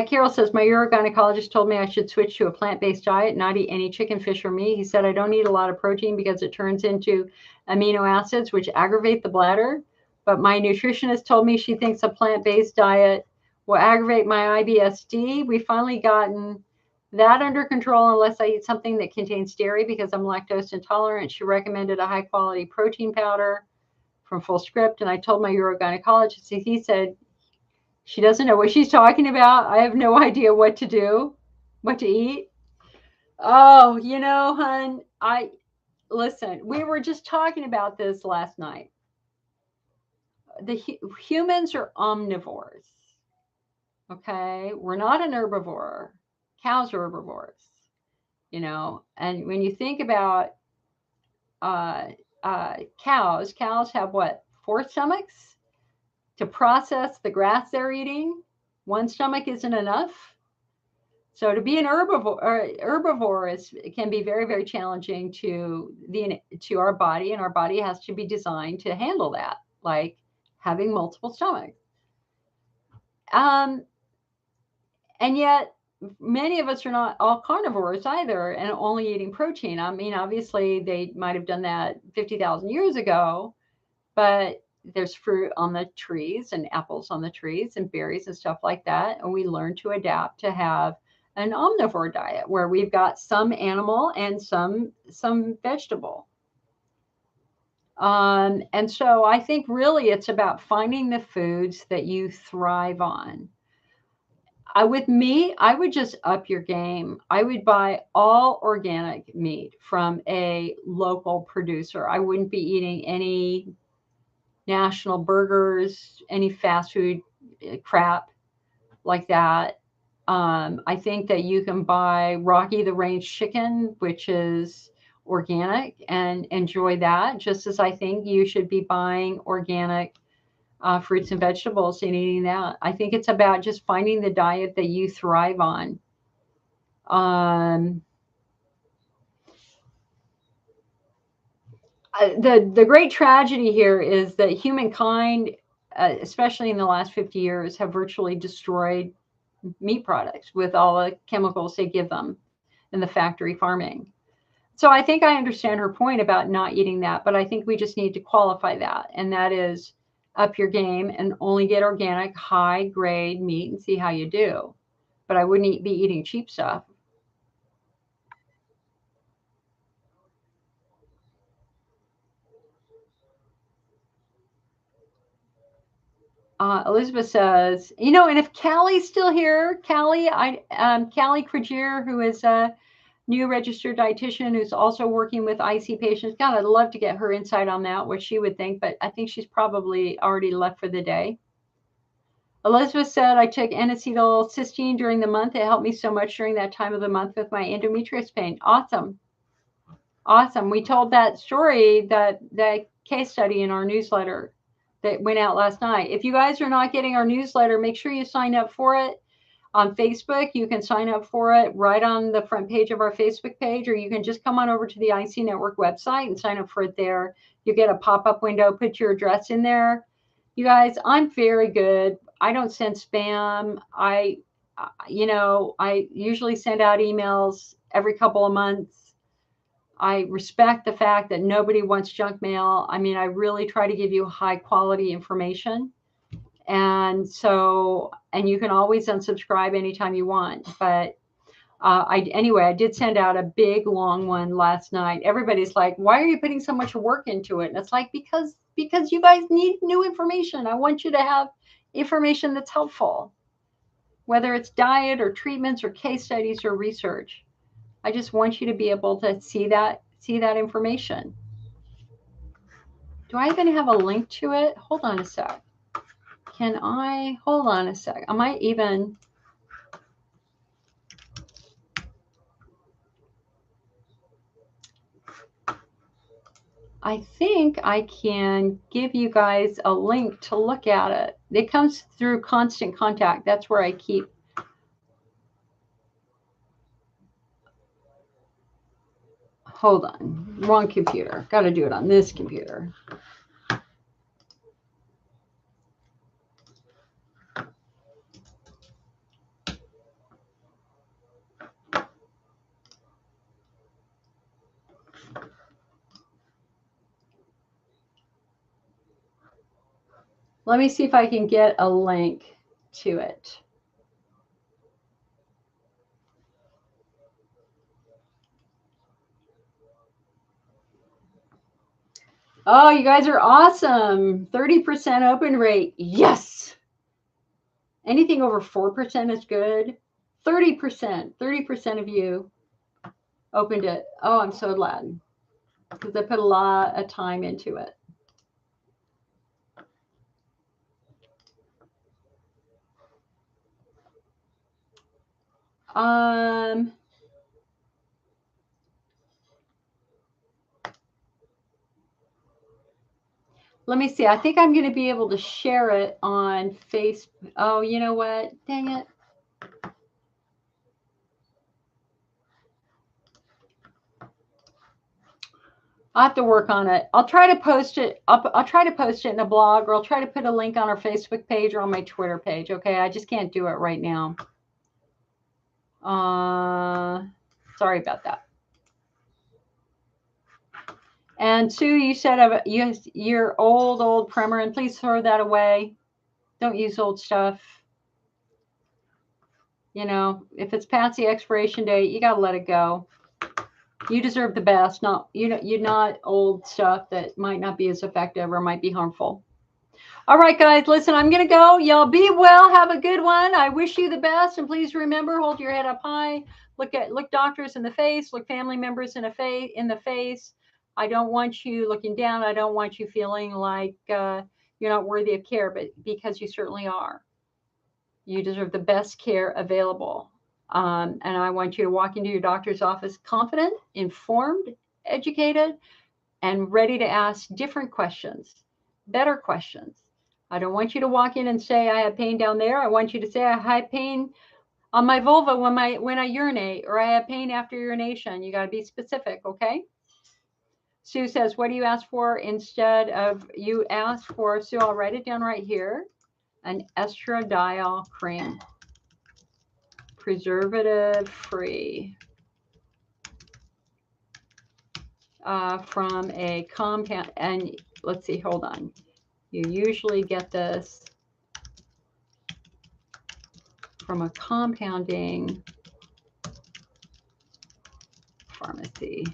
Carol says, my urogynecologist told me I should switch to a plant-based diet, not eat any chicken, fish, or meat. He said I don't need a lot of protein because it turns into amino acids, which aggravate the bladder. But my nutritionist told me she thinks a plant-based diet will aggravate my IBSD. We've finally gotten that under control unless I eat something that contains dairy because I'm lactose intolerant. She recommended a high-quality protein powder from Full Script, and I told my urogynecologist, he said, she doesn't know what she's talking about. I have no idea what to do, what to eat. Oh, hun, listen, we were just talking about this last night. The humans are omnivores. Okay, we're not an herbivore. Cows are herbivores, and when you think about cows have what, 4 stomachs to process the grass they're eating? One stomach isn't enough. So to be an herbivore can be very, very challenging to our body, and our body has to be designed to handle that, like having multiple stomachs. And yet, many of us are not all carnivores either, and only eating protein. I mean, obviously, they might have done that 50,000 years ago, but there's fruit on the trees and apples on the trees and berries and stuff like that, and we learn to adapt to have an omnivore diet where we've got some animal and some vegetable. And so I think really it's about finding the foods that you thrive on. With meat, I would just up your game. I would buy all organic meat from a local producer. I wouldn't be eating any national burgers, any fast food crap like that. I think that you can buy Rocky the Range chicken, which is organic, and enjoy that, just as I think you should be buying organic fruits and vegetables and eating that. I think it's about just finding the diet that you thrive on. Um, the great tragedy here is that humankind, especially in the last 50 years, have virtually destroyed meat products with all the chemicals they give them in the factory farming. So I think I understand her point about not eating that, but I think we just need to qualify that. And that is up your game and only get organic, high grade meat and see how you do. But I wouldn't be eating cheap stuff. Elizabeth says, and if Callie's still here, Callie Cragier, who is a new registered dietitian who's also working with IC patients. God, I'd love to get her insight on that, what she would think, but I think she's probably already left for the day. Elizabeth said, I took N-acetylcysteine during the month. It helped me so much during that time of the month with my endometrius pain. Awesome. Awesome. We told that story, that case study in our newsletter that went out last night. If you guys are not getting our newsletter, make sure you sign up for it on Facebook. You can sign up for it right on the front page of our Facebook page, or you can just come on over to the IC Network website and sign up for it there. You get a pop-up window, put your address in there. You guys, I'm very good. I don't send spam. I usually send out emails every couple of months. I respect the fact that nobody wants junk mail. I mean, I really try to give you high quality information. And you can always unsubscribe anytime you want. But I did send out a big long one last night. Everybody's like, why are you putting so much work into it? And it's like, because you guys need new information. I want you to have information that's helpful, whether it's diet or treatments or case studies or research. I just want you to be able to see that information. Do I even have a link to it? Hold on a sec. Hold on a sec. I might even. I think I can give you guys a link to look at it. It comes through Constant Contact. That's where I keep. Hold on. Wrong computer. Got to do it on this computer. Let me see if I can get a link to it. Oh, you guys are awesome. 30% open rate. Yes. Anything over 4% is good. 30% of you opened it. Oh, I'm so glad, because I put a lot of time into it. Let me see. I think I'm going to be able to share it on Facebook. Oh, you know what? Dang it. I'll have to work on it. I'll try to post it. I'll try to post it in a blog, or I'll try to put a link on our Facebook page or on my Twitter page. Okay. I just can't do it right now. Sorry about that. And Sue, you said your old Premarin. Please throw that away. Don't use old stuff. If it's past the expiration date, you got to let it go. You deserve the best. You're not old stuff that might not be as effective or might be harmful. All right, guys, listen, I'm going to go. Y'all be well. Have a good one. I wish you the best. And please remember, hold your head up high. Look doctors in the face. Look family members in the face. I don't want you looking down. I don't want you feeling like you're not worthy of care, but because you certainly are. You deserve the best care available. And I want you to walk into your doctor's office confident, informed, educated, and ready to ask different questions, better questions. I don't want you to walk in and say, I have pain down there. I want you to say, I have pain on my vulva when I urinate, or I have pain after urination. You got to be specific, okay? Sue says, what do you ask for instead of, you ask for, Sue, I'll write it down right here, an estradiol cream, preservative free, from a compound. And let's see, hold on. You usually get this from a compounding pharmacy.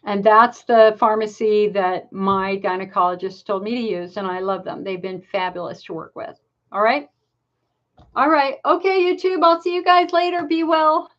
And that's the pharmacy that my gynecologist told me to use, and I love them. They've been fabulous to work with. All right. All right. Okay, YouTube. I'll see you guys later. Be well.